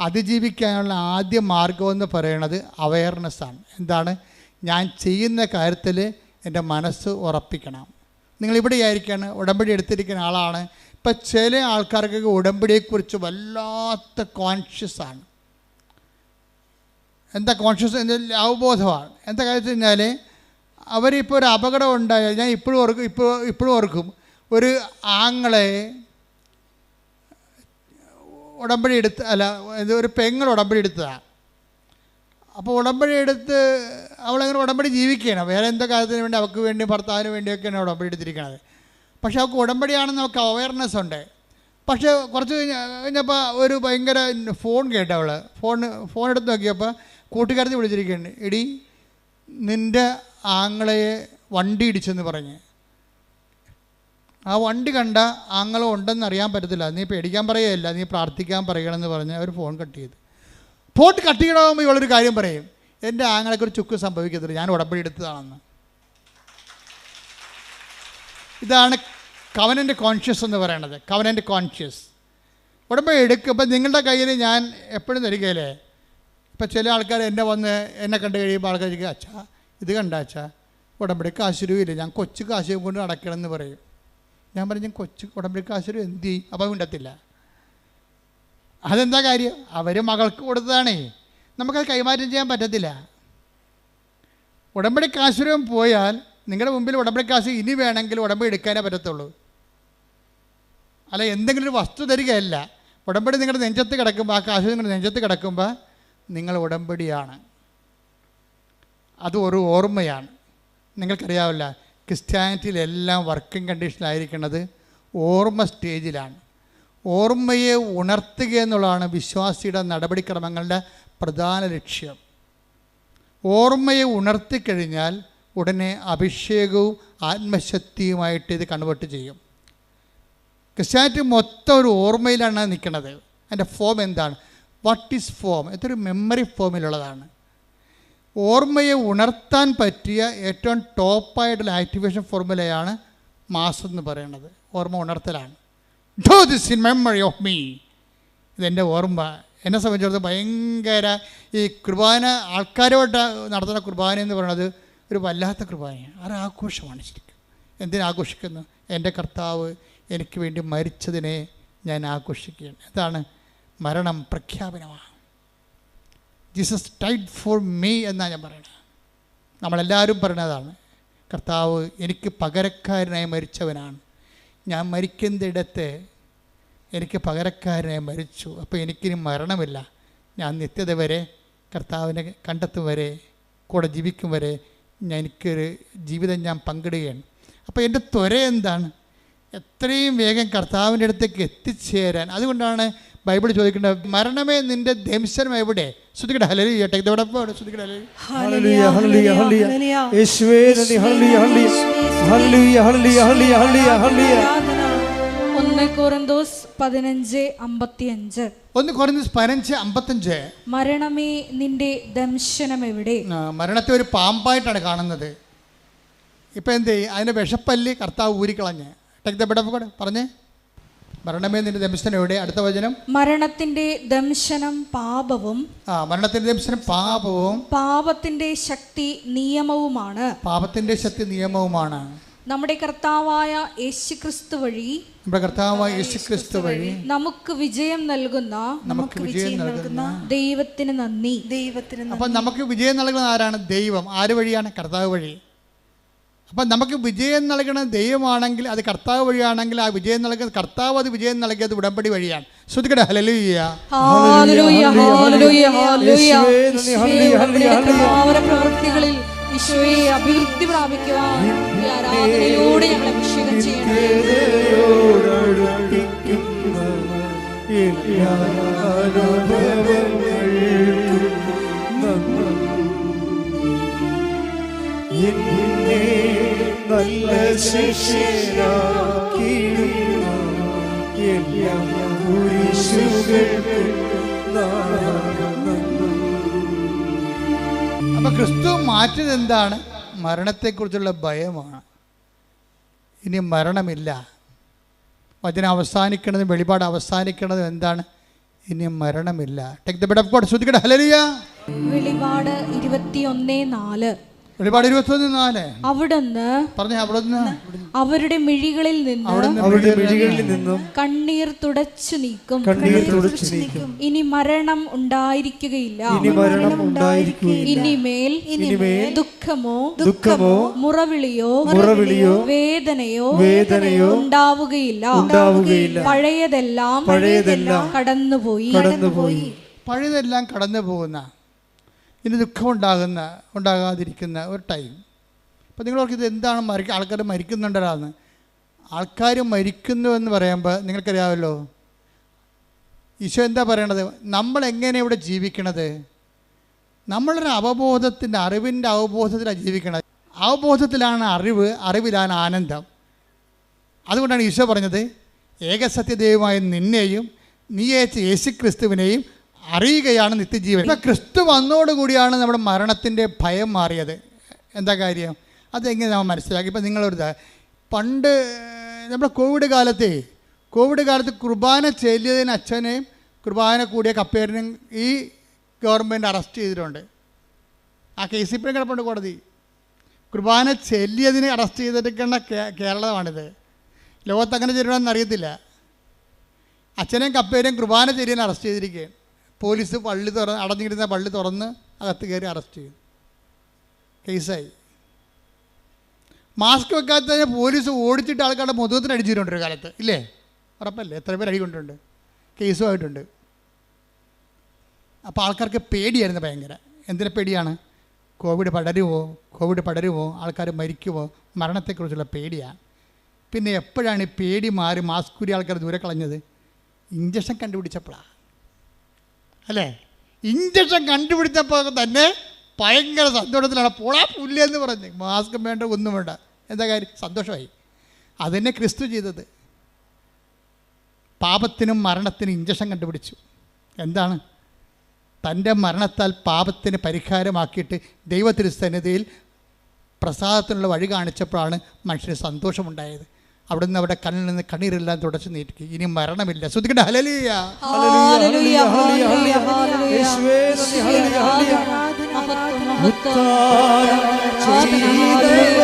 അതിജീവിക്കാനുള്ള ആദ്യ മാർഗമെന്ന് പറയുന്നത് അവയർനെസ്സാണ്. എന്താണ്? ഞാൻ ചെയ്യുന്ന കാര്യത്തിൽ എൻ്റെ മനസ്സ് ഉറപ്പിക്കണം. നിങ്ങളിവിടെ ആയിരിക്കാണ്, ഉടമ്പടി എടുത്തിരിക്കുന്ന ആളാണ്. ഇപ്പം ചില ആൾക്കാർക്കൊക്കെ ഉടമ്പടിയെക്കുറിച്ച് വല്ലാത്ത കോൺഷ്യസാണ്. എന്താ കോൺഷ്യസ്? അവബോധമാണ്. എന്താ കാര്യം വെച്ച് കഴിഞ്ഞാൽ, അവരിപ്പോൾ ഒരു അപകടം ഉണ്ടായാൽ, ഞാൻ ഇപ്പോഴും ഓർക്കും, ഒരു ആങ്ങളെ ഉടമ്പടി എടുത്ത്, ഒരു പെങ്ങൾ ഉടമ്പടി എടുത്തതാണ്. അപ്പോൾ ഉടമ്പടി എടുത്ത് അവളങ്ങനെ ഉടമ്പടി ജീവിക്കുകയാണ്. വേറെ എന്തോ കാര്യത്തിന് വേണ്ടി, അവൾക്ക് വേണ്ടി, ഭർത്താവിന് വേണ്ടിയൊക്കെയാണ് ഉടമ്പടി എടുത്തിരിക്കുന്നത്. പക്ഷേ അവൾക്ക് ഉടമ്പടിയാണെന്ന് അവൾക്ക് അവയർനെസ് ഉണ്ട്. പക്ഷേ കുറച്ച് കഴിഞ്ഞപ്പോൾ ഒരു ഭയങ്കര ഫോൺ കേട്ടു. അവൾ ഫോൺ എടുത്ത് നോക്കിയപ്പോൾ കൂട്ടുകാരത്തി വിളിച്ചിരിക്കുകയാണ്. എടി, നിൻ്റെ ആങ്ങളയെ വണ്ടി ഇടിച്ചെന്ന് പറഞ്ഞ്. ആ വണ്ടി കണ്ട ആങ്ങളും ഉണ്ടെന്ന് അറിയാൻ പറ്റത്തില്ല, നീ പേടിക്കാൻ പറയുകയല്ല, നീ പ്രാർത്ഥിക്കാൻ പറയണമെന്ന് പറഞ്ഞ് അവർ ഫോൺ കട്ട് ചെയ്തു. ഫോൺ കട്ട് ചെയ്യണമെങ്കിൽ ഇവളൊരു കാര്യം പറയും, എൻ്റെ ആങ്ങളൊക്കെ ഒരു ചുക്ക് സംഭവിക്കത്തില്ല, ഞാൻ ഉടമ്പടി എടുത്തതാണെന്ന്. ഇതാണ് കവനൻ്റ് കോൺഷ്യസ് എന്ന് പറയണത്. കവനൻ്റ് കോൺഷ്യസ് ഉടമ്പടി എടുക്കുമ്പോൾ നിങ്ങളുടെ കയ്യിൽ ഞാൻ എപ്പോഴും തരികയില്ലേ. ഇപ്പം ചില ആൾക്കാർ എന്നെ കണ്ടു കഴിയുമ്പോൾ ആൾക്കാർ ചോദിക്കുക, അച്ഛാ ഇത് കണ്ട അച്ഛാ, ഉടമ്പടി കാശുരൂല്ല, ഞാൻ കൊച്ചു കാശ് കൊണ്ട് അടയ്ക്കണമെന്ന് പറയും. ഞാൻ പറഞ്ഞു, കൊച്ചു ഉടമ്പടി കാശുരു എന്ത് ചെയ്യും? അപ്പം മിണ്ടത്തില്ല. അതെന്താ കാര്യം? അവർ മകൾക്ക് കൊടുത്തതാണേ, നമുക്കത് കൈമാറ്റം ചെയ്യാൻ പറ്റത്തില്ല. ഉടമ്പടി കാശുരം പോയാൽ നിങ്ങളുടെ മുമ്പിൽ ഉടമ്പടി കാശ് ഇനി വേണമെങ്കിൽ ഉടമ്പടി എടുക്കാനേ പറ്റത്തുള്ളൂ. അല്ല, എന്തെങ്കിലും ഒരു വസ്തു തരികയല്ല. ഉടമ്പടി നിങ്ങളുടെ നെഞ്ചത്ത് കിടക്കുമ്പോൾ, ആ കാശ് നിങ്ങളുടെ നെഞ്ചത്ത് കിടക്കുമ്പോൾ നിങ്ങൾ ഉടമ്പടിയാണ്. അത് ഒരു ഓർമ്മയാണ്. നിങ്ങൾക്കറിയാവില്ല, ക്രിസ്ത്യാനിറ്റിയിലെല്ലാം വർക്കിംഗ് കണ്ടീഷനിലായിരിക്കുന്നത് ഓർമ്മ സ്റ്റേജിലാണ്. ഓർമ്മയെ ഉണർത്തുക എന്നുള്ളതാണ് വിശ്വാസിയുടെ നടപടിക്രമങ്ങളുടെ പ്രധാന ലക്ഷ്യം. ഓർമ്മയെ ഉണർത്തിക്കഴിഞ്ഞാൽ ഉടനെ അഭിഷേകവും ആത്മശക്തിയുമായിട്ട് ഇത് കൺവേർട്ട് ചെയ്യും. ക്രിസ്ത്യാനിറ്റി മൊത്തം ഒരു ഓർമ്മയിലാണ് നിൽക്കുന്നത്. അതിൻ്റെ ഫോം എന്താണ്? What is form? ഇതൊരു മെമ്മറി ഫോമിലുള്ളതാണ്. ഓർമ്മയെ ഉണർത്താൻ പറ്റിയ ഏറ്റവും ടോപ്പായിട്ടുള്ള ആക്ടിവേഷൻ ഫോർമുലയാണ് മാസ് എന്ന് പറയുന്നത്. ഓർമ്മ ഉണർത്തലാണ്. Do this in memory of me. ഇതെൻ്റെ ഓർമ്മ. എന്നെ സംബന്ധിച്ചിടത്തോളം ഭയങ്കര ഈ കുർബാന, ആൾക്കാരോട്ട് നടത്തുന്ന കുർബാന എന്ന് പറയുന്നത് ഒരു വല്ലാത്ത കുർബാനയാണ്. ഒരാഘോഷമാണ് ശരിക്കും. എന്തിനാഘോഷിക്കുന്നു? എൻ്റെ കർത്താവ് എനിക്ക് വേണ്ടി മരിച്ചതിനെ ഞാൻ ആഘോഷിക്കുകയാണ്. എന്താണ്? മരണം പ്രഖ്യാപനമാണ്. ജീസസ് ഡൈഡ് ഫോർ മീ എന്നാണ് ഞാൻ പറയുന്നത്. നമ്മളെല്ലാവരും പറയുന്നതാണ്. കർത്താവ് എനിക്ക് പകരക്കാരനായി മരിച്ചവനാണ്. ഞാൻ മരിക്കുന്നിടത്ത് എനിക്ക് പകരക്കാരനായി മരിച്ചു. അപ്പോൾ എനിക്കിനി മരണമില്ല. ഞാൻ നിത്യത വരെ കർത്താവിനെ കണ്ടെത്തും വരെ, കൂടെ ജീവിക്കും വരെ എനിക്കൊരു ജീവിതം ഞാൻ പങ്കിടുകയാണ്. അപ്പോൾ എൻ്റെ ത്വര എന്താണ്? എത്രയും വേഗം കർത്താവിൻ്റെ അടുത്തേക്ക് എത്തിച്ചേരാൻ. അതുകൊണ്ടാണ് ബൈബിൾ ചോദിക്കേണ്ടത്, മരണമേ നിന്റെ ദംശനം എവിടെ? ശ്രുതിക്കട്ടെ ഹല്ലേലൂയ. ശ്രുതിക്കട്ടെ ഹല്ലേലൂയ ഹല്ലേലൂയ ഹല്ലേലൂയ. യേശുവേ നന്ദി. ഹല്ലേലൂയ ഹല്ലേലൂയ ഹല്ലേലൂയ ഹല്ലേലൂയ ഹല്ലേലൂയ. 1 കൊരിന്തോസ് 15:55. 1 കൊരിന്തോസ് 15:55. മരണമേ നിന്റെ ദംശനം എവിടെ? മരണത്തെ ഒരു പാമ്പായിട്ടാണ് കാണുന്നത്. ഇപ്പം എന്ത് ചെയ്യും? അതിൻ്റെ വിഷപ്പല്ലി കർത്താവ് ഊരിക്കളഞ്ഞ്. Take the bed of God. പറഞ്ഞേ, മരണമേ നിന്റെ ദംശനം എവിടെ? അടുത്ത വചനം. മരണത്തിന്റെ ദംശനം പാപവും. മരണത്തിന്റെ ദംശനം പാപവും പാപത്തിന്റെ ശക്തി നിയമവുമാണ്. പാപത്തിന്റെ ശക്തി നിയമവുമാണ്. നമ്മുടെ കർത്താവായ യേശുക്രിസ്തു വഴി, നമ്മുടെ കർത്താവായ യേശുക്രിസ്തു വഴി നമുക്ക് വിജയം നൽകുന്ന ദൈവത്തിന് നന്ദി. അപ്പം നമുക്ക് വിജയം നൽകുന്ന ആരാണ്? ദൈവം. ആര് വഴിയാണ്? കർത്താവ് വഴി. അപ്പം നമുക്ക് വിജയം നൽകുന്ന ദൈവമാണെങ്കിൽ, അത് കർത്താവ് വഴിയാണെങ്കിൽ, ആ വിജയം നൽകുന്ന കർത്താവ്, അത് വിജയം നൽകിയത് ഉടമ്പടി വഴിയാണ്. ശ്രുതിക്കട്ടെ ഹല്ലേലൂയ ഹല്ലേലൂയ ഹല്ലേലൂയ ഹല്ലേലൂയ. പ്രവൃത്തികളിൽ ഈശോയെ അഭിവൃദ്ധി പ്രാപിക്കുവാൻ ഈ ആരാധനയിലൂടെ ഞങ്ങളെ അഭിഷേകം ചെയ്യണമേ. നല്ല ശിഷ്യനാക്കിയിടുന്ന എല്ലാ കുരിശുകൾക്കും അപ്പം ക്രിസ്തു മാറ്റിയത് എന്താണ്? മരണത്തെക്കുറിച്ചുള്ള ഭയമാണ്. ഇനി മരണമില്ല. വചനം അവസാനിക്കുന്നതും വെളിപാട് അവസാനിക്കുന്നതും എന്താണ്? ഇനി മരണമില്ല. Take the bed of God. ശ്രുതിക്കട്ടെ ഹല്ലേലൂയ. വെളിപാട് 21:4. വെളിപാട് 21:4. അവിടുന്ന് പറഞ്ഞേ, അവിടുന്ന് അവരുടെ മിഴികളിൽ നിന്നും കണ്ണീർ തുടച്ചു നീക്കും. ഇനി മരണം ഉണ്ടായിരിക്കുകയില്ല. ഇനിമേൽ ദുഃഖമോ മുറവിളിയോ വേദനയോ ഉണ്ടാവുകയില്ല. പഴയതെല്ലാം കടന്നുപോയി. പഴയതെല്ലാം കടന്നു പോകുന്ന, ഇനി ദുഃഖം ഉണ്ടാകാതിരിക്കുന്ന ഒരു ടൈം. അപ്പോൾ നിങ്ങളോർക്ക് ഇത് എന്താണ് ആൾക്കാർ മരിക്കുന്നുണ്ടല്ലാന്ന്? ആൾക്കാർ മരിക്കുന്നു എന്ന് പറയുമ്പോൾ നിങ്ങൾക്കറിയാമല്ലോ, ഈശോ എന്താ പറയണത്? നമ്മളെങ്ങനെ ഇവിടെ ജീവിക്കണത്? നമ്മളൊരു അവബോധത്തിൻ്റെ, അറിവിൻ്റെ അവബോധത്തിലാണ് ജീവിക്കണത്. അവബോധത്തിലാണ് അറിവ്, അറിവിലാണ് ആനന്ദം. അതുകൊണ്ടാണ് ഈശോ പറഞ്ഞത്, ഏകസത്യദൈവമായ നിന്നെയും നീ അയച്ച യേശുക്രിസ്തുവിനെയും അറിയുകയാണ് നിത്യജീവൻ. ഇപ്പം ക്രിസ്തു വന്നോടുകൂടിയാണ് നമ്മുടെ മരണത്തിൻ്റെ ഭയം മാറിയത്. എന്താ കാര്യം? അതെങ്ങനെ നമ്മൾ മനസ്സിലാക്കി? ഇപ്പം നിങ്ങളൊരു പണ്ട് നമ്മുടെ കോവിഡ് കാലത്ത് കുർബാന ചെല്ലിയതിന് അച്ഛനെയും കുർബാന കൂടിയ കപ്പേരനെയും ഈ ഗവൺമെൻറ് അറസ്റ്റ് ചെയ്തിട്ടുണ്ട്. ആ കേസ് ഇപ്പോഴും കിടപ്പുണ്ട് കോടതി. കുർബാന ചെല്ലിയതിനെ അറസ്റ്റ് ചെയ്തിരിക്കുന്ന കേരളമാണിത്. ലോകത്ത് അങ്ങനെ ചെയ്യണമെന്ന് അറിയത്തില്ല. അച്ഛനെയും കപ്പേരെയും കുർബാന ചെല്ലിയതിനെ അറസ്റ്റ് ചെയ്തിരിക്കുകയാണ്. പോലീസ് അടഞ്ഞിരുന്ന പള്ളി തുറന്ന് അകത്ത് കയറി അറസ്റ്റ് ചെയ്തു. കേസായി. മാസ്ക് വെക്കാത്തതിന് പോലീസ് ഓടിച്ചിട്ട് ആൾക്കാരുടെ മുഖത്തിന് അടിച്ചിട്ടുണ്ട് ഒരു കാലത്ത്, ഇല്ലേ? ഉറപ്പല്ലേ? എത്ര പേര് അടി കൊണ്ടുണ്ട്, കേസുമായിട്ടുണ്ട്. അപ്പോൾ ആൾക്കാർക്ക് പേടിയായിരുന്നു ഭയങ്കര. എന്തിനെ പേടിയാണ്? കോവിഡ് പടരുമോ, ആൾക്കാർ മരിക്കുമോ, മരണത്തെക്കുറിച്ചുള്ള പേടിയാണ്. പിന്നെ എപ്പോഴാണ് ഈ പേടി മാറി മാസ്കുരി ആൾക്കാർ ദൂരെ കളഞ്ഞത്? ഇഞ്ചക്ഷൻ കണ്ടുപിടിച്ചപ്പോഴാണ് അല്ലേ? ഇഞ്ചക്ഷൻ കണ്ടുപിടിച്ചപ്പോൾ തന്നെ ഭയങ്കര സന്തോഷത്തിലാണ്. പോളാ പുല്ലെന്ന് പറഞ്ഞ് മാസ്ക് വേണ്ട, ഒന്നും വേണ്ട. എന്താ കാര്യം? സന്തോഷമായി. അതന്നെ ക്രിസ്തു ചെയ്തത്. പാപത്തിനും മരണത്തിനും ഇഞ്ചക്ഷൻ കണ്ടുപിടിച്ചു. എന്താണ്? തൻ്റെ മരണത്താൽ പാപത്തിന് പരിഹാരമാക്കിയിട്ട് ദൈവത്തിരുസന്നിധിയിൽ പ്രസാദത്തിനുള്ള വഴി കാണിച്ചപ്പോഴാണ് മനുഷ്യന് സന്തോഷമുണ്ടായത്. അവിടുന്ന് അവിടെ കണ്ണിൽ നിന്ന് കണ്ണീരെല്ലാം തുടച്ചു നീട്ടി. ഇനി മരണമില്ല. ശ്രദ്ധിക്കട്ടെ. ഹല്ലേലൂയ, ഹല്ലേലൂയ, ഹല്ലേലൂയ, ഹല്ലേലൂയ. യേശുവേ നന്ദി, ഹല്ലേലൂയ, ഹല്ലേലൂയ.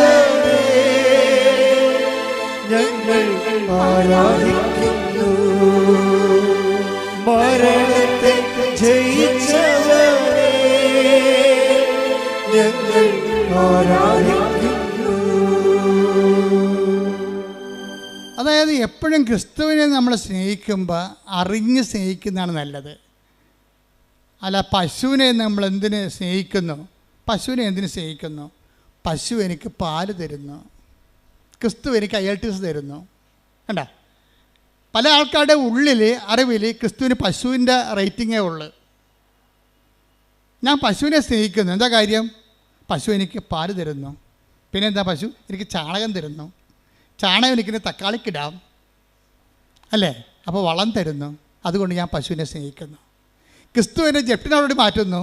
ഞങ്ങൾ ആരാധിക്കുന്നു മരണത്തെ ജയിച്ചവനെ, ഞങ്ങൾ ആരാധിക്കുന്നു. അതായത് എപ്പോഴും ക്രിസ്തുവിനെ നമ്മൾ സ്നേഹിക്കുമ്പോൾ അറിഞ്ഞ് സ്നേഹിക്കുന്നതാണ് നല്ലത്. അല്ല, പശുവിനെ നമ്മൾ എന്തിന് സ്നേഹിക്കുന്നു? പശുവിനെ എന്തിനു സ്നേഹിക്കുന്നു? പശു എനിക്ക് പാല് തരുന്നു, ക്രിസ്തു എനിക്ക് IELTS തരുന്നു. കണ്ട, പല ആൾക്കാരുടെ ഉള്ളിൽ അറിവിൽ ക്രിസ്തുവിന് പശുവിൻ്റെ റേറ്റിങ്ങേ ഉള്ളു. ഞാൻ പശുവിനെ സ്നേഹിക്കുന്നു. എന്താ കാര്യം? പശു എനിക്ക് പാല് തരുന്നു. പിന്നെ എന്താ? പശു എനിക്ക് ചാണകം തരുന്നു. ചാണകം എനിക്കിന് തക്കാളിക്കിടാം അല്ലേ? അപ്പോൾ വളം തരുന്നു. അതുകൊണ്ട് ഞാൻ പശുവിനെ സ്നേഹിക്കുന്നു. ക്രിസ്തു എന്നെ ജപ്റ്റിനോട് മാറ്റുന്നു.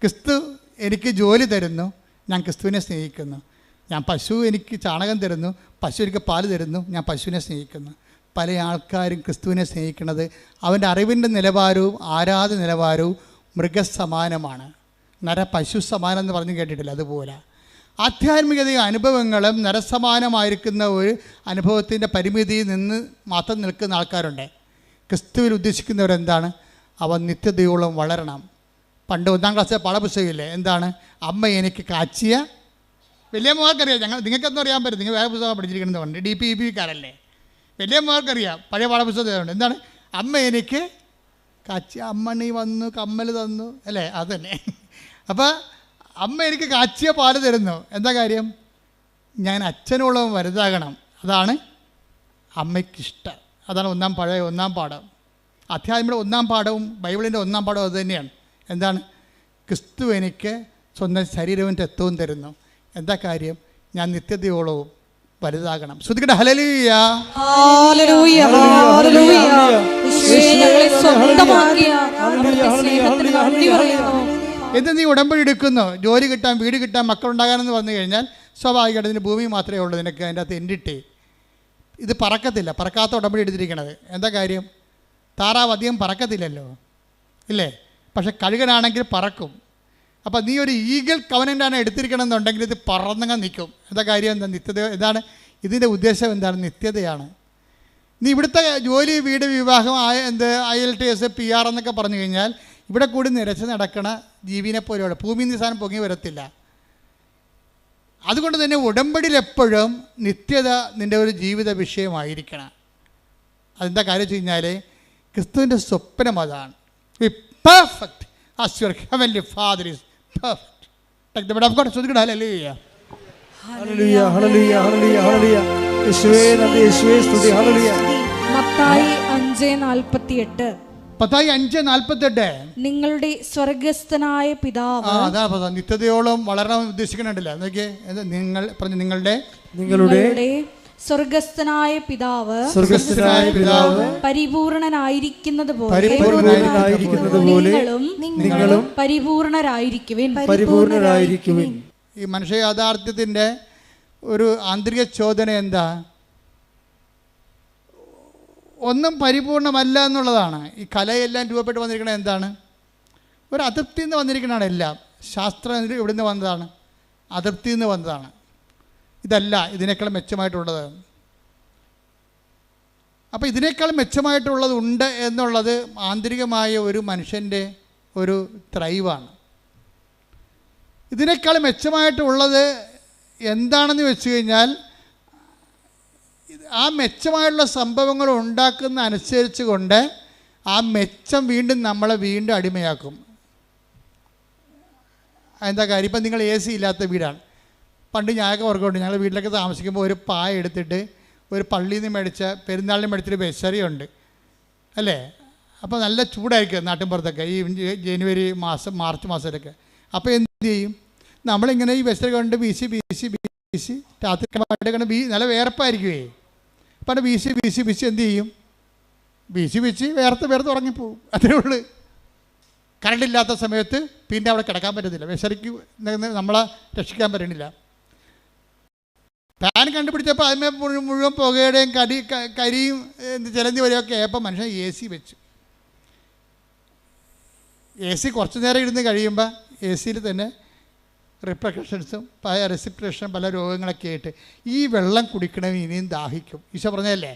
ക്രിസ്തു എനിക്ക് ജോലി തരുന്നു. ഞാൻ ക്രിസ്തുവിനെ സ്നേഹിക്കുന്നു. ഞാൻ പശു എനിക്ക് ചാണകം തരുന്നു, പശു എനിക്ക് പാല് തരുന്നു, ഞാൻ പശുവിനെ സ്നേഹിക്കുന്നു. പല ആൾക്കാരും ക്രിസ്തുവിനെ സ്നേഹിക്കുന്നത് അവൻ്റെ അറിവിൻ്റെ നിലവാരവും ആരാധന നിലവാരവും മൃഗസമാനമാണ്. പശു സമാനം എന്ന് പറഞ്ഞ് കേട്ടിട്ടില്ല? അതുപോലെ ആധ്യാത്മികതയും അനുഭവങ്ങളും നരസമാനമായിരിക്കുന്ന ഒരു അനുഭവത്തിൻ്റെ പരിമിതിയിൽ നിന്ന് മാത്രം നിൽക്കുന്ന ആൾക്കാരുണ്ട്. ക്രിസ്തുവിൽ ഉദ്ദേശിക്കുന്നവരെന്താണ്? അവൻ നിത്യതയോളം വളരണം. പണ്ട് 1ാം ക്ലാസ്സിലെ പാഠപുസ്തകമില്ലേ? എന്താണ്? അമ്മ എനിക്ക് കാച്ചിയ, വലിയ മോൾക്കറിയാം. നിങ്ങൾക്കെന്തും അറിയാൻ പറ്റും, നിങ്ങൾ വേറെ പുസ്തകം പഠിച്ചിരിക്കണമെന്ന് പറഞ്ഞു. DPEPക്കാരല്ലേ? വലിയ മോൾക്കറിയാം, പഴയ പാഠപുസ്തകമുണ്ട്. എന്താണ്? അമ്മ എനിക്ക് കാച്ചിയ, അമ്മണി വന്നു കമ്മൽ തന്നു അല്ലേ? അതന്നെ. അപ്പോൾ അമ്മ എനിക്ക് കാച്ചിയ പാല് തരുന്നു. എന്താ കാര്യം? ഞാൻ അച്ഛനോളം വലുതാകണം. അതാണ് അമ്മയ്ക്കിഷ്ടം. അതാണ് 1ാം പാഠം. അധ്യാത്മികയുടെ 1ാം പാഠവും ബൈബിളിൻ്റെ 1ാം പാഠവും അത് തന്നെയാണ്. എന്താണ്? ക്രിസ്തു എനിക്ക് സ്വന്തം ശരീരവും രക്തവും തരുന്നു. എന്താ കാര്യം? ഞാൻ നിത്യതയോളവും വലുതാകണം. ശ്രദ്ധിക്കട്ടെ. ഹല്ലേലൂയ, ഹല്ലേലൂയ, ഹല്ലേലൂയ. യേശുവേ, ഞങ്ങളെ സ്വന്തമാക്കിയ അവിടുത്തെ സ്നേഹത്തിന് നന്ദി പറയുന്നു. എന്ത് നീ ഉടമ്പടി എടുക്കുന്നു? ജോലി കിട്ടാൻ, വീട് കിട്ടാൻ, മക്കളുണ്ടാകാനെന്ന് പറഞ്ഞു കഴിഞ്ഞാൽ സ്വാഭാവികമായിട്ട് ഇതിന് ഭൂമി മാത്രമേ ഉള്ളൂ നിനക്ക്. അതിൻ്റെ അകത്ത് എൻഡിട്ടേ ഇത് പറക്കത്തില്ല. പറക്കാത്ത ഉടമ്പടി എടുത്തിരിക്കണത്. എന്താ കാര്യം? താറാവ് അധികം പറക്കത്തില്ലല്ലോ, ഇല്ലേ? പക്ഷെ കഴുകനാണെങ്കിൽ പറക്കും. അപ്പോൾ നീ ഒരു ഈഗിൾ കവനൻ്റാണ് എടുത്തിരിക്കണം എന്നുണ്ടെങ്കിൽ ഇത് പറന്നങ്ങ് നിൽക്കും. എന്താ കാര്യം? എന്താ? നിത്യത. എന്താണ് ഇതിൻ്റെ ഉദ്ദേശം? എന്താണ്? നിത്യതയാണ്. നീ ഇവിടുത്തെ ജോലി, വീട്, വിവാഹം, IELTS, PR എന്നൊക്കെ പറഞ്ഞു കഴിഞ്ഞാൽ ഇവിടെ കൂടി നിരച്ച് നടക്കണ ജീവിനെ പോലെയുള്ള ഭൂമി നിസാനം പൊങ്ങി വരത്തില്ല. അതുകൊണ്ട് തന്നെ ഉടമ്പടിയിൽ എപ്പോഴും നിത്യത നിൻ്റെ ഒരു ജീവിത വിഷയമായിരിക്കണം. അതെന്താ കാര്യം വെച്ച് കഴിഞ്ഞാൽ ക്രിസ്തുവിൻ്റെ സ്വപ്നം അതാണ്. Be perfect as your heavenly father is perfect. Take the word of God. ശ്രദ്ധിക്കട്ടെ. ഹല്ലേലൂയ, ഹല്ലേലൂയ, ഹല്ലേലൂയ, ഹല്ലേലൂയ, ഹല്ലേലൂയ. യേശുവേ നന്ദി, യേശുവേ സ്തുതി. ഹല്ലേലൂയ. മത്തായി 5:48. മത്തായി 5:48. നിങ്ങളുടെ സ്വർഗസ്ഥനായ പിതാവ്. അതാ നിത്യതയോളം വളരണം ഉദ്ദേശിക്കണുണ്ടല്ലോ. നോക്കിയേ, നിങ്ങൾ പറഞ്ഞു നിങ്ങളുടെ സ്വർഗസ്ഥനായ പിതാവ് പരിപൂർണനായിരിക്കുന്നത് പോലെ നിങ്ങളും പരിപൂർണരായിരിക്കുവിൻ. ഈ മനുഷ്യ യാഥാർത്ഥ്യത്തിൻ്റെ ഒരു ആന്തരിക ചോദന എന്താ? ഒന്നും പരിപൂർണമല്ല എന്നുള്ളതാണ്. ഈ കലയെല്ലാം രൂപപ്പെട്ട് വന്നിരിക്കുന്നത് എന്താണ്? ഒരു അതൃപ്തിയിൽ നിന്ന് വന്നിരിക്കുന്നതാണ് എല്ലാം. ശാസ്ത്രം ഇവിടെ നിന്ന് വന്നതാണ്, അതൃപ്തിയിൽ നിന്ന് വന്നതാണ്. ഇതല്ല ഇതിനേക്കാൾ മെച്ചമായിട്ടുള്ളത്. അപ്പോൾ ഇതിനേക്കാൾ മെച്ചമായിട്ടുള്ളതുണ്ട് എന്നുള്ളത് ആന്തരികമായ ഒരു മനുഷ്യൻ്റെ ഒരു ത്രൈവാണ്. ഇതിനേക്കാൾ മെച്ചമായിട്ടുള്ളത് എന്താണെന്ന് വെച്ച് കഴിഞ്ഞാൽ ആ മെച്ചമായിട്ടുള്ള സംഭവങ്ങൾ ഉണ്ടാക്കുന്ന അനുസരിച്ച് കൊണ്ട് ആ മെച്ചം വീണ്ടും നമ്മളെ വീണ്ടും അടിമയാക്കും. എന്താ കാര്യം? ഇപ്പം നിങ്ങൾ AC ഇല്ലാത്ത വീടാണ്. പണ്ട് ഞാനൊക്കെ ഓർക്കുന്നുണ്ട്, ഞങ്ങൾ വീട്ടിലൊക്കെ താമസിക്കുമ്പോൾ ഒരു പായ എടുത്തിട്ട് ഒരു പള്ളിയിൽ നിന്ന് മേടിച്ച പെരുന്നാളിന് മേടിച്ചൊരു ബെസറിയുണ്ട് അല്ലേ? അപ്പോൾ നല്ല ചൂടായിരിക്കും നാട്ടിൻപുറത്തൊക്കെ ഈ ജനുവരി മാസം മാർച്ച് മാസത്തിലൊക്കെ. അപ്പോൾ എന്ത് ചെയ്യും? നമ്മളിങ്ങനെ ഈ ബെസറി കൊണ്ട് വീശി രാത്രി കൊണ്ട് നല്ല വേർപ്പായിരിക്കുമേ. അപ്പം വീശി എന്ത് ചെയ്യും? വീശി വേർത്ത് ഉറങ്ങിപ്പോവും. അതേ ഉള്ളൂ. കറണ്ടില്ലാത്ത സമയത്ത് പിന്നെ അവിടെ കിടക്കാൻ പറ്റത്തില്ല. ബെസറിക്ക് നമ്മളെ രക്ഷിക്കാൻ പറ്റണില്ല. ഫാൻ കണ്ടുപിടിച്ചപ്പോൾ അതിനെ മുഴുവൻ പുകയുടെയും കരിയും ചിലന്തി വരെയൊക്കെ ആയപ്പോൾ മനുഷ്യൻ AC വെച്ചു. AC കുറച്ച് നേരം ഇരുന്ന് കഴിയുമ്പോൾ AC തന്നെ റിപ്രക്കഷൻസും റെസിപ്രേഷനും പല രോഗങ്ങളൊക്കെ ആയിട്ട് ഈ വെള്ളം കുടിക്കണവന് ഇനിയും ദാഹിക്കും. ഈശോ പറഞ്ഞതല്ലേ,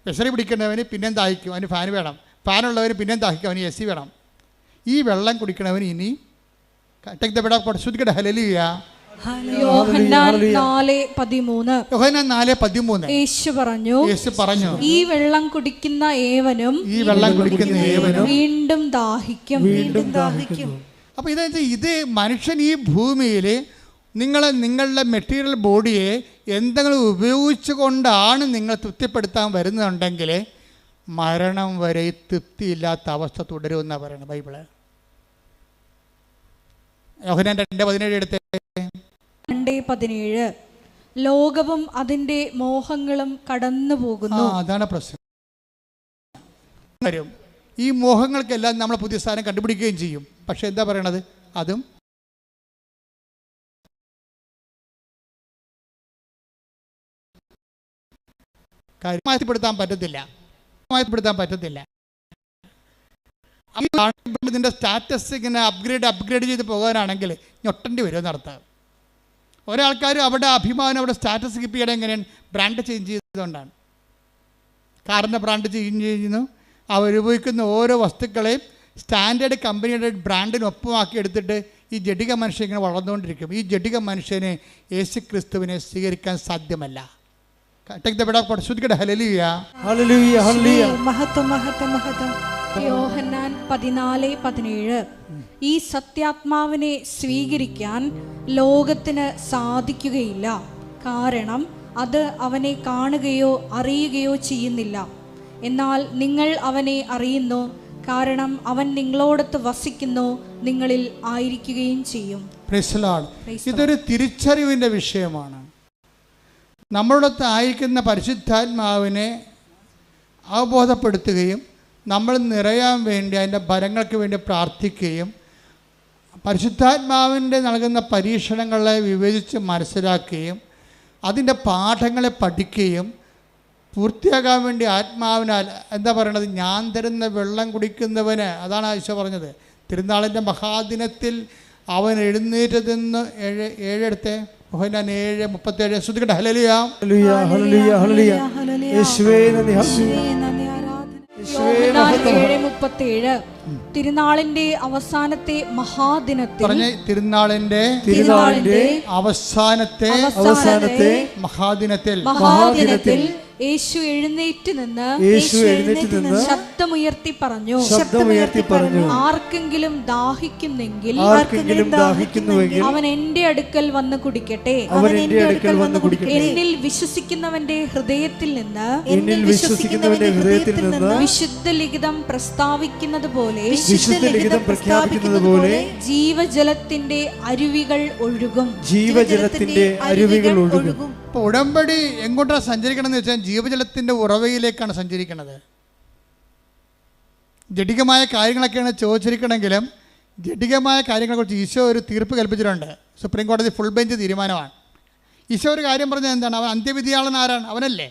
ബെസറി പിടിക്കണവന് പിന്നെയും ദാഹിക്കും, അവന് ഫാൻ വേണം. ഫാനുള്ളവന് പിന്നെയും ദാഹിക്കും, അവന് AC വേണം. ഈ വെള്ളം കുടിക്കണവന് ഇനി ഹല്ലേലൂയ. യോഹന്നാൻ 4:13 യേശു പറഞ്ഞു, ഈ വെള്ളം കുടിക്കുന്ന ഏവനും വീണ്ടും ദാഹിക്കും. അപ്പോൾ ഇത് മനുഷ്യൻ ഈ ഭൂമിയിൽ നിങ്ങളുടെ മെറ്റീരിയൽ ബോഡിയെ എന്തെങ്കിലും ഉപയോഗിച്ചു കൊണ്ടാണ് നിങ്ങൾ തൃപ്തിപ്പെടുത്താൻ വരുന്നുണ്ടെങ്കിൽ മരണം വരെ തൃപ്തിയില്ലാത്ത അവസ്ഥ തുടരുമെന്നാണ് പറയുന്നത് ബൈബിള്. യോഹന്നാൻ 2:17 എടുത്തേ. 2:17 ലോകവും അതിന്റെ മോഹങ്ങളും കടന്നു പോകുന്നു. അതാണ് പ്രശ്നം. ഈ മോഹങ്ങൾക്കെല്ലാം നമ്മൾ പുതിയ സ്ഥാനം കണ്ടുപിടിക്കുകയും ചെയ്യും. പക്ഷെ എന്താ പറയണത്? അതും കാര്യമായപ്പെടുത്താൻ പറ്റത്തില്ല. ഇതിൻ്റെ സ്റ്റാറ്റസ് ഇങ്ങനെ അപ്ഗ്രേഡ് ചെയ്ത് പോകാനാണെങ്കിൽ ഞൊട്ടേണ്ടി വരും എന്നർത്ഥം. ഒരാൾക്കാർ അവിടെ അഭിമാനം, അവിടെ സ്റ്റാറ്റസ് കീപ്പ് ചെയ്യണം. എങ്ങനെയാണ്? ബ്രാൻഡ് ചേഞ്ച് ചെയ്തുകൊണ്ടാണ്. കാറിൻ്റെ ബ്രാൻഡ് ചേഞ്ച് ചെയ്യുന്നു. അവർ ഉപയോഗിക്കുന്ന ഓരോ വസ്തുക്കളെയും സ്റ്റാൻഡേർഡ് കമ്പനിയുടെ ബ്രാൻഡിനൊപ്പമാക്കി എടുത്തിട്ട് ഈ ജഡിക മനുഷ്യൻ ഇങ്ങനെ വളർന്നുകൊണ്ടിരിക്കും. ഈ ജഡിക മനുഷ്യനെ യേശു ക്രിസ്തുവിനെ സ്വീകരിക്കാൻ സാധ്യമല്ല. യോഹന്നാൻ 14:17 ഈ സത്യാത്മാവിനെ സ്വീകരിക്കാൻ ലോകത്തിന് സാധിക്കുകയില്ല, കാരണം അത് അവനെ കാണുകയോ അറിയുകയോ ചെയ്യുന്നില്ല. എന്നാൽ നിങ്ങൾ അവനെ അറിയുന്നു, കാരണം അവൻ നിങ്ങളോടൊത്ത് വസിക്കുന്നു, നിങ്ങളിൽ ആയിരിക്കുകയും ചെയ്യും. ഇതൊരു തിരിച്ചറിവിൻ്റെ വിഷയമാണ്. നമ്മളോടൊത്ത് ആയിരിക്കുന്ന പരിശുദ്ധാത്മാവിനെ അവബോധപ്പെടുത്തുകയും നമ്മൾ നിറയാൻ വേണ്ടി അതിൻ്റെ ഫലങ്ങൾക്ക് വേണ്ടി പ്രാർത്ഥിക്കുകയും പരിശുദ്ധാത്മാവിൻ്റെ നൽകുന്ന പരീക്ഷണങ്ങളെ വിവേചിച്ച് മനസ്സിലാക്കുകയും അതിൻ്റെ പാഠങ്ങളെ പഠിക്കുകയും പൂർത്തിയാകാൻ വേണ്ടി ആത്മാവിനാൽ എന്താ പറയണത്? ഞാൻ തരുന്ന വെള്ളം കുടിക്കുന്നവന്, അതാണ് ഈശോ പറഞ്ഞത്. തിരുനാളിൻ്റെ മഹാദിനത്തിൽ അവൻ എഴുന്നേറ്റതെന്ന് 7 യോഹന്നാൻ 7:37 ശ്രുതികട്ടെ. ഹല്ലേലൂയ. യോഹന്നാൻ 7:37 തിരുനാളിന്റെ അവസാനത്തെ മഹാദിനത്തിൽ അവസാനത്തെ മഹാദിനത്തിൽ യേശു എഴുന്നേറ്റ് നിന്ന് ശബ്ദമുയർത്തി പറഞ്ഞു, ആർക്കെങ്കിലും ദാഹിക്കുന്നെങ്കിൽ അവൻ എന്റെ അടുക്കൽ വന്ന് കുടിക്കട്ടെ. എന്നിൽ വിശ്വസിക്കുന്നവന്റെ ഹൃദയത്തിൽ നിന്ന് വിശുദ്ധ ലിഖിതം പ്രസ്താവിക്കുന്നത് പോലെ ജീവജലത്തിന്റെ അരുവികൾ ഒഴുകും. ഉടമ്പടി എങ്ങോട്ടാണ് സഞ്ചരിക്കണം എന്ന് വെച്ചാൽ ജീവജലത്തിൻ്റെ ഉറവയിലേക്കാണ് സഞ്ചരിക്കുന്നത്. ജഡികമായ കാര്യങ്ങളൊക്കെയാണ് ചോദിച്ചിരിക്കണമെങ്കിലും ജഡികമായ കാര്യങ്ങളെക്കുറിച്ച് ഈശോ ഒരു തീർപ്പ് കൽപ്പിച്ചിട്ടുണ്ട്. സുപ്രീം കോടതി ഫുൾ ബെഞ്ച് തീരുമാനമാണ്. ഈശോ ഒരു കാര്യം പറഞ്ഞാൽ എന്താണ്? അവൻ അന്ത്യവിധിയാളൻ ആരാണ്? അവനല്ലേ.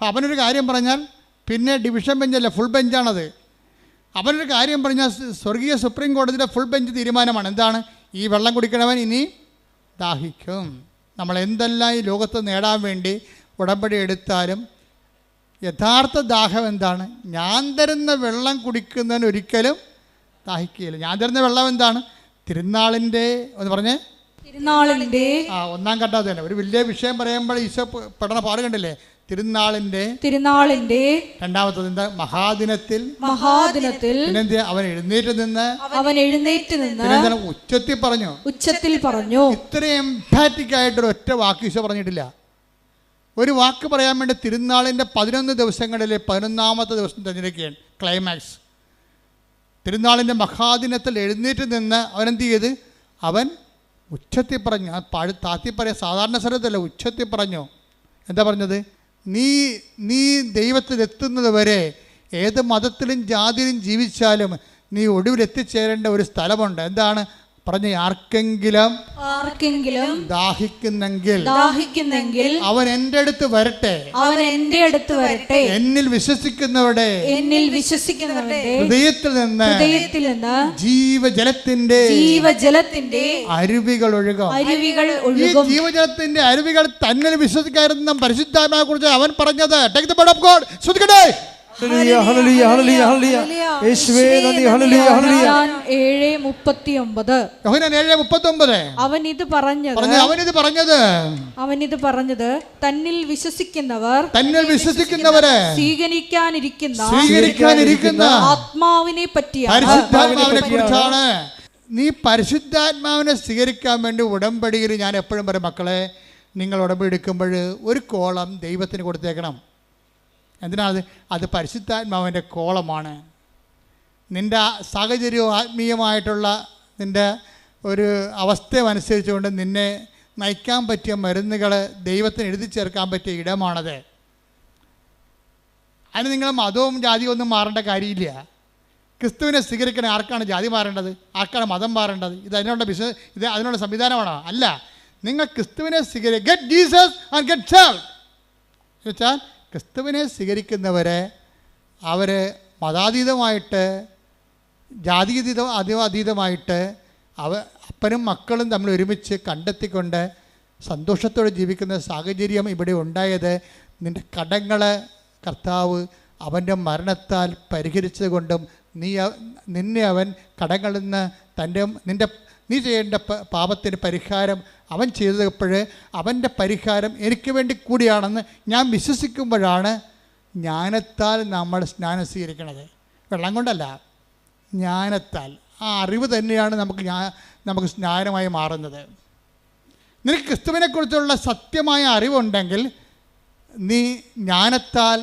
അവനൊരു കാര്യം പറഞ്ഞാൽ പിന്നെ ഡിവിഷൻ ബെഞ്ചല്ല, ഫുൾ ബെഞ്ചാണത്. അവനൊരു കാര്യം പറഞ്ഞാൽ സ്വർഗീയ സുപ്രീം കോടതിയുടെ ഫുൾ ബെഞ്ച് തീരുമാനമാണ്. എന്താണ്? ഈ വെള്ളം കുടിക്കണവൻ ഇനി ദാഹിക്കും. നമ്മൾ എന്തെല്ലാം ഈ ലോകത്ത് നേടാൻ വേണ്ടി ഉടമ്പടി എടുത്താലും യഥാർത്ഥ ദാഹം എന്താണ്? ഞാൻ തരുന്ന വെള്ളം കുടിക്കുന്നതിന് ഒരിക്കലും ദാഹിക്കുകയില്ല. ഞാൻ തരുന്ന വെള്ളം എന്താണ്? തിരുനാളിൻ്റെ ഒന്ന് പറഞ്ഞേ. തിരുനാളിൻ്റെ 1-ാം ഘട്ടം തന്നെ ഒരു വലിയ വിഷയം പറയുമ്പോൾ ഈശോ പെടണ പാട് കണ്ടില്ലേ? തിരുനാളിന്റെ രണ്ടാമത്തത് എന്താ? മഹാദിനത്തിൽ മഹാദിനത്തിൽ അവൻ എഴുന്നേറ്റ് നിന്ന് ഉച്ചത്തിൽ പറഞ്ഞു. ഇത്രയും എംഫാറ്റിക് ആയിട്ടൊരു ഒറ്റ വാക്ക് ഈശോ പറഞ്ഞിട്ടില്ല. ഒരു വാക്ക് പറയാൻ വേണ്ടി തിരുനാളിൻ്റെ 11 ദിവസങ്ങളിൽ 11ാമത്തെ ദിവസം തിരഞ്ഞെടുക്കുകയാണ് ക്ലൈമാക്സ്. തിരുനാളിൻ്റെ മഹാദിനത്തിൽ എഴുന്നേറ്റ് നിന്ന് അവൻ എന്ത് ചെയ്ത്? അവൻ ഉച്ചത്തിൽ പറഞ്ഞു. താത്തി പറയാൻ സാധാരണ സ്ഥലത്തല്ല, ഉച്ചത്തിൽ പറഞ്ഞു. എന്താ പറഞ്ഞത്? നീ ദൈവത്തിലെത്തുന്നത് വരെ ഏത് മതത്തിലും ജാതിയിലും ജീവിച്ചാലും നീ ഒടുവിൽ എത്തിച്ചേരേണ്ട ഒരു സ്ഥലമുണ്ട്. എന്താണ് പറഞ്ഞ? ആർക്കെങ്കിലും ദാഹിക്കുന്നെങ്കിൽ അവൻ എൻ്റെ അടുത്ത് വരട്ടെ. എന്നിൽ വിശ്വസിക്കുന്നവരുടെ ഹൃദയത്തിൽ നിന്ന് ജീവജലത്തിന്റെ അരുവികൾ ഒഴുകും. ഈ ജീവജലത്തിന്റെ അരുവികൾ തന്നിൽ വിശ്വസിക്കാതിരുന്ന പരിശുദ്ധാത്മാവിനെ കുറിച്ച് അവൻ പറഞ്ഞത്. Take the word of God. ശ്രദ്ധിക്കട്ടെ. അവൻ ഇത് പറഞ്ഞത് തന്നിൽ വിശ്വസിക്കുന്നവരെ സ്വീകരിക്കാനിരിക്കുന്ന ആത്മാവിനെ പറ്റിയാണ്. നീ പരിശുദ്ധാത്മാവിനെ സ്വീകരിക്കാൻ വേണ്ടി ഉടമ്പടിയിൽ ഞാൻ എപ്പോഴും പറയും, മക്കളെ, നിങ്ങൾ ഉടമ്പടി എടുക്കുമ്പോൾ ഒരു കോളം ദൈവത്തിന് കൊടുത്തേക്കണം. എന്തിനാണ്? അത് പരിശുദ്ധാത്മാവിൻ്റെ കോളമാണ്. നിൻ്റെ സാഹചര്യവും ആത്മീയമായിട്ടുള്ള നിൻ്റെ ഒരു അവസ്ഥയനുസരിച്ചുകൊണ്ട് നിന്നെ നയിക്കാൻ പറ്റിയ മരുന്നുകൾ ദൈവത്തിന് എഴുതി ചേർക്കാൻ പറ്റിയ ഇടമാണത്. അതിന് നിങ്ങൾ മതവും ജാതിയും ഒന്നും മാറേണ്ട കാര്യമില്ല. ക്രിസ്തുവിനെ സ്വീകരിക്കണ ആർക്കാണ് ജാതി മാറേണ്ടത്? ആർക്കാണ് മതം മാറേണ്ടത്? ഇത് അതിനുള്ള സംവിധാനമാണോ? അല്ല. നിങ്ങൾ ക്രിസ്തുവിനെ get Jesus and get saved എന്ന് വെച്ചാൽ ക്രിസ്തുവിനെ സ്വീകരിക്കുന്നവരെ അവർ മതാതീതമായിട്ട് അതീതമായിട്ട് അപ്പനും മക്കളും തമ്മിൽ ഒരുമിച്ച് കണ്ടെത്തിക്കൊണ്ട് സന്തോഷത്തോടെ ജീവിക്കുന്ന സാഹചര്യം ഇവിടെ ഉണ്ടായത് നിൻ്റെ കടങ്ങൾ കർത്താവ് അവൻ്റെ മരണത്താൽ പരിഹരിച്ചത് കൊണ്ടും നിന്നെ അവൻ കടങ്ങളിൽ നിന്ന് നീ ചെയ്യേണ്ട പാപത്തിന് പരിഹാരം അവൻ ചെയ്തപ്പോൾ അവൻ്റെ പരിഹാരം എനിക്ക് വേണ്ടി കൂടിയാണെന്ന് ഞാൻ വിശ്വസിക്കുമ്പോഴാണ് ജ്ഞാനത്താൽ നമ്മൾ സ്നാനം സ്വീകരിക്കുന്നത്. വെള്ളം കൊണ്ടല്ല, ജ്ഞാനത്താൽ. ആ അറിവ് തന്നെയാണ് നമുക്ക് സ്നാനമായി മാറുന്നത്. നിനക്ക് ക്രിസ്തുവിനെക്കുറിച്ചുള്ള സത്യമായ അറിവുണ്ടെങ്കിൽ നീ ജ്ഞാനത്താൽ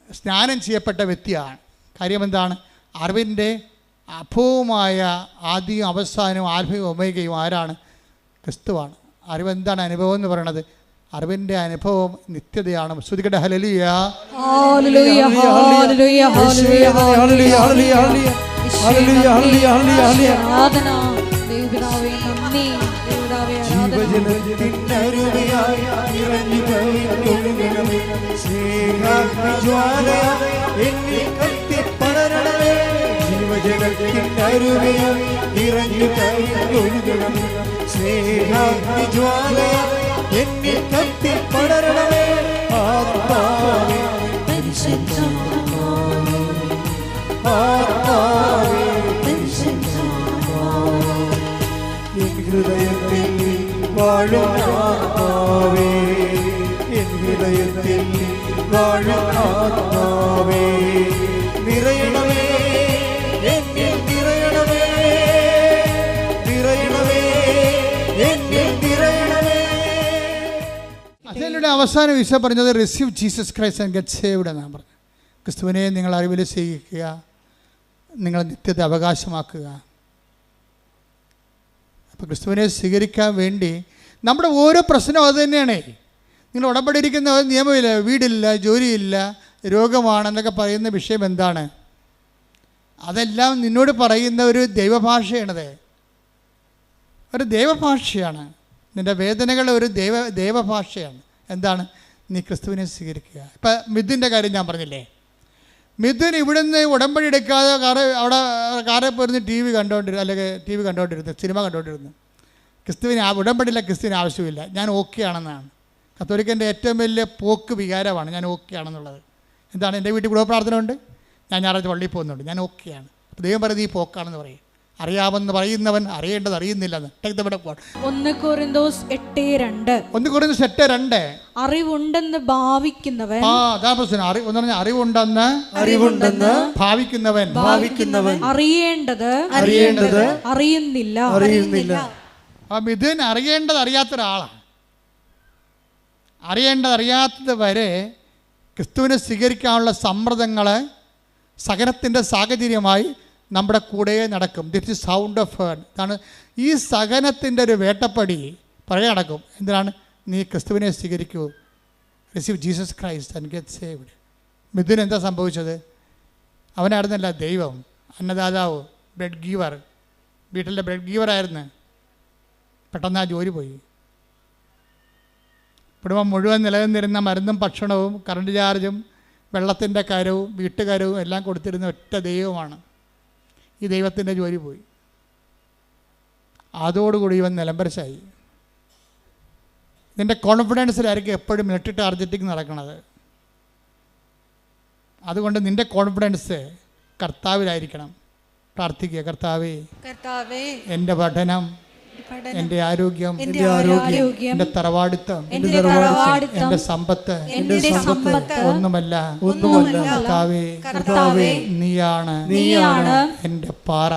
സ്നാനം ചെയ്യപ്പെട്ട വ്യക്തിയാണ്. കാര്യം എന്താണ്? അറിവിൻ്റെ അഭവമായ ആദ്യവും അവസാനവും ആൽഫയും ഒമേഗയും ആരാണ്? ക്രിസ്തുവാണ്. അറിവ് എന്താണ്? അനുഭവം എന്ന് പറയണത്. അറിവിൻ്റെ അനുഭവം നിത്യതയാണ്. ശ്രുതികട്ടെ. ഹല്ലേലൂയ. ഹൃദയത്തിൽ വാഴും ആത്മാവേ, എൻ ഹൃദയത്തിൽ വാഴും ആത്മാവേ, നിറയണമേ എന്നിൽ, നിറയണമേ, നിറയണമേ എന്നിൽ, നിറയണമേ. അതിലൂടെ അവസാനം ഈശോ പറഞ്ഞത് receive Jesus Christ and get saved എന്നാണ് പറഞ്ഞത്. ക്രിസ്തുവിനെ നിങ്ങൾ അറിവിൽ സ്വീകരിക്കുക, നിങ്ങൾ നിത്യത അവകാശമാക്കുക. അപ്പോൾ ക്രിസ്തുവിനെ സ്വീകരിക്കാൻ വേണ്ടി നമ്മുടെ ഓരോ പ്രശ്നവും അത് തന്നെയാണ്. നിങ്ങൾ ഉടമ്പടിയിരിക്കുന്ന നിയമമില്ല, വീടില്ല, ജോലിയില്ല, രോഗമാണെന്നൊക്കെ പറയുന്ന വിഷയം എന്താണ്? അതെല്ലാം നിന്നോട് പറയുന്ന ഒരു ദൈവഭാഷയാണത്. ഒരു ദൈവഭാഷയാണ്. നിൻ്റെ വേദനകൾ ഒരു ദൈവഭാഷയാണ്. എന്താണ്? നീ ക്രിസ്തുവിനെ സ്വീകരിക്കുക. ഇപ്പം മിഥുൻ്റെ കാര്യം ഞാൻ പറഞ്ഞില്ലേ. മിഥുൻ ഇവിടുന്ന് ഉടമ്പടി എടുക്കാതെ കാറിൽ പോയിരുന്ന് ടി വി കണ്ടുകൊണ്ടിരുന്നു, സിനിമ കണ്ടുകൊണ്ടിരുന്നു. ഉടമ്പടിയില്ല, ക്രിസ്തുവിന് ആവശ്യമില്ല, ഞാൻ ഓക്കെ ആണെന്നാണ്. കത്തോലിക്കൻ്റെ ഏറ്റവും വലിയ പോക്ക് വികാരമാണ് ഞാൻ ഓക്കെ ആണെന്നുള്ളത്. എന്താണ്? എൻ്റെ വീട്ടിൽ കുടുംബ പ്രാർത്ഥന ഉണ്ട്, ഞാൻ ഞായറാഴ്ച പള്ളിയിൽ പോകുന്നുണ്ട്, ഞാൻ ഓക്കെയാണ്. അപ്പോൾ ദൈവം പറയുന്നത് ഈ പോക്കാണെന്ന് പറയും. അറിയാമെന്ന് പറയുന്നവൻ അറിയേണ്ടത് അറിയുന്നില്ലെന്ന്. Take the word of God. 1 Korinthos 8:2. 1 Korinthos 8:2. അറിവുണ്ടെന്ന് ഭാവിക്കുന്നവൻ. അതാ പ്രശ്നം. അറിവുണ്ടെന്ന് ഭാവിക്കുന്നവൻ അറിയേണ്ടത് അറിയുന്നില്ല. മിഥുൻ അറിയേണ്ടത് അറിയാത്ത ഒരാളാണ്. അറിയേണ്ടത് അറിയാത്തത് വരെ ക്രിസ്തുവിനെ സ്വീകരിക്കാനുള്ള സമ്മർദ്ദങ്ങളെ സഹനത്തിൻ്റെ സാഹചര്യമായി നമ്മുടെ കൂടെ നടക്കും. This is sound of heard. ഇതാണ് ഈ സഹനത്തിൻ്റെ ഒരു വേട്ടപ്പടി പറയാൻ നടക്കും. എന്തിനാണ്? നീ ക്രിസ്തുവിനെ സ്വീകരിക്കൂ, receive Jesus Christ and get saved. Mithun എന്താ സംഭവിച്ചത്? അവനായിരുന്നല്ല ദൈവം, അന്നദാതാവ്, ബ്രെഡ് ഗീവർ, വീട്ടിലെ ബ്രെഡ് ഗീവറായിരുന്നു. പെട്ടെന്ന് ആ ജോലി പോയി. കുടുംബം മുഴുവൻ നിലനിന്നിരുന്ന മരുന്നും ഭക്ഷണവും കറണ്ട് ചാർജും വെള്ളത്തിൻ്റെ കരവും വീട്ടുകാരവും എല്ലാം കൊടുത്തിരുന്ന ഒറ്റ ദൈവമാണ്. ഈ ദൈവത്തിൻ്റെ ജോലി പോയി. അതോടുകൂടി ഇവൻ നിലംപരിശായി. നിൻ്റെ കോൺഫിഡൻസിലായിരിക്കും എപ്പോഴും മിലിറ്ററി ടാർഗറ്റിംഗ് നടക്കുന്നത്. അതുകൊണ്ട് നിൻ്റെ കോൺഫിഡൻസ് കർത്താവിലായിരിക്കണം. പ്രാർത്ഥിക്കുക, കർത്താവേ, എൻ്റെ പഠനം, എൻ്റെ ആരോഗ്യം, എൻ്റെ തറവാടിത്തം, എൻ്റെ സമ്പത്ത് ഒന്നുമല്ല. കർത്താവേ, നീയാണ് എൻ്റെ പാറ,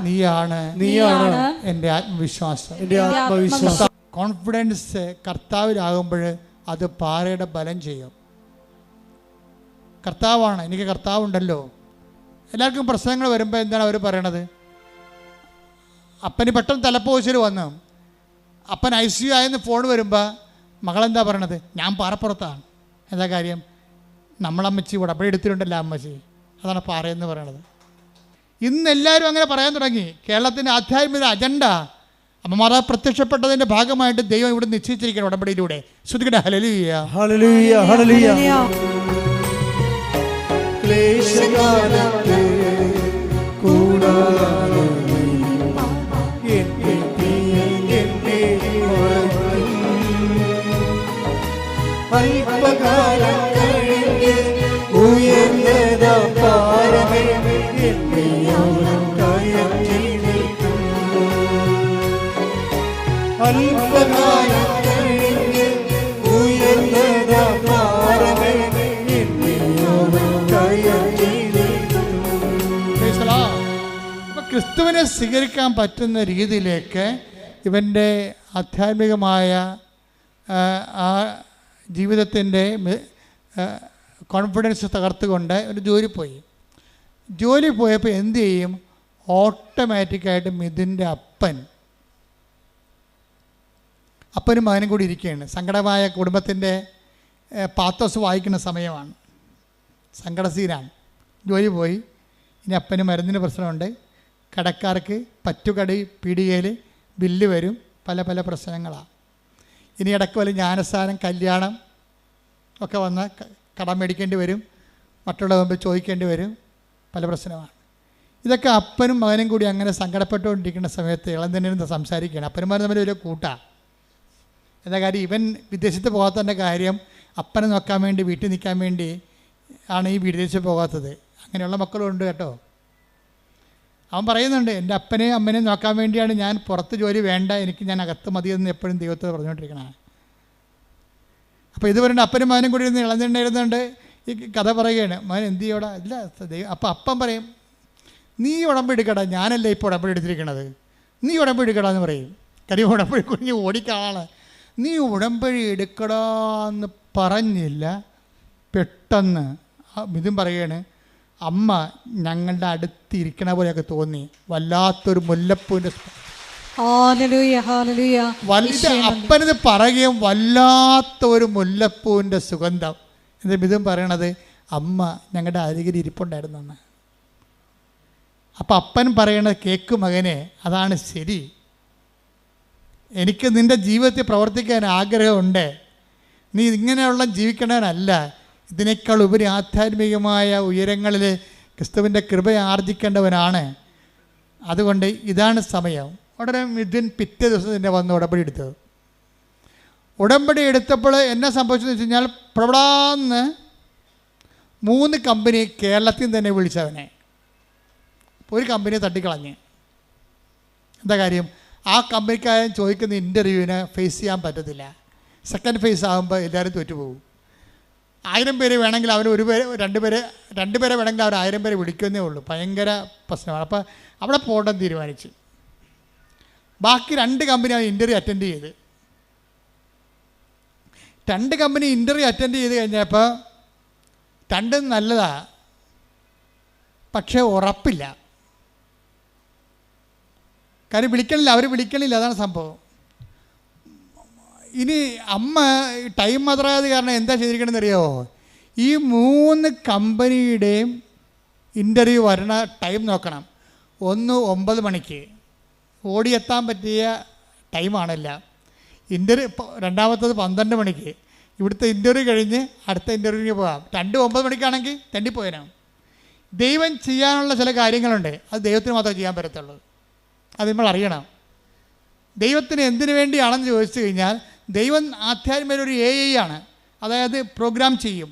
നീയാണ് എൻ്റെ ആത്മവിശ്വാസം. കോൺഫിഡൻസ് കർത്താവിലാകുമ്പോൾ അത് പാറയുടെ ബലം ചെയ്യും. കർത്താവാണ്, എനിക്ക് കർത്താവുണ്ടല്ലോ. എല്ലാവർക്കും പ്രശ്നങ്ങൾ വരുമ്പോൾ എന്താണ് അവർ പറയണത്? അപ്പന് പെട്ടെന്ന് തലപ്പോശൽ വന്നു, അപ്പൻ ICU ആയെന്ന് ഫോൺ വരുമ്പോൾ മകളെന്താ പറയണത്? ഞാൻ പാറപ്പുറത്താണ്. എന്താ കാര്യം? നമ്മളമ്മച്ചി ഉടമ്പടി എടുത്തിട്ടുണ്ടല്ലോ അമ്മച്ചി, അതാണ് പാറയെന്ന് പറയണത്. ഇന്ന് എല്ലാവരും അങ്ങനെ പറയാൻ തുടങ്ങി. കേരളത്തിൻ്റെ ആധ്യാത്മിക അജണ്ട അമ്മമാരെ പ്രത്യക്ഷപ്പെട്ടതിൻ്റെ ഭാഗമായിട്ട് ദൈവം ഇവിടെ നിശ്ചയിച്ചിരിക്കണം ഉടമ്പടിയിലൂടെ. ശ്രുതിക്കട്ടെ, ഹല്ലേലൂയ, ഹല്ലേലൂയ, ഹല്ലേലൂയ. ക്ലേശകാലത്തെ കൂടാതെ അല്പകാലം കഴിഞ്ഞ് ഉയർന്നതാ പാറമേ എന്നോളം കയറ്റി നിൽക്കും. അല്പകാലം കഴിഞ്ഞ് ഉയർന്നതാ പാറമേ എന്നോളം കയറ്റി നിൽക്കും. അപ്പോൾ ക്രിസ്തുവിനെ സ്വീകരിക്കാൻ പറ്റുന്ന രീതിയിലേക്ക് ഇവൻ്റെ ആധ്യാത്മികമായ ആ ജീവിതത്തിൻ്റെ കോൺഫിഡൻസ് തകർത്തുകൊണ്ട് ഒരു ജോലി പോയപ്പോൾ എന്ത് ചെയ്യും? ഓട്ടോമാറ്റിക്കായിട്ട് മിഥുൻ്റെ അപ്പനും മകനും കൂടി ഇരിക്കുകയാണ്. സങ്കടമായ കുടുംബത്തിൻ്റെ പാത്തോസ് വായിക്കുന്ന സമയമാണ്, സങ്കടസീനാണ്. ജോലി പോയി. ഇനി അപ്പന് മരുന്നിന് പ്രശ്നമുണ്ട്, കടക്കാർക്ക് പറ്റുകടി പീടികയിൽ ബില്ല് വരും, പല പല പ്രശ്നങ്ങളാണ്. ഇനി ഇടയ്ക്ക് വല്ല ജ്ഞാനസ്ഥാനം, കല്യാണം ഒക്കെ വന്ന് കടം മേടിക്കേണ്ടി വരും, മറ്റുള്ള മുമ്പ് ചോദിക്കേണ്ടി വരും, പല പ്രശ്നമാണ്. ഇതൊക്കെ അപ്പനും മകനും കൂടി അങ്ങനെ സങ്കടപ്പെട്ടുകൊണ്ടിരിക്കുന്ന സമയത്ത് ഇളം തന്നെ സംസാരിക്കുകയാണ്. അപ്പന്മാർ തമ്മിൽ ഒരു കൂട്ടാണ്. എന്താ കാര്യം? ഇവൻ വിദേശത്ത് പോകാത്തതിൻ്റെ കാര്യം അപ്പനെ നോക്കാൻ വേണ്ടി, വീട്ടിൽ നിൽക്കാൻ വേണ്ടി ആണ് ഈ വിദേശത്ത് പോകാത്തത്. അങ്ങനെയുള്ള മക്കളുണ്ട് കേട്ടോ. അവൻ പറയുന്നുണ്ട്, എൻ്റെ അപ്പനെയും അമ്മനെയും നോക്കാൻ വേണ്ടിയാണ് ഞാൻ പുറത്ത് ജോലി വേണ്ട, എനിക്ക് ഞാൻ അകത്ത് മതിയെന്ന് എപ്പോഴും ദൈവത്തോട് പറഞ്ഞുകൊണ്ടിരിക്കണേ. അപ്പോൾ ഇത് പറയുന്നത് അപ്പനും മകനും കൂടി ഇരുന്ന് ഇളഞ്ഞിരുന്നുണ്ട് ഈ കഥ പറയുകയാണ്. മകൻ എന്ത് ചെയ്യോടാ? ഇല്ല ദൈവം. അപ്പോൾ അപ്പം പറയും, നീ ഉടമ്പടി എടുക്കടാ, ഞാനല്ലേ ഇപ്പോൾ ഉടമ്പടി എടുത്തിരിക്കണത്, നീ ഉടമ്പടി എടുക്കടാ എന്ന് പറയും. കാര്യം ഉടമ്പടി കുഞ്ഞ് ഓടിക്കാളാണ്. നീ ഉടമ്പടി എടുക്കടാന്ന് പറഞ്ഞില്ല, പെട്ടെന്ന് ഇതും പറയുകയാണ്, അമ്മ ഞങ്ങളുടെ അടുത്തിരിക്കണ പോലെയൊക്കെ തോന്നി, വല്ലാത്തൊരു മുല്ലപ്പൂവിൻ്റെ അപ്പനത് പറയുകയും വല്ലാത്തൊരു മുല്ലപ്പൂവിൻ്റെ സുഗന്ധം. എന്നിട്ട് ഇതും പറയണത് അമ്മ ഞങ്ങളുടെ അരികിൽ ഇരിപ്പുണ്ടായിരുന്നെന്ന്. അപ്പം അപ്പൻ പറയണത് കേക്ക് മകനെ, അതാണ് ശരി, എനിക്ക് നിൻ്റെ ജീവിതത്തിൽ പ്രവർത്തിക്കാൻ ആഗ്രഹമുണ്ട്, നീ ഇങ്ങനെയുള്ള ജീവിക്കണവനല്ല, ഇതിനേക്കാൾ ഉപരി ആധ്യാത്മികമായ ഉയരങ്ങളിൽ ക്രിസ്തുവിൻ്റെ കൃപ ആർജിക്കേണ്ടവനാണ്. അതുകൊണ്ട് ഇതാണ് സമയം. ഉടനെ മിഥുൻ പിറ്റേ ദിവസം തന്നെ വന്ന് ഉടമ്പടി എടുത്തത്. ഉടമ്പടി എടുത്തപ്പോൾ എന്നെ സംഭവിച്ചതെന്ന് വെച്ച് കഴിഞ്ഞാൽ, പ്രവടാന്ന് 3 കമ്പനി കേരളത്തിൽ തന്നെ വിളിച്ചവനെ. ഒരു കമ്പനിയെ തട്ടിക്കളഞ്ഞ്. എന്താ കാര്യം? ആ കമ്പനിക്കാരൻ ചോദിക്കുന്ന ഇൻ്റർവ്യൂവിനെ ഫേസ് ചെയ്യാൻ പറ്റത്തില്ല. സെക്കൻഡ് ഫേസ് ആകുമ്പോൾ എല്ലാവരും തോറ്റുപോകും. 1000 പേര് വേണമെങ്കിൽ അവർ രണ്ട് പേരെ വേണമെങ്കിൽ അവർ 1000 പേരെ വിളിക്കുന്നേ ഉള്ളൂ. ഭയങ്കര പ്രശ്നമാണ്. അപ്പോൾ അവിടെ പോകണമെന്ന് തീരുമാനിച്ചു. ബാക്കി 2 കമ്പനി അത് ഇൻ്റർവ്യൂ അറ്റൻഡ് ചെയ്ത്. 2 കമ്പനി ഇൻ്റർവ്യൂ അറ്റൻഡ് ചെയ്ത് കഴിഞ്ഞപ്പോൾ 2 നല്ലതാണ്, പക്ഷേ ഉറപ്പില്ല. കാര്യം വിളിക്കണില്ല, അവർ വിളിക്കണില്ല, അതാണ് സംഭവം. ഇനി അമ്മ ടൈം മതറായത് കാരണം എന്താ ചെയ്തിരിക്കണമെന്ന് അറിയാമോ? ഈ 3 കമ്പനിയുടെയും ഇൻ്റർവ്യൂ വരണ ടൈം നോക്കണം. ഒന്ന് 9 മണിക്ക് ഓടിയെത്താൻ പറ്റിയ ടൈമാണല്ല. രണ്ടാമത്തത് 12 മണിക്ക്. ഇവിടുത്തെ ഇൻ്റർവ്യൂ കഴിഞ്ഞ് അടുത്ത ഇൻ്റർവ്യൂവിന് പോകാം. 2 9 മണിക്കാണെങ്കിൽ തെണ്ടിപ്പോയനാം. ദൈവം ചെയ്യാനുള്ള ചില കാര്യങ്ങളുണ്ട്, അത് ദൈവത്തിന് മാത്രമേ ചെയ്യാൻ പറ്റത്തുള്ളൂ. അത് നമ്മൾ അറിയണം. ദൈവത്തിന് എന്തിനു വേണ്ടിയാണെന്ന് ചോദിച്ചു കഴിഞ്ഞാൽ, ദൈവം ആധ്യാത്മിക ഒരു AI ആണ്. അതായത് പ്രോഗ്രാം ചെയ്യും.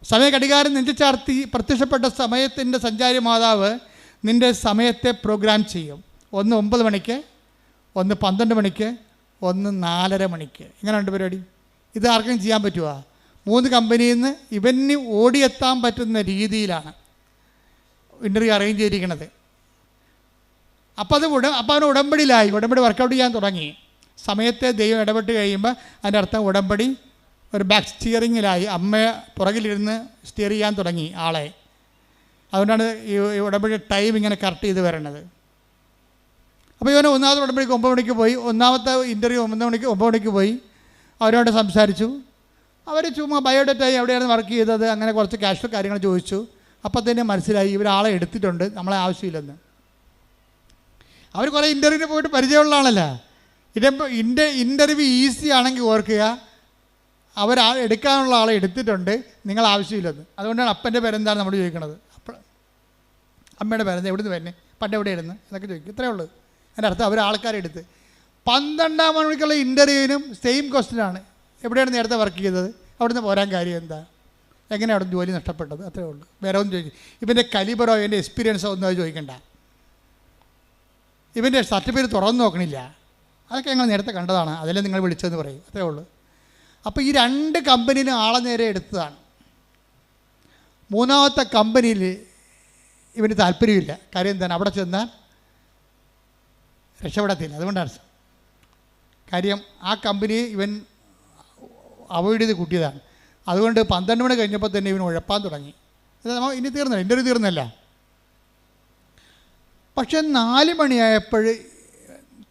സമയ ഘടികാരം നെഞ്ചുചാർത്തി പ്രത്യക്ഷപ്പെട്ട സമയത്തിൻ്റെ സഞ്ചാരി മാതാവ് നിൻ്റെ സമയത്തെ പ്രോഗ്രാം ചെയ്യും. ഒന്ന് 9 മണിക്ക്, ഒന്ന് 12 മണിക്ക്, ഒന്ന് 4:30 മണിക്ക്. ഇങ്ങനെയുണ്ട് പരിപാടി. ഇത് ആർക്കും ചെയ്യാൻ പറ്റുമോ? 3 കമ്പനിയിൽ നിന്ന് ഇവന് ഓടിയെത്താൻ പറ്റുന്ന രീതിയിലാണ് ഇൻ്റർവ്യൂ അറേഞ്ച് ചെയ്തിരിക്കുന്നത്. അപ്പോൾ അവന് ഉടമ്പടിയിലായി. ഉടമ്പടി വർക്കൗട്ട് ചെയ്യാൻ തുടങ്ങി. സമയത്തെ ദൈവം ഇടപെട്ട് കഴിയുമ്പോൾ അതിൻ്റെ അർത്ഥം ഉടമ്പടി ഒരു ബാക്ക് സ്റ്റിയറിങ്ങിലായി. അമ്മ പുറകിലിരുന്ന് സ്റ്റിയർ ചെയ്യാൻ തുടങ്ങി ആളെ. അതുകൊണ്ടാണ് ഈ ഉടമ്പടി ടൈം ഇങ്ങനെ കറക്റ്റ് ചെയ്ത് വരണത്. അപ്പോൾ ഇവന് 1ാമത്തെ ഉടമ്പടിക്ക് 9 മണിക്ക് പോയി. 1ാമത്തെ ഇൻ്റർവ്യൂ 9 മണിക്ക് പോയി. അവരോട് സംസാരിച്ചു. അവർ ചുമ്മാ ബയോഡേറ്റ എവിടെയാണ് വർക്ക് ചെയ്തത്, അങ്ങനെ കുറച്ച് ക്യാഷ്വൽ കാര്യങ്ങൾ ചോദിച്ചു. അപ്പോൾ തന്നെ മനസ്സിലായി ഇവരാളെ എടുത്തിട്ടുണ്ട്, നമ്മളെ ആവശ്യമില്ലെന്ന്. അവർ കുറേ ഇൻ്റർവ്യൂവിന് പോയിട്ട് പരിചയമുള്ള ആളല്ല. ഇൻ്റർവ്യൂ ഈസി ആണെങ്കിൽ ഓർക്കുക, എടുക്കാനുള്ള ആളെ എടുത്തിട്ടുണ്ട്, നിങ്ങൾ ആവശ്യമില്ലെന്ന്. അതുകൊണ്ടാണ് അപ്പൻ്റെ പേരെന്താണ് നമ്മൾ ചോദിക്കുന്നത്. അമ്മയുടെ പേരെന്താ, എവിടുന്ന് വരുന്നത്, പണ്ട് എവിടെയായിരുന്നു എന്നൊക്കെ ചോദിക്കും. ഇത്രയേ ഉള്ളൂ. അതിൻ്റെ അർത്ഥം അവർ ആൾക്കാരെ എടുത്ത്. 12 മണിക്കുള്ള ഇൻ്റർവ്യൂവിനും സെയിം ക്വസ്റ്റ്യനാണ്. എവിടെയാണ് നേരത്തെ വർക്ക് ചെയ്തത്, അവിടുന്ന് പോരാൻ കാര്യം എന്താ, എങ്ങനെ അവിടെ ജോലി നഷ്ടപ്പെട്ടത്, അത്രേ ഉള്ളൂ. വേറെ ഒന്നും ചോദിക്കും. ഇവൻ്റെ കലിബറോ ഇവൻ്റെ എക്സ്പീരിയൻസോ ഒന്നും അത് ചോദിക്കണ്ട. ഇവൻ്റെ സർട്ടിഫിക്കറ്റ് തുറന്നു നോക്കണില്ല. അതൊക്കെ ഞങ്ങൾ നേരത്തെ കണ്ടതാണ്, അതിലെ നിങ്ങൾ വിളിച്ചതെന്ന് പറയും. അത്രേ ഉള്ളൂ. അപ്പോൾ ഈ 2 കമ്പനിയിലും ആളെ നേരെ എടുത്തതാണ്. 3ാമത്തെ കമ്പനിയിൽ ഇവന് താല്പര്യമില്ല. കാര്യം എന്താണ്, അവിടെ ചെന്നാൽ രക്ഷപ്പെടത്തില്ല. അതുകൊണ്ടാണ് കാര്യം ആ കമ്പനി ഇവൻ അവോയ്ഡ് ചെയ്ത് കൂട്ടിയതാണ്. അതുകൊണ്ട് 12 മണി കഴിഞ്ഞപ്പോൾ തന്നെ ഇവൻ ഉഴപ്പാൻ തുടങ്ങി. ഇനി തീർന്നില്ല, ഇൻ്റർവ്യൂ തീർന്നില്ല. പക്ഷെ 4 മണിയായപ്പോൾ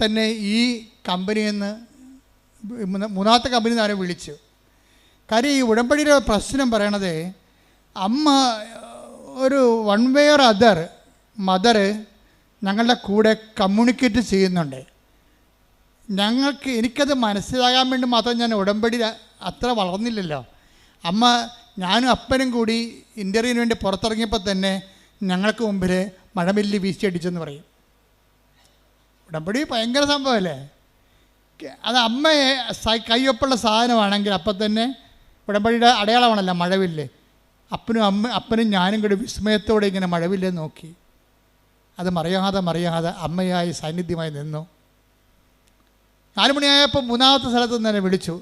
തന്നെ ഈ കമ്പനിയിൽ നിന്ന് 3ാമത്തെ കമ്പനിയിൽ നിന്ന് ആരെ വിളിച്ചു. കാര്യം ഈ ഉടമ്പടിയുടെ പ്രശ്നം പറയണത്, അമ്മ ഒരു one way or other mother ഞങ്ങളുടെ കൂടെ കമ്മ്യൂണിക്കേറ്റ് ചെയ്യുന്നുണ്ട്. എനിക്കത് മനസ്സിലാകാൻ വേണ്ടി മാത്രം ഞാൻ ഉടമ്പടി അത്ര വളർന്നില്ലല്ലോ. അമ്മ ഞാനും അപ്പനും കൂടി ഇൻ്റർവ്യൂവിന് വേണ്ടി പുറത്തിറങ്ങിയപ്പോൾ തന്നെ ഞങ്ങൾക്ക് മുമ്പിൽ മഴമില്ലി വീശിയടിച്ചെന്ന് പറയും. ഉടമ്പടി ഭയങ്കര സംഭവമല്ലേ. അത് അമ്മയെ കയ്യൊപ്പുള്ള സാധനമാണെങ്കിൽ അപ്പം തന്നെ ഉടമ്പടിയുടെ അടയാളമാണല്ലോ മഴവില്ല്. അപ്പനും ഞാനും കൂടി വിസ്മയത്തോടെ ഇങ്ങനെ മഴവില്ല് നോക്കി. അത് മറിയാതെ അമ്മയായി സാന്നിധ്യമായി നിന്നു. 4 മണിയായപ്പോൾ 3ാമത്തെ സ്ഥലത്ത് നിന്ന് തന്നെ വിളിച്ചു.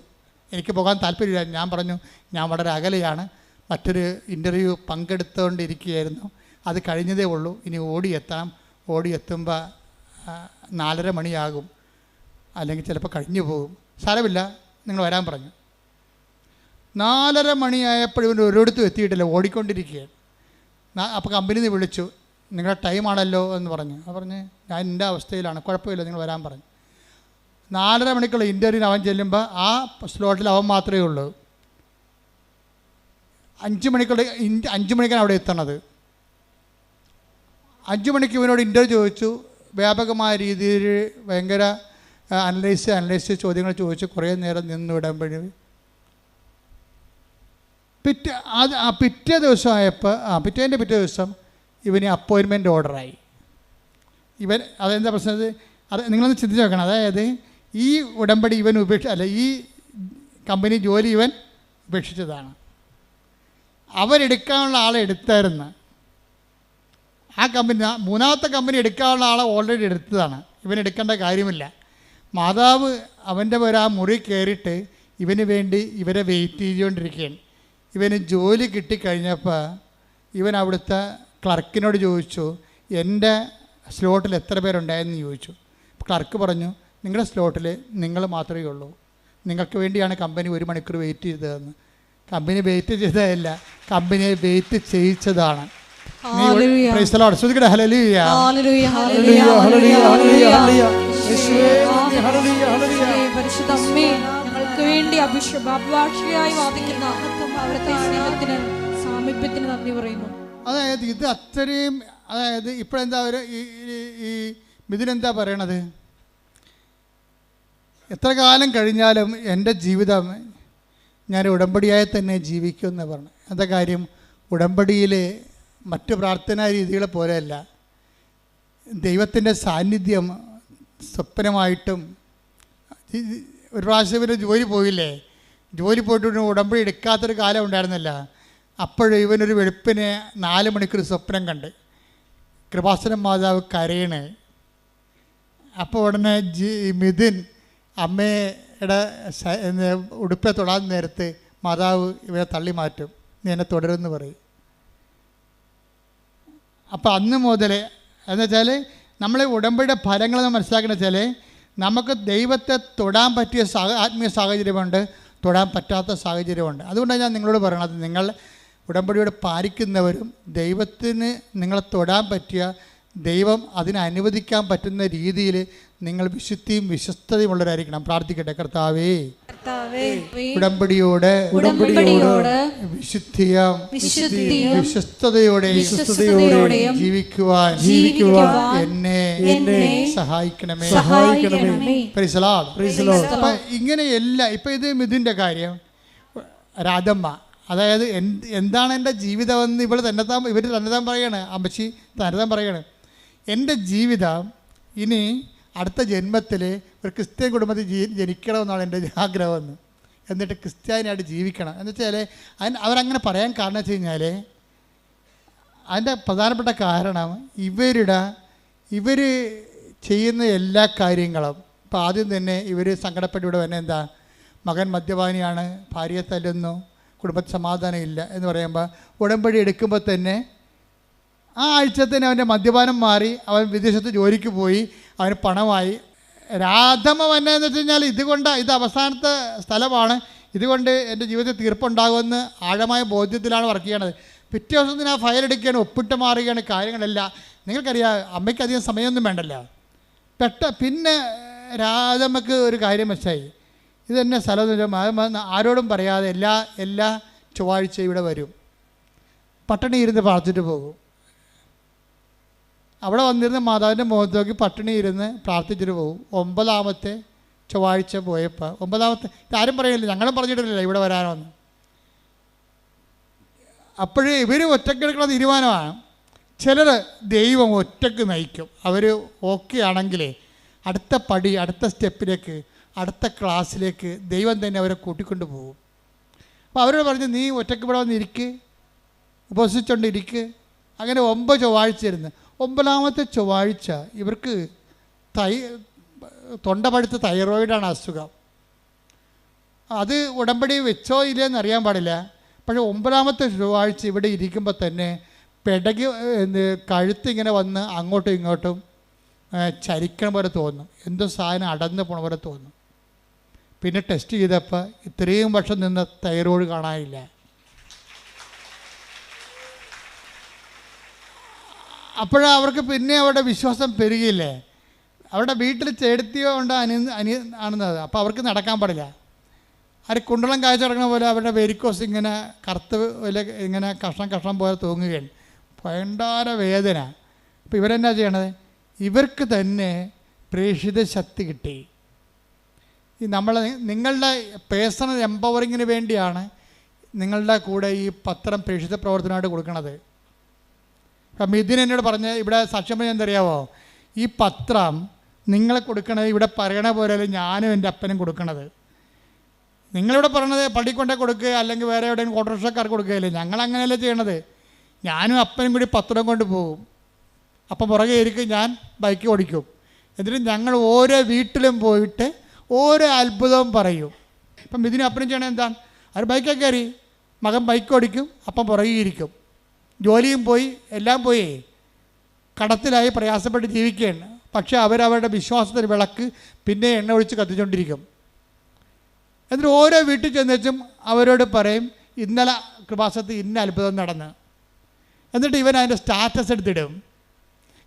എനിക്ക് പോകാൻ താല്പര്യമില്ല. ഞാൻ പറഞ്ഞു ഞാൻ വളരെ അകലെയാണ്, മറ്റൊരു ഇൻ്റർവ്യൂ പങ്കെടുത്തുകൊണ്ടിരിക്കുകയായിരുന്നു, അത് കഴിഞ്ഞതേ ഉള്ളൂ, ഇനി ഓടിയെത്തുമ്പോൾ 4:30 മണിയാകും, അല്ലെങ്കിൽ ചിലപ്പോൾ കഴിഞ്ഞു പോകും, സാരമില്ല നിങ്ങൾ വരാൻ പറഞ്ഞു. 4:30 മണിയായപ്പോൾ ഇവൻ ഒരിടത്തും എത്തിയിട്ടില്ല, ഓടിക്കൊണ്ടിരിക്കുകയാണ്. അപ്പോൾ കമ്പനിയിൽ നിന്ന് വിളിച്ചു, നിങ്ങളുടെ ടൈമാണല്ലോ എന്ന് പറഞ്ഞു. അത് പറഞ്ഞ് ഞാൻ എൻ്റെ അവസ്ഥയിലാണ്, കുഴപ്പമില്ല നിങ്ങൾ വരാൻ പറഞ്ഞു. 4:30 മണിക്കുള്ള ഇൻ്റർവ്യൂവിന് അവൻ ചെല്ലുമ്പോൾ ആ സ്ലോട്ടിൽ അവൻ മാത്രമേ ഉള്ളൂ. 5 മണിക്കാണ് അവിടെ എത്തണത്. 5 മണിക്ക് ഇവനോട് ഇൻ്റർവ്യൂ ചോദിച്ചു. വ്യാപകമായ രീതിയിൽ ഭയങ്കര അനലൈസ് ചോദ്യങ്ങൾ ചോദിച്ചു. കുറേ നേരം നിന്ന് വിടുമ്പോഴേ പിറ്റേ ദിവസം ഇവന് അപ്പോയിൻമെൻറ്റ് ഓർഡറായി. അതെന്താ പ്രശ്നം, അത് നിങ്ങളൊന്ന് ചിന്തിച്ച് നോക്കണം. അതായത് ഈ ഉടമ്പടി ഇവൻ ഈ കമ്പനി ജോലി ഇവൻ ഉപേക്ഷിച്ചതാണ്. അവരെടുക്കാനുള്ള ആളെ എടുത്തായിരുന്നു. ആ കമ്പനി മൂന്നാമത്തെ കമ്പനി എടുക്കാനുള്ള ആളെ ഓൾറെഡി എടുത്തതാണ്, ഇവൻ എടുക്കേണ്ട കാര്യമില്ല. മാതാവ് അവൻ്റെ ആ മുറി കയറിയിട്ട് ഇവന് വേണ്ടി ഇവരെ വെയിറ്റ് ചെയ്തുകൊണ്ടിരിക്കുകയാണ്. ഇവന് ജോലി കിട്ടിക്കഴിഞ്ഞപ്പോൾ ഇവൻ അവിടുത്തെ ക്ലർക്കിനോട് ചോദിച്ചു, എൻ്റെ സ്ലോട്ടിൽ എത്ര പേരുണ്ടായെന്ന് ചോദിച്ചു. ക്ലർക്ക് പറഞ്ഞു, നിങ്ങളുടെ സ്ലോട്ടിൽ നിങ്ങൾ മാത്രമേ ഉള്ളൂ, നിങ്ങൾക്ക് വേണ്ടിയാണ് കമ്പനി 1 മണിക്കൂർ വെയിറ്റ് ചെയ്തതെന്ന്. കമ്പനി വെയിറ്റ് ചെയ്തതല്ല, കമ്പനിയെ വെയിറ്റ് ചെയ്യിച്ചതാണ്. വേണ്ടി അഭിഭാഷകയായി വാദിക്കുന്ന അവിടുത്തെ സ്നേഹത്തിന് സാമീപ്യത്തിന് നന്ദി പറയുന്നു. അതായത് ഇത് അത്രയും, അതായത് ഇപ്പോഴെന്താ അവർ ഈ മിഥുനെന്താ പറയണത്, എത്ര കാലം കഴിഞ്ഞാലും എൻ്റെ ജീവിതം ഞാൻ ഉടമ്പടിയായി തന്നെ ജീവിക്കുമെന്ന് പറഞ്ഞു. എന്താ കാര്യം, ഉടമ്പടിയിൽ മറ്റ് പ്രാർത്ഥനാ രീതികളെ പോലെയല്ല, ദൈവത്തിൻ്റെ സാന്നിധ്യം സ്വപ്നമായിട്ടും. ഒരു പ്രാവശ്യം ഇവന് ജോലി പോയില്ലേ, ജോലി പോയിട്ട് ഉടമ്പടി എടുക്കാത്തൊരു കാലം ഉണ്ടായിരുന്നില്ല. അപ്പോഴും ഇവനൊരു വെളുപ്പിന് 4 മണിക്കൂർ സ്വപ്നം കണ്ട് കൃപാസനം മാതാവ് കരയണേ. അപ്പോൾ ഉടനെ മിഥുൻ അമ്മയുടെ ഉടുപ്പെ തൊടാൻ നേരത്ത് മാതാവ് ഇവരെ തള്ളി മാറ്റും, നീ എന്നെ തുടരുമെന്ന് പറയും. അപ്പോൾ അന്ന് മുതൽ എന്ന് വെച്ചാൽ നമ്മൾ ഉടമ്പടിയുടെ ഫലങ്ങൾ മനസ്സിലാക്കുന്ന വെച്ചാൽ നമുക്ക് ദൈവത്തെ തൊടാൻ പറ്റിയ ആത്മീയ സാഹചര്യമുണ്ട്, തൊടാൻ പറ്റാത്ത സാഹചര്യമുണ്ട്. അതുകൊണ്ടാണ് ഞാൻ നിങ്ങളോട് പറയണത്, നിങ്ങൾ ഉടമ്പടിയോട് പാലിക്കുന്നവരും ദൈവത്തിന് നിങ്ങളെ തൊടാൻ പറ്റിയ, ദൈവം അതിനെ അനുവദിക്കാൻ പറ്റുന്ന രീതിയിൽ നിങ്ങൾ വിശുദ്ധിയും വിശ്വസ്തതയും ഉള്ളവരായിരിക്കണം. പ്രാർത്ഥിക്കട്ടെ. കർത്താവേ, ഉടമ്പടിയോട് വിശുദ്ധിയും വിശ്വസ്തതയോടെയും ജീവിക്കുവാൻ എന്നെ സഹായിക്കണമേ. അപ്പൊ ഇങ്ങനെയല്ല. ഇപ്പൊ ഇത് മിഥുൻ്റെ കാര്യം, രാധമ്മ, അതായത് എന്താണ് എൻ്റെ ജീവിതമെന്ന് ഇവർ തന്നെത്താൻ പറയാണ്, അമ്മച്ചി തന്നെത്താൻ പറയാണ്. എൻ്റെ ജീവിതം ഇനി അടുത്ത ജന്മത്തിൽ ഒരു ക്രിസ്ത്യൻ കുടുംബത്തിൽ ജനിക്കണമെന്നാണ് എൻ്റെ ആഗ്രഹമെന്ന്. എന്നിട്ട് ക്രിസ്ത്യാനിയായിട്ട് ജീവിക്കണം എന്ന് വെച്ചാൽ അവരങ്ങനെ പറയാൻ കാരണം വെച്ച് കഴിഞ്ഞാൽ അതിൻ്റെ പ്രധാനപ്പെട്ട കാരണം ഇവർ ചെയ്യുന്ന എല്ലാ കാര്യങ്ങളും. ഇപ്പോൾ ആദ്യം തന്നെ ഇവർ സങ്കടപ്പെട്ട് ഇവിടെ തന്നെ എന്താ, മകൻ മദ്യപാനിയാണ്, ഭാര്യയെ തല്ലുന്നു, കുടുംബത്തിൽ സമാധാനം ഇല്ല എന്ന് പറയുമ്പോൾ ഉടമ്പടി എടുക്കുമ്പോൾ തന്നെ ആ ആഴ്ച തന്നെ അവൻ്റെ മദ്യപാനം മാറി, അവൻ വിദേശത്ത് ജോലിക്ക് പോയി, അവന് പണമായി. രാധമ്മ വന്നതെന്ന് വെച്ച് കഴിഞ്ഞാൽ ഇത് അവസാനത്തെ സ്ഥലമാണ്, ഇതുകൊണ്ട് എൻ്റെ ജീവിതത്തിൽ തീർപ്പുണ്ടാകുമെന്ന് ആഴമായ ബോധ്യത്തിലാണ് വർക്ക് ചെയ്യണത്. പിറ്റേ ദിവസം തന്നെ ആ ഫയൽ എടുക്കുകയാണ്, ഒപ്പിട്ട് മാറുകയാണ് കാര്യങ്ങളെല്ലാം. നിങ്ങൾക്കറിയാം, അമ്മയ്ക്ക് അധികം സമയമൊന്നും വേണ്ടല്ലോ. പിന്നെ രാധമ്മക്ക് ഒരു കാര്യം വെച്ചായി, ഇതെന്നെ സ്ഥലം ആരോടും പറയാതെ എല്ലാ ചൊവ്വാഴ്ച ഇവിടെ വരും, പട്ടിണി ഇരുന്ന് പ്രാർത്ഥിച്ചിട്ട് പോകും. അവിടെ വന്നിരുന്ന് മാതാവിൻ്റെ മുഖത്ത് നോക്കി പട്ടിണി ഇരുന്ന് പ്രാർത്ഥിച്ചിട്ട് പോകും. 9ാമത്തെ ചൊവ്വാഴ്ച പോയപ്പോൾ, 9ാമത്തെ ഇതാരും പറയില്ല, ഞങ്ങളും പറഞ്ഞിട്ടില്ല ഇവിടെ വരാനൊന്ന്. അപ്പോഴേ ഇവർ ഒറ്റക്കെടുക്കുന്ന തീരുമാനമാണ്. ചിലർ ദൈവം ഒറ്റക്ക് നയിക്കും. അവർ ഓക്കെ ആണെങ്കിലേ അടുത്ത പടി, അടുത്ത സ്റ്റെപ്പിലേക്ക്, അടുത്ത ക്ലാസ്സിലേക്ക് ദൈവം തന്നെ അവരെ കൂട്ടിക്കൊണ്ട് പോകും. അപ്പോൾ അവരോട് പറഞ്ഞ്, നീ ഒറ്റക്ക് ഇവിടെ വന്നിരിക്ക്, ഉപസിച്ചുകൊണ്ടിരിക്ക്. അങ്ങനെ 9 ചൊവ്വാഴ്ച ഇരുന്ന് 9ാമത്തെ ചൊവ്വാഴ്ച ഇവർക്ക് തൊണ്ട പഴുത്ത തൈറോയിഡാണ് അസുഖം. അത് ഉടമ്പടി വെച്ചോ ഇല്ലയെന്ന് അറിയാൻ പാടില്ല. പക്ഷേ 9ാമത്തെ ചൊവ്വാഴ്ച ഇവിടെ ഇരിക്കുമ്പോൾ തന്നെ കഴുത്തിങ്ങനെ വന്ന് അങ്ങോട്ടും ഇങ്ങോട്ടും ചരിക്കണ പോലെ തോന്നും, എന്തോ സാധനം അടന്ന് പോണ പോലെ തോന്നും. പിന്നെ ടെസ്റ്റ് ചെയ്തപ്പോൾ ഇത്രയും വർഷം നിന്ന തൈറോയ്ഡ് കാണാനില്ല. അപ്പോഴവർക്ക് പിന്നെ അവരുടെ വിശ്വാസം പെരുകിയില്ലേ. അവരുടെ വീട്ടിൽ ചേടത്തിയോ ഉണ്ട് ആണെന്നത്. അപ്പോൾ അവർക്ക് നടക്കാൻ പാടില്ല. അവർ കുണ്ടളം കാഴ്ച കിടക്കുന്ന പോലെ അവരുടെ വെരിക്കോസ് ഇങ്ങനെ കറുത്ത് ഇങ്ങനെ കഷ്ണം പോലെ തൂങ്ങുകയാണ്. ഭയങ്കര വേദന. അപ്പോൾ ഇവരെന്നാ ചെയ്യണത്, ഇവർക്ക് തന്നെ പ്രേക്ഷിത ശക്തി കിട്ടി. നിങ്ങളുടെ പേഴ്സണൽ എംപവറിങ്ങിന് വേണ്ടിയാണ് നിങ്ങളുടെ കൂടെ ഈ പത്രം പ്രേക്ഷിത പ്രവർത്തനമായിട്ട് കൊടുക്കുന്നത്. അപ്പം മിഥുൻ എന്നോട് പറഞ്ഞ് ഇവിടെ സാക്ഷ്യം പറഞ്ഞാൽ എന്തറിയാവോ, ഈ പത്രം നിങ്ങളെ കൊടുക്കണത് ഇവിടെ പറയണ പോലെ ഞാനും എൻ്റെ അപ്പനും കൊടുക്കണത്. നിങ്ങളിവിടെ പറയണത് പള്ളിയിൽ കൊണ്ടേ കൊടുക്കുക, അല്ലെങ്കിൽ വേറെ എവിടെയും ഓട്ടോറിക്ഷക്കാർക്ക് കൊടുക്കുകയല്ലേ. ഞങ്ങളങ്ങനെയല്ലേ ചെയ്യണത്. ഞാനും അപ്പനും കൂടി പത്രം കൊണ്ട് പോകും. അപ്പം പുറകെ ഇരിക്കും, ഞാൻ ബൈക്ക് ഓടിക്കും. എന്നിട്ട് ഞങ്ങൾ ഓരോ വീട്ടിലും പോയിട്ട് ഓരോ അത്ഭുതവും പറയും. ഇപ്പം ഇതിനപ്പുറം ചെയ്യണത് എന്താണ്? അവർ ബൈക്കൊക്കെ കയറി, മകൻ ബൈക്ക് ഓടിക്കും, അപ്പം പുറകെ ഇരിക്കും. ജോലിയും പോയി, എല്ലാം പോയി, കടത്തിലായി പ്രയാസപ്പെട്ട് ജീവിക്കുകയാണ്. പക്ഷേ അവരവരുടെ വിശ്വാസത്തിന് വിളക്ക് പിന്നെ എണ്ണ ഒഴിച്ച് കത്തിച്ചുകൊണ്ടിരിക്കും. എന്നിട്ട് ഓരോ വീട്ടിൽ ചെന്നുവെച്ചും അവരോട് പറയും, ഇന്നലെ കൃപാസനത്തിൽ ഇന്ന അത്ഭുതം നടന്ന്. എന്നിട്ട് ഇവൻ അതിൻ്റെ സ്റ്റാറ്റസ് എടുത്തിടും.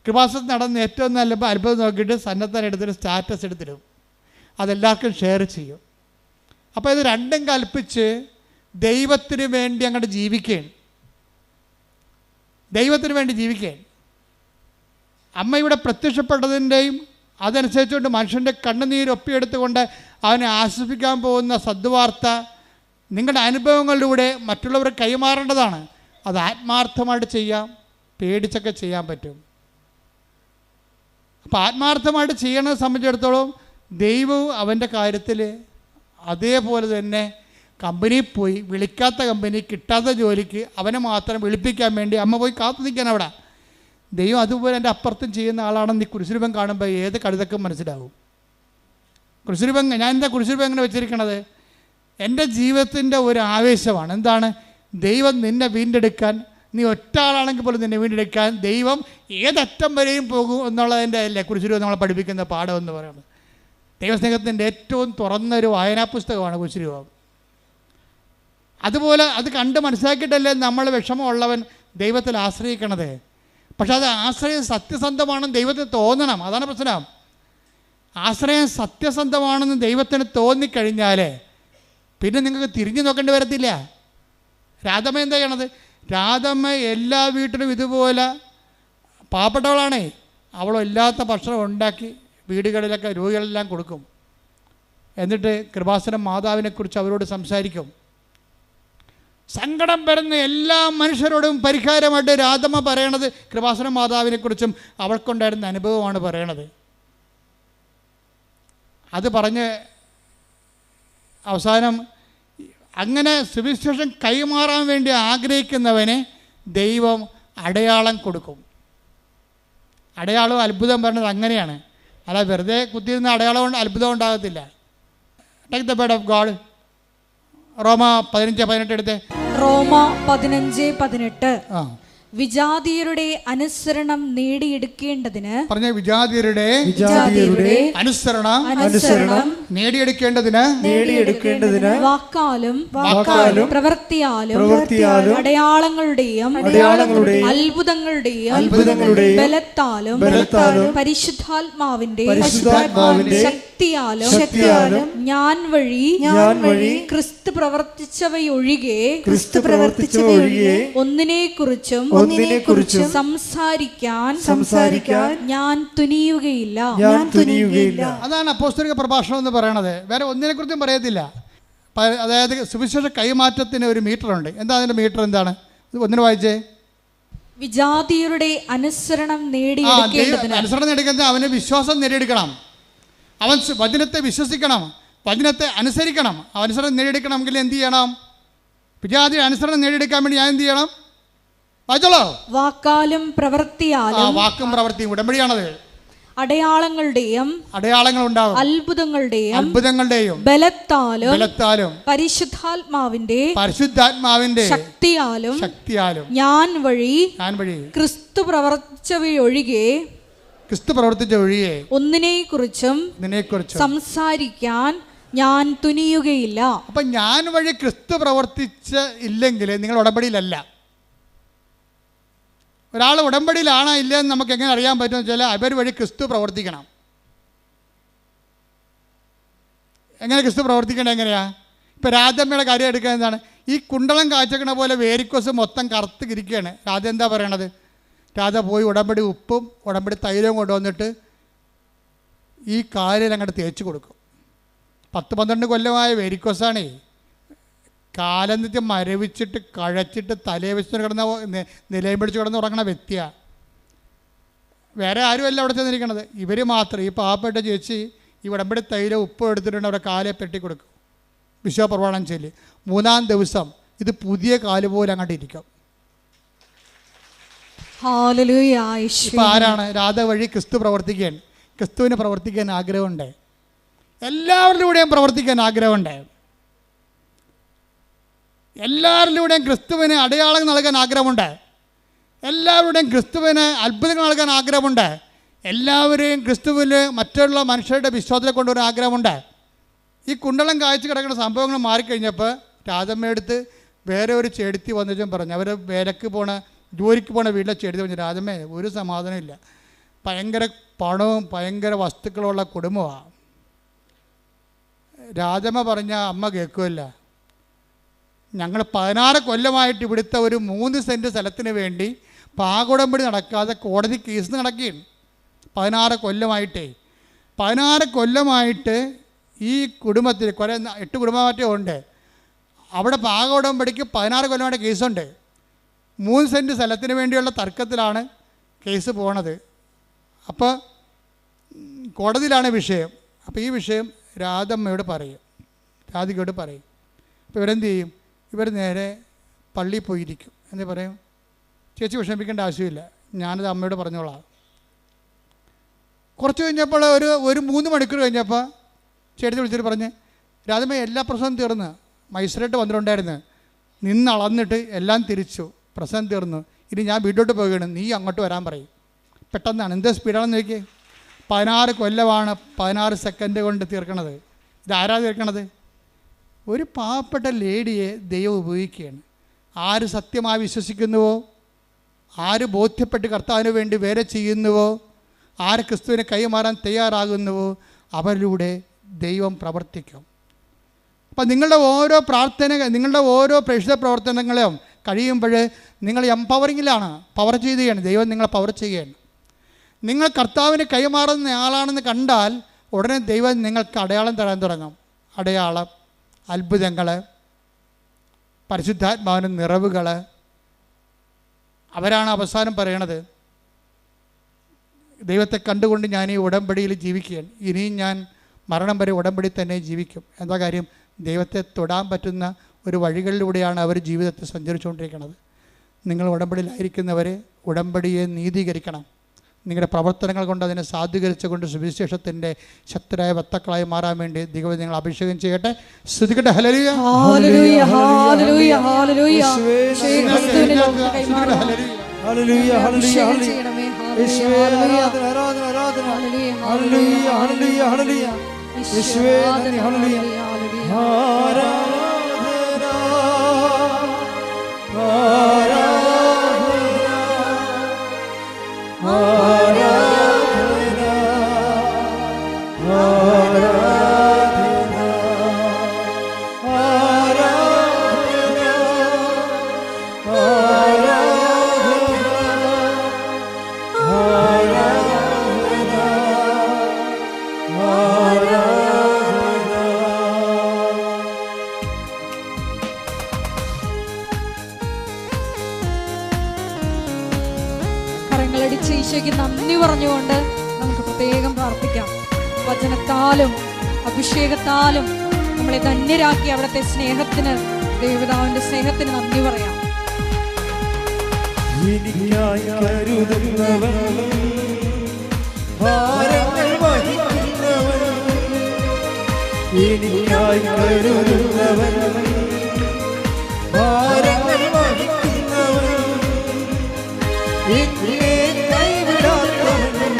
കൃപാസനത്തിൽ നടന്ന് ഏറ്റവും നല്ല അത്ഭുതം നോക്കിയിട്ട് സന്നദ്ധൻ എടുത്തിട്ട് സ്റ്റാറ്റസ് എടുത്തിടും. അതെല്ലാവർക്കും ഷെയർ ചെയ്യും. അപ്പോൾ ഇത് രണ്ടും കൽപ്പിച്ച് ദൈവത്തിന് വേണ്ടി അങ്ങോട്ട് ജീവിക്കുകയാണ്. ദൈവത്തിന് വേണ്ടി ജീവിക്കുകയാണ്. അമ്മ ഇവിടെ പ്രത്യക്ഷപ്പെട്ടതിൻ്റെയും അതനുസരിച്ചുകൊണ്ട് മനുഷ്യൻ്റെ കണ്ണുനീരൊപ്പിയെടുത്തുകൊണ്ട് അവനെ ആശ്വസിപ്പിക്കാൻ പോകുന്ന സദ്വാർത്ത നിങ്ങളുടെ അനുഭവങ്ങളിലൂടെ മറ്റുള്ളവർ കൈമാറേണ്ടതാണ്. അത് ആത്മാർത്ഥമായിട്ട് ചെയ്യാം, പേടിച്ചൊക്കെ ചെയ്യാൻ പറ്റും. അപ്പോൾ ആത്മാർത്ഥമായിട്ട് ചെയ്യണത് സംബന്ധിച്ചിടത്തോളം ദൈവവും അവൻ്റെ കാര്യത്തിൽ അതേപോലെ തന്നെ കമ്പനിയിൽ പോയി, വിളിക്കാത്ത കമ്പനി, കിട്ടാത്ത ജോലിക്ക് അവനെ മാത്രം വിളിപ്പിക്കാൻ വേണ്ടി അമ്മ പോയി കാത്തു നിൽക്കാൻ അവിടെ. ദൈവം അതുപോലെ എൻ്റെ അപ്പുറത്തും ചെയ്യുന്ന ആളാണെന്ന് ഈ കുരിശുരൂപം കാണുമ്പോൾ ഏത് കഴുതക്കും മനസ്സിലാവും. കുരിശുരൂപം, ഞാൻ എന്താ കുരിശുരൂപം എങ്ങനെ വെച്ചിരിക്കണത്? എൻ്റെ ജീവിതത്തിൻ്റെ ഒരു ആവേശമാണ്. എന്താണ്? ദൈവം നിന്നെ വീണ്ടെടുക്കാൻ, നീ ഒറ്റ ആളാണെങ്കിൽ പോലും നിന്നെ വീണ്ടെടുക്കാൻ ദൈവം ഏതറ്റം വരെയും പോകും എന്നുള്ളതിൻ്റെ അല്ലേ കുരിശുരൂപം നമ്മളെ പഠിപ്പിക്കുന്ന പാഠം എന്ന് പറയുന്നത്. ദൈവസ്നേഹത്തിൻ്റെ ഏറ്റവും തുറന്നൊരു വായനാ പുസ്തകമാണ് കുരിശുരൂപം. അതുപോലെ അത് കണ്ട് മനസ്സിലാക്കിയിട്ടല്ലേ നമ്മൾ വിഷമമുള്ളവൻ ദൈവത്തിൽ ആശ്രയിക്കണത്. പക്ഷെ അത് ആശ്രയം സത്യസന്ധമാണെന്ന് ദൈവത്തിന് തോന്നണം. അതാണ് പ്രശ്നം. ആശ്രയം സത്യസന്ധമാണെന്ന് ദൈവത്തിന് തോന്നിക്കഴിഞ്ഞാൽ പിന്നെ നിങ്ങൾക്ക് തിരിഞ്ഞു നോക്കേണ്ടി വരത്തില്ല. രാധമ്മ എന്താ ചെയ്യണത്? രാധമ്മ എല്ലാ വീട്ടിലും ഇതുപോലെ പാവപ്പെട്ടവളാണേ, അവളില്ലാത്ത ഭക്ഷണം ഉണ്ടാക്കി വീടുകളിലൊക്കെ രോഗികളെല്ലാം കൊടുക്കും. എന്നിട്ട് കൃപാസനം മാതാവിനെക്കുറിച്ച് അവരോട് സംസാരിക്കും. സങ്കടം വരുന്ന എല്ലാ മനുഷ്യരോടും പരിഹാരമായിട്ട് രാധമ്മ പറയണത് കൃപാസനം മാതാവിനെക്കുറിച്ചും അവൾക്കുണ്ടായിരുന്ന അനുഭവമാണ് പറയണത്. അത് പറഞ്ഞ് അവസാനം അങ്ങനെ സുവിശേഷം കൈമാറാൻ വേണ്ടി ആഗ്രഹിക്കുന്നവനെ ദൈവം അടയാളം കൊടുക്കും. അടയാളം അത്ഭുതം പറയുന്നത് അങ്ങനെയാണ്. അല്ല വെറുതെ കുത്തിയിരുന്ന അടയാളം കൊണ്ട് അത്ഭുതം ഉണ്ടാകത്തില്ല. Take the word of God. Roma 15:18 എടുത്തേ. റോമ 15:18. വിജാതീയരുടെ അനുസരണം നേടിയെടുക്കേണ്ടതിന് പറഞ്ഞ വിജാതീയരുടെ അനുസരണം നേടിയെടുക്കേണ്ടതിന് വാക്കാലും പ്രവൃത്തിയാലും അടയാളങ്ങളുടെയും അത്ഭുതങ്ങളുടെയും ബലത്താലും പരിശുദ്ധാത്മാവിന്റെ ശക്തിയാലും ഞാൻ വഴി ക്രിസ്തു പ്രവർത്തിച്ചവയൊഴികെ ഒന്നിനെക്കുറിച്ചും സംസാരിക്കാൻ ഞാൻ തുനിയുകയില്ല. അതാണ് അപ്പോസ്തലിക പ്രഭാഷണം എന്ന് പറയണത്. വേറെ ഒന്നിനെക്കുറിച്ചും പറയത്തില്ല. അതായത് സുവിശേഷ കൈമാറ്റത്തിന് ഒരു മീറ്റർ ഉണ്ട്. എന്താ അതിന്റെ മീറ്റർ? എന്താണ്? ഒന്നിന് വായിച്ചേ. വിജാതീയരുടെ അനുസരണം നേടിയെടുക്കേണ്ടതിന് അവന് വിശ്വാസം നേടിയെടുക്കണം. അവൻ വചനത്തെ വിശ്വസിക്കണം, വചനത്തെ അനുസരിക്കണം. അനുസരണം നേടിയെടുക്കണമെങ്കിൽ എന്ത് ചെയ്യണം? വിജാതിയുടെ അനുസരണം നേടിയെടുക്കാൻ വേണ്ടി ഞാൻ എന്ത് ചെയ്യണം? വായിച്ചോളൂ. വാക്കാലും പ്രവൃത്തിയാലും. വാക്കും പ്രവൃത്തിയും ഉടമ്പടിയാണത്. അടയാളങ്ങളുടെയും അത്ഭുതങ്ങളുടെയും ബലത്താലും പരിശുദ്ധാത്മാവിന്റെ ശക്തിയാലും ഞാൻ വഴി ക്രിസ്തു പ്രവർത്തിച്ചവയൊഴികെ ഒന്നിനെക്കുറിച്ചും സംസാരിക്കാൻ ഞാൻ തുനിയുകയില്ല. അപ്പൊ ഞാൻ വഴി ക്രിസ്തു പ്രവർത്തിച്ച ഇല്ലെങ്കിൽ നിങ്ങൾ ഉടമ്പടിയിലല്ല. ഒരാൾ ഉടമ്പടിയിലാണോ ഇല്ലെന്ന് നമുക്ക് എങ്ങനെ അറിയാൻ പറ്റുമെന്ന് വെച്ചാൽ അവർ വഴി ക്രിസ്തു പ്രവർത്തിക്കണം. എങ്ങനെ ക്രിസ്തു പ്രവർത്തിക്കേണ്ടത് എങ്ങനെയാണ്? ഇപ്പം രാധമ്മയുടെ കാര്യം എടുക്കുക. എന്താണ്? ഈ കുണ്ടളം കാച്ചക്കണ പോലെ വേരിക്കോസ് മൊത്തം കറുത്ത് ഇരിക്കുകയാണ്. രാധ എന്താ പറയണത്? രാധ പോയി ഉടമ്പടി ഉപ്പും ഉടമ്പടി തൈലവും കൊണ്ടുവന്നിട്ട് ഈ കാലിൽ അങ്ങോട്ട് തേച്ച് കൊടുക്കും. 10-12 കൊല്ലമായ വേരിക്കോസാണേ. കാലന്നിട്ട് മരവിച്ചിട്ട് കഴച്ചിട്ട് തലയെ വെച്ചിട്ട് കിടന്ന നിലയും പിടിച്ച് കിടന്ന് ഉറങ്ങണ വ്യക്തിയാണ്. വേറെ ആരുമല്ല അവിടെ ചെന്നിരിക്കണത്, ഇവർ മാത്രം. ഈ പാവപ്പെട്ട ചേച്ചി ഈ ഉടമ്പടി തൈലം ഉപ്പ് എടുത്തിട്ടുണ്ട് അവരുടെ കാലെ പെട്ടി കൊടുക്കും. വിശ്വപ്രമാണം ചൊല്ലി 3-ാം ദിവസം ഇത് പുതിയ കാല് പോലെ അങ്ങോട്ട് ഇരിക്കും. ഹല്ലേലൂയ. ഇപ്പം ആരാണ് രാധ വഴി ക്രിസ്തു പ്രവർത്തിക്കാൻ, ക്രിസ്തുവിന് പ്രവർത്തിക്കാൻ ആഗ്രഹമുണ്ട്. എല്ലാവരിലൂടെയും പ്രവർത്തിക്കാൻ ആഗ്രഹമുണ്ട്. എല്ലാവരിലൂടെയും ക്രിസ്തുവിന് അടയാളം നൽകാൻ ആഗ്രഹമുണ്ട്. എല്ലാവരുടെയും ക്രിസ്തുവിന് അത്ഭുതങ്ങൾ നൽകാൻ ആഗ്രഹമുണ്ട്. എല്ലാവരെയും ക്രിസ്തുവിൽ മറ്റുള്ള മനുഷ്യരുടെ വിശ്വാസത്തെ കൊണ്ടുവരാൻ ആഗ്രഹമുണ്ട്. ഈ കുണ്ടളം കാഴ്ച കിടക്കുന്ന സംഭവങ്ങൾ മാറിക്കഴിഞ്ഞപ്പോൾ രാധമ്മയെടുത്ത് വേറെ ഒരു ചെടുത്തി വന്നിട്ടും പറഞ്ഞു, അവർ വേലക്ക് പോണ ജോലിക്ക് പോണ വീട്ടിലെ ചെടുത്തി പറഞ്ഞു, രാധമ്മേ ഒരു സമാധാനമില്ല, ഭയങ്കര പണവും ഭയങ്കര വസ്തുക്കളുള്ള കുടുംബമാണ്. രാധമ്മ പറഞ്ഞ അമ്മ കേൾക്കുമല്ല, ഞങ്ങൾ 16 കൊല്ലമായിട്ട് ഇവിടുത്തെ ഒരു 3 സെൻറ്റ് സ്ഥലത്തിന് വേണ്ടി പാകുടമ്പടി നടക്കാതെ കോടതി കേസ് നടക്കുകയാണ്. 16 കൊല്ലമായിട്ടേ 16 കൊല്ലമായിട്ട് ഈ കുടുംബത്തിൽ 8 കുടുംബമാറ്റേ ഉണ്ട്. അവിടെ പാകുടമ്പടിക്ക് 16 കൊല്ലമായിട്ട് കേസുണ്ട്. 3 സെൻറ്റ് സ്ഥലത്തിന് വേണ്ടിയുള്ള തർക്കത്തിലാണ് കേസ് പോണത്. അപ്പോൾ കോടതിയിലാണ് വിഷയം. അപ്പോൾ ഈ വിഷയം രാധമ്മയോട് പറയും, രാധികയോട് പറയും. അപ്പോൾ ഇവരെന്ത് ചെയ്യും? ഇവർ നേരെ പള്ളിയിൽ പോയിരിക്കും. എന്താ പറയും, ചേച്ചി വിഷമിക്കേണ്ട ആവശ്യമില്ല, ഞാനത് അമ്മയോട് പറഞ്ഞോളാം. കുറച്ച് കഴിഞ്ഞപ്പോൾ ഒരു 3 മണിക്കൂർ കഴിഞ്ഞപ്പോൾ ചേട്ടത്തി വിളിച്ചിട്ട് പറഞ്ഞ്, രാധമ്മ എല്ലാ പ്രശ്നവും തീർന്ന്, മജിസ്ട്രേറ്റ് വന്നിട്ടുണ്ടായിരുന്നു, നിന്നളന്നിട്ട് എല്ലാം തിരിച്ചു, പ്രശ്നം തീർന്നു, ഇനി ഞാൻ വീട്ടിലോട്ട് പോവുകയാണ്, നീ അങ്ങോട്ട് വരാൻ പറയും. പെട്ടെന്നാണ്, എന്ത് സ്പീഡാണെന്ന് നോക്കിയേ. 16 കൊല്ലമാണ് 16 സെക്കൻഡ് കൊണ്ട് തീർക്കണത്. ഇതാരാ തീർക്കണത്? ഒരു പാവപ്പെട്ട ലേഡിയെ ദൈവം ഉപയോഗിക്കുകയാണ്. ആര് സത്യമായി വിശ്വസിക്കുന്നുവോ, ആര് ബോധ്യപ്പെട്ട് കർത്താവിന് വേണ്ടി വേറെ ചെയ്യുന്നുവോ, ആര് ക്രിസ്തുവിനെ കൈമാറാൻ തയ്യാറാകുന്നുവോ, അവരിലൂടെ ദൈവം പ്രവർത്തിക്കും. അപ്പം നിങ്ങളുടെ ഓരോ നിങ്ങളുടെ ഓരോ പ്രേക്ഷിത പ്രവർത്തനങ്ങളും കഴിയുമ്പോൾ നിങ്ങൾ എംപവറിങ്ങിലാണ്, പവർ ചെയ്യുകയാണ്. ദൈവം നിങ്ങളെ പവർ ചെയ്യുകയാണ്. നിങ്ങൾ കർത്താവിന് കൈമാറുന്ന ആളാണെന്ന് കണ്ടാൽ ഉടനെ ദൈവം നിങ്ങൾക്ക് അടയാളം തരാൻ തുടങ്ങും. അടയാളം, അത്ഭുതങ്ങൾ, പരിശുദ്ധാത്മാവിൻ്റെ നിറവുകൾ. അവരാണ് അവസാനം പറയണത്, ദൈവത്തെ കണ്ടുകൊണ്ട് ഞാൻ ഈ ഉടമ്പടിയിൽ ജീവിക്കുകയാണ്, ഇനിയും ഞാൻ മരണം വരെ ഉടമ്പടി തന്നെ ജീവിക്കും. എന്താ കാര്യം? ദൈവത്തെ തൊടാൻ പറ്റുന്ന ഒരു വഴികളിലൂടെയാണ് അവർ ജീവിതത്തിൽ സഞ്ചരിച്ചുകൊണ്ടിരിക്കുന്നത്. നിങ്ങൾ ഉടമ്പടിയിലായിരിക്കുന്നവരെ ഉടമ്പടിയെ നീതീകരിക്കണം. നിങ്ങളുടെ പ്രവർത്തനങ്ങൾ കൊണ്ട് അതിനെ സാധൂകരിച്ചുകൊണ്ട് സുവിശേഷത്തിൻ്റെ ശക്തരായ വക്താക്കളായി മാറാൻ വേണ്ടി ദൈവം നിങ്ങൾ അഭിഷേകം ചെയ്യട്ടെ. സ്തുതിക്കട്ടെ. ഹല്ലേലൂയ, ഹല്ലേലൂയ, ഹല്ലേലൂയ, ഹല്ലേലൂയ. ഹല്ലേലൂയ, ഹല്ലേലൂയ, യേശുവേ ആരാധന, ആരാധന, ആരാധന. ഹല്ലേലൂയ, ഹല്ലേലൂയ, ഹല്ലേലൂയ. യേശുവേ നന്ദി. ഹല്ലേലൂയ, ആരാധന, ആരാധന, കരങ്ങളടിച്ച് ഈശോയ്ക്ക് നന്ദി പറഞ്ഞുകൊണ്ട് നമുക്ക് പ്രത്യേകം പ്രാർത്ഥിക്കാം. വചനത്താലും അഭിഷേകത്താലും നമ്മളെ ധന്യരാക്കി അവിടുത്തെ സ്നേഹത്തിന്, ദൈവപിതാവിന്റെ സ്നേഹത്തിന് നന്ദി പറയാം. എനിക്കായി കരുതുന്നവൻ, ഭാരങ്ങൾ വഹിക്കുന്നവൻ, എനിക്കായി കരുതുന്നവൻ, ഭാരങ്ങൾ വഹിക്കുന്നവൻ, എന്നെ കൈവിടാത്തവൻ,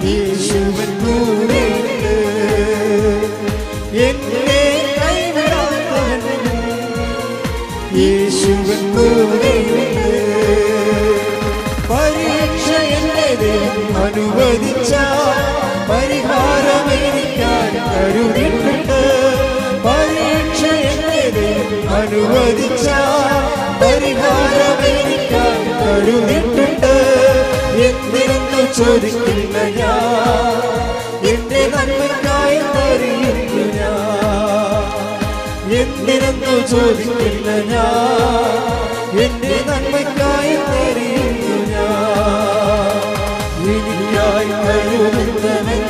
യേശുവൻ കൂടെയുണ്ട്. എന്നെ കൈവിടാത്തവൻ, യേശുവൻ കൂടെയുണ്ട്. പരീക്ഷ എന്നെ ദൈവം അനുവദിച്ച പരിഹാരമെനിക്കാൻ കരുതിയിട്ടുണ്ട്. പരീക്ഷ എന്നെ ദൈവം അനുവദിച്ച പരിഹാരമെനിക്കാൻ കരുതിയിട്ടുണ്ട്. എന്തിനെന്ന് ചോദിക്കില്ല ഞാൻ, എന്റെ നന്മയ്ക്കായി അറിയുന്നു ഞാൻ. എന്തിനെന്ന് ചോദിക്കില്ല ഞാൻ, എന്റെ നന്മയ്ക്കായി അറിയുന്നു ഞാൻ. എനിക്കായി കരുതുന്നവൻ,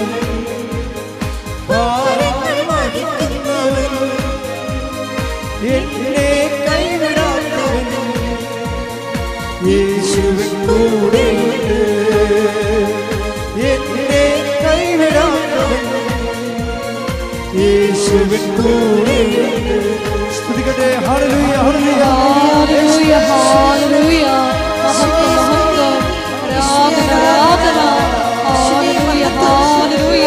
ഭാരങ്ങൾ വഹിക്കുന്നവൻ, എന്നെ കൈവിടാത്തവൻ, യേശു യേശുവിൻ കൂടെയുണ്ട്. എന്നെ കൈവിടാത്തവൻ യേശുവിൻ കൂടെയുണ്ട്. സ്തുതിക്കട്ടെ. ഹല്ലേലൂയ ഹല്ലേലൂയ ഹല്ലേലൂയ ഹല്ലേലൂയ. മഹത്വം മഹത്വം. ആരാധന ആരാധന. ഹല്ലേലൂയ ഹല്ലേലൂയ.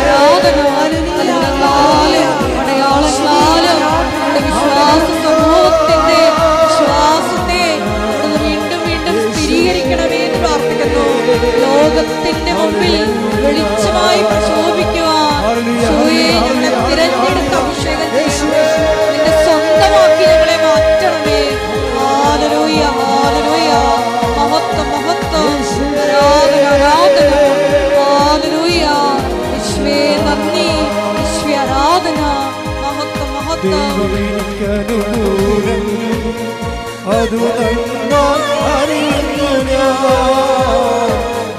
ആരാധന അത്ഭുതങ്ങളാലും അടയാളങ്ങളാലും നമ്മുടെ വിശ്വാസ സമൂഹത്തിന്റെ വിശ്വാസത്തെ വീണ്ടും വീണ്ടും സ്ഥിരീകരിക്കണമേ എന്ന് പ്രാർത്ഥിക്കുന്നു. ലോകത്തിന്റെ മുമ്പിൽ വെളിച്ചമായി പ്രശോഭിക്കുവാൻ യേശുവേ ഞങ്ങളെ തിരഞ്ഞെടുത്ത അഭിഷേകം ചെയ്യണമേ. നിന്റെ സ്വന്തമാക്കി ഞങ്ങളെ മാറ്റണമേ. ഹല്ലേലൂയ ഹല്ലേലൂയ. മഹത്വം മഹത്വം. ആരാധന ആരാധന. ഹല്ലേലൂയ. യേശുവേ നന്ദി. യേശുവേ ആരാധന. മഹത്വം മഹത്വം. ദൈവമെനിക്കനുകൂലം അതു നന്നായി അറിയുന്നു ഞാൻ.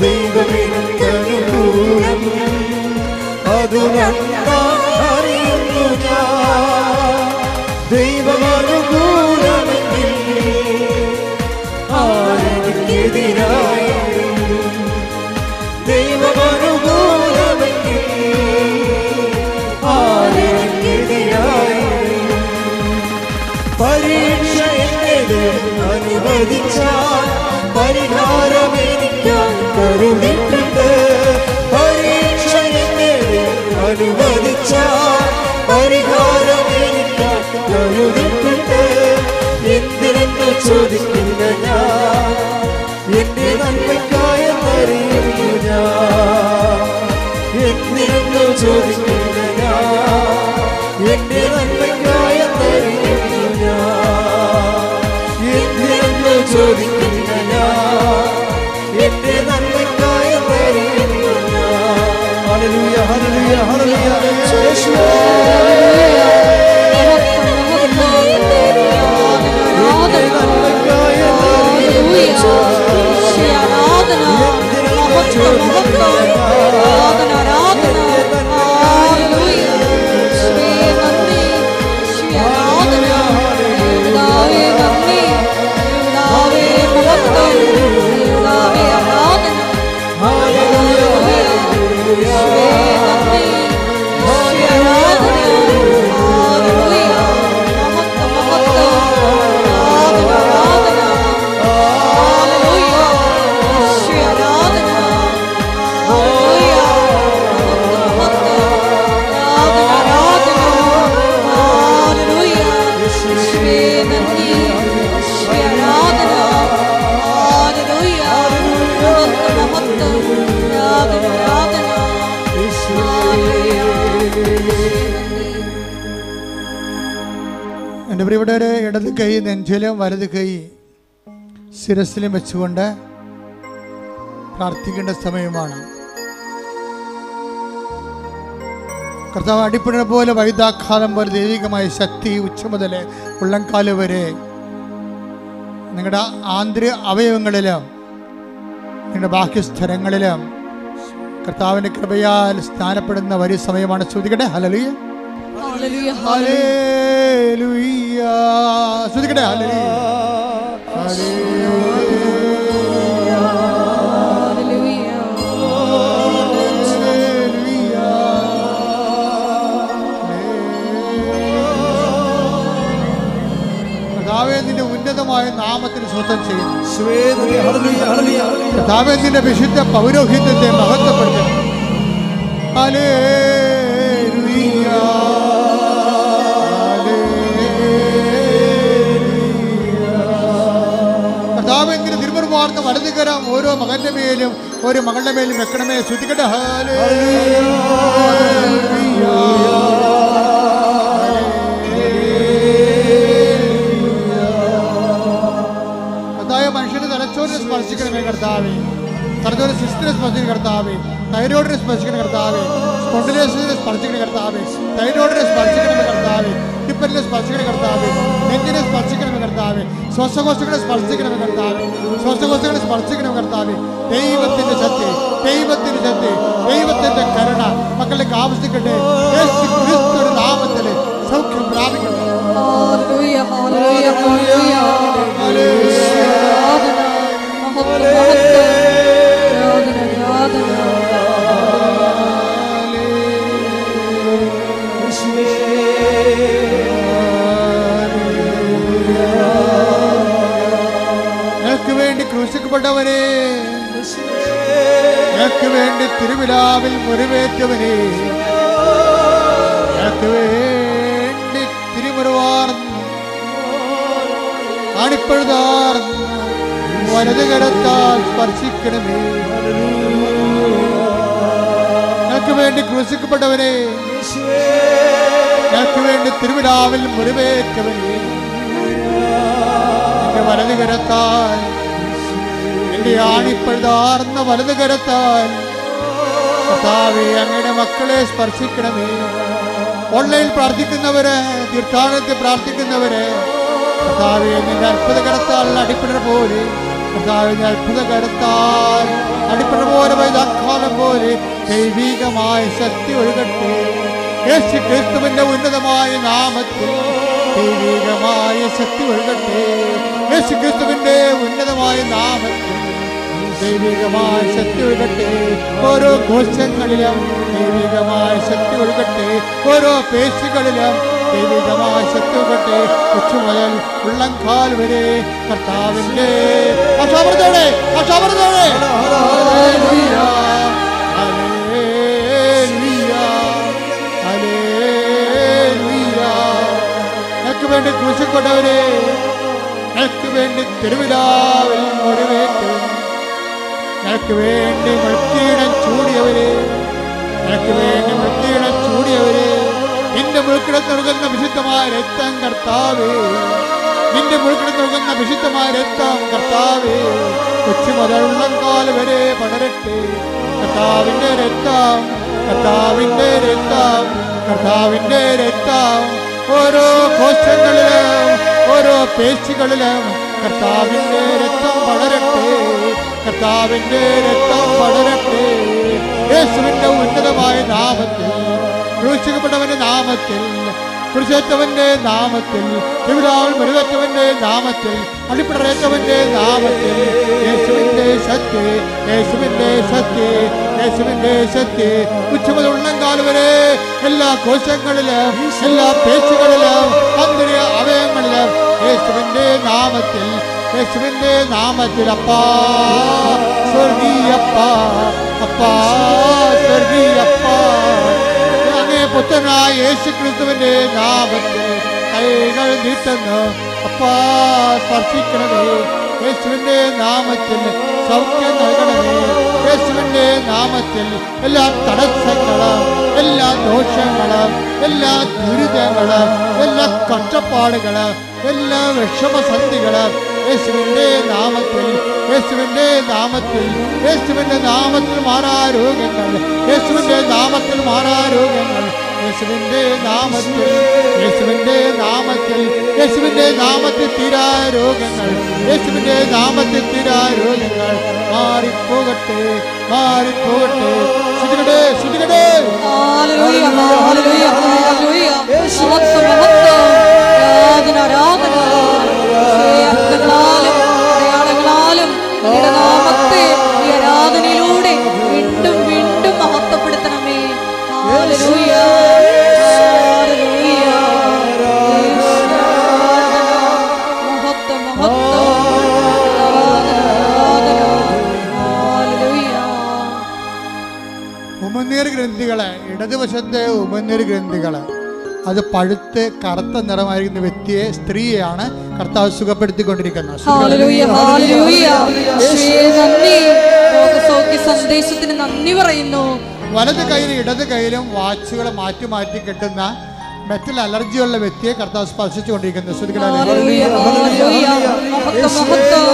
ദൈവമെനിക്കനുകൂലം അതു നന്നായി അറിയുന്നു ഞാൻ. ദൈവമനുകൂലമെങ്കിൽ ആരെനിക്കെതിരായി? ദൈവമനുകൂലമെങ്കിൽ ആരെനിക്കെതിരായി? പരീക്ഷ എന്നത് അനുവദിച്ചാൽ പരിഹാരം എനിക്കാൻ കരുതിട്ടുണ്ട്. പരീക്ഷ എന്നത് അനുവദിച്ചാൽ പരിഹാരം എനിക്കാൻ കരുതിട്ടുണ്ട്. എന്തിനെന്ന് ചോദിക്കില്ല ഞാൻ, എന്റെ നന്മയ്ക്കായെന്നറിയുന്നു ഞാൻ. എന്തിനെന്ന് ചോദിക്കില്ല ഞാൻ, എന്റെ നന്മയ്ക്കായെന്നറിയുന്നു ഞാൻ. എന്തിനെന്ന് ചോദിക്കില്ല ഞാൻ, എന്റെ നന്മയ്ക്കായെന്നറിയുന്നു ഞാൻ. ഹല്ലേലൂയ ഹല്ലേലൂയ ഹല്ലേലൂയ. യേശുവേ എൻ്റെ പ്രിയപ്പെട്ടവരെ, ഇടത് കൈ നെഞ്ചിലും വലത് കൈ ശിരസിലും വെച്ചുകൊണ്ട് പ്രാർത്ഥിക്കേണ്ട സമയമാണ്. കർത്താവ് അടിപ്പുഴ പോലെ വൈദ്യാഘാതം പോലെ ദൈവികമായ ശക്തി ഉച്ച മുതൽ ഉള്ളംകാല് വരെ നിങ്ങളുടെ ആന്തരിക അവയവങ്ങളിലും നിങ്ങളുടെ ബാഹ്യസ്ഥലങ്ങളിലും കർത്താവിൻ്റെ കൃപയാൽ സ്നാനപ്പെടുന്ന വലിയ സമയമാണ്. ശ്രദ്ധിക്കട്ടെ. ഹല്ലേലൂയ ഹല്ലേലൂയ ഹല്ലേലൂയ. ശ്രദ്ധിക്കട്ടെ. ഹല്ലേലൂയ കർത്താവേ, ഉന്നതമായ നാമത്തിന് സ്വന്തം ചെയ്യുന്നു. കർത്താവേ, നിന്റെ വിശുദ്ധ പൗരോഹിത്യത്തെ മഹത്വപ്പെടുത്തുന്നു. ഹല്ലേലൂയ കർത്താവേ, നിന്റെ തിരുമുറുമാർന്ന വലതുകരം ഓരോ മകന്റെ മേലും ഓരോ മകളുടെ മേലും വെക്കണമേ. ശ്രദ്ധിക്കട്ടെ. ഹല്ലേലൂയ മനുഷ്യന്റെ തലച്ചോറിനെ സ്പർശിക്കണമേ കർത്താവേ. തലച്ചോറ് സിസ്റ്റിനെ സ്പർശിക്കണം കർത്താവേ. തൈറോയിഡിനെ സ്പർശിക്കണം കർത്താവേ. സ്പോണ്ടിലോസിസിനെ സ്പർശിക്കണം കർത്താവേ. തൈറോയിഡിനെ സ്പർശിക്കണമേ കർത്താവേ. ടിപ്പലിനെ സ്പർശിക്കണം കർത്താവേ. നെഞ്ചിനെ സ്പർശിക്കണമേ കർത്താവേ. ശ്വാസകോശങ്ങളെ സ്പർശിക്കണമേ കർത്താവേ. ശ്വാസകോശങ്ങളെ സ്പർശിക്കണം കർത്താവേ. ദൈവത്തിന്റെ ശക്തി, ദൈവത്തിന്റെ ശക്തി, ദൈവത്തിന്റെ കരുണ മക്കളിലേക്ക് ആവശ്യിക്കട്ടെ. യേശു ക്രിസ്തുവിന്റെ നാമത്തിൽ സൗഖ്യം പ്രാപിക്കട്ടെ. ഹല്ലേലൂയ ഹല്ലേലൂയ ഹല്ലേലൂയ. ക്രൂശിക്കപ്പെട്ടവനെ, ഞങ്ങൾക്ക് വേണ്ടി തിരുവിലാവിൽ മുറിവേറ്റവനെ, ഞങ്ങൾക്ക് വേണ്ടി തിരുമുറിവാർന്ന് അണിപ്പഴുതാർന്ന് വലത് കരത്താൽ സ്പർശിക്കണമേ. ഞങ്ങൾക്ക് വേണ്ടി ക്രൂശിക്കപ്പെട്ടവനെ, ഞങ്ങൾക്ക് വേണ്ടി തിരുവിലാവിൽ മുറിവേറ്റവനെ, എന്റെ വലത് കരത്താൽ, എന്റെ ആണിപ്പഴുതാർന്ന വലത് കരത്താൽ കർത്താവേ അങ്ങയുടെ മക്കളെ സ്പർശിക്കണമേ. ഓൺലൈനിൽ പ്രാർത്ഥിക്കുന്നവര്, തീർത്ഥാടനത്തിൽ പ്രാർത്ഥിക്കുന്നവര്, കർത്താവേ നിന്റെ അത്ഭുത കരത്താൽ അടിപ്പിടർ പോലെ, കർത്താവിന്റെ അത്ഭുത കരത്താൽ അടിപ്പിടർ പോലെ വൈദാക്കാലം പോലെ ദൈവികമായ ശക്തി ഒഴുകട്ടെ. യേശു ക്രിസ്തുവിന്റെ ഉന്നതമായ നാമത്തിൽ ദൈവികമായ ശക്തി ഒഴുകട്ടെ. യേശു ക്രിസ്തുവിന്റെ ഉന്നതമായ നാമത്തിൽ ദൈവികമായ ശക്തി ഒഴുകട്ടെ. ഓരോ കോശങ്ങളിലും ദൈവികമായ ശക്തി ഒഴുകട്ടെ. ഓരോ പേശികളിലും ദൈവികമായ ശക്തി ഒഴുകട്ടെ. കൊച്ചു മുതൽ ഉള്ളംകാൽ വരെ കർത്താവിന്റെ ഞങ്ങൾക്ക് വേണ്ടി ക്രൂശിക്കപ്പെട്ടവരെ, ഞങ്ങൾക്ക് വേണ്ടി തിരുവിലാവിൽ മുറിവേറ്റവരെ, ഞങ്ങൾക്ക് വേണ്ടി മൃത്യുടം ചൂടിയവരെ, ഞങ്ങൾക്ക് വേണ്ടി മൃത്യുടം ചൂടിയവരെ, നിന്റെ മുഴുക്കിടത്ത് നൽകുന്ന വിശുദ്ധമായ രക്തം കർത്താവേ, നിന്റെ മുഴുക്കിടത്ത് നൽകുന്ന വിശുദ്ധമായ രക്തം കർത്താവേ, കൊച്ചു മുതൽ ഉള്ളംകാൽ വരെ പടരട്ടെ. കർത്താവിന്റെ രക്തം, കർത്താവിന്റെ രക്തം, കർത്താവിന്റെ രക്തം ഓരോ കോശങ്ങളിലും ഓരോ പേശികളിലും കർത്താവിന്റെ രക്തം പടരട്ടെ. കർത്താവിന്റെ രക്തം പടരട്ടെ. യേശുവിന്റെ ഉന്നതമായ നാമത്തിൽ, ക്രൂശിക്കപ്പെട്ടവന്റെ നാമത്തിൽ, കുരിശേറ്റവന്റെ നാമത്തിൽ, തിരുവിലാവിൽ മുറിവേറ്റവന്റെ നാമത്തിൽ, അടിപ്പിടറേറ്റവന്റെ നാമത്തിൽ, യേശുവിന്റെ ശക്തി, യേശുവിന്റെ ശക്തി, യേശുവിന്റെ ശക്തി ഉച്ചമുതൽ ഉള്ളംകാൽ വരെ എല്ലാ കോശങ്ങളിലും എല്ലാ പേശികളിലും ആന്തരിക അവയവങ്ങളിലും യേശുവിന്റെ നാമത്തിൽ, യേശുവിന്റെ നാമത്തിൽ അപ്പാ സ്വർഗീയപ്പാ, അപ്പാ സ്വർഗീയപ്പാ, അങ്ങേ പുത്രനായ യേശു ക്രിസ്തുവിന്റെ നാമത്തിൽ കൈകൾ നീട്ടുന്നു. അപ്പാ സ്പർശിക്കണമേ. യേശുവിന്റെ നാമത്തിൽ സൗഖ്യം നൽകണമേ. യേശുവിന്റെ നാമത്തിൽ എല്ലാ തടസ്സങ്ങളും എല്ലാ ദോഷങ്ങളും എല്ലാ ദുരിതങ്ങളും എല്ലാ കഷ്ടപ്പാടുകളും എല്ലാ വിഷമസന്ധികളും യേശുവിന്റെ നാമത്തിൽ, യേശുവിന്റെ നാമത്തിൽ, യേശുവിന്റെ നാമത്തിൽ മാറാ രോഗങ്ങൾ, യേശുവിന്റെ നാമത്തിൽ മാറാ രോഗങ്ങൾ, യേശുവിന്റെ നാമത്തിൽ, യേശുവിന്റെ നാമത്തിൽ, യേശുവിന്റെ നാമത്തിൽ തീരാ രോഗങ്ങൾ, യേശുവിന്റെ നാമത്തിൽ തീരാ രോഗങ്ങൾ മാറിപ്പോകട്ടെ, മാറിപ്പോകട്ടെ. ശ്രുതികടേ, ശ്രുതികടേ. ഹല്ലേലൂയ, ഹല്ലേലൂയ, ഹല്ലേലൂയ. മഹത്വം, മഹത്വം. ആരാധന, ആരാധന. അത്ഭുതങ്ങളാലും അടയാളങ്ങളാലും അങ്ങയുടെ നാമത്തെ ഈ ആരാധനയിലൂടെ വീണ്ടും വീണ്ടും മഹത്വപ്പെടുത്തണമേ. ഹല്ലേലൂയ, ഹല്ലേലൂയ. മഹത്വം, മഹത്വം. ആരാധന, ഹല്ലേലൂയ. ഉമനീർ ഗ്രന്ഥികള്, ഇടതുവശത്തെ ഉമനീർ ഗ്രന്ഥികള് അത് പഴുത്ത് കറുത്ത നിറമായിരിക്കുന്ന വ്യക്തിയെ, സ്ത്രീയാണ് കർത്താവ് സുഖപ്പെടുത്തിക്കൊണ്ടിരിക്കുന്നത്. ഹല്ലേലൂയ, ഹല്ലേലൂയ. യേശുവേ നന്ദി. രോഗസൗഖ്യ സന്ദേശത്തിന് നന്ദി പറയുന്നു. വലത് കൈയിലും ഇടത് കൈയിലും വാച്ചുകൾ മാറ്റി മാറ്റി കെട്ടുന്ന മെറ്റൽ അലർജിയുള്ള വ്യക്തിയെ കർത്താവ് സ്പർശിച്ചുകൊണ്ടിരിക്കുന്നു. ഹല്ലേലൂയ, ഹല്ലേലൂയ. മഹത്വം, മഹത്വം.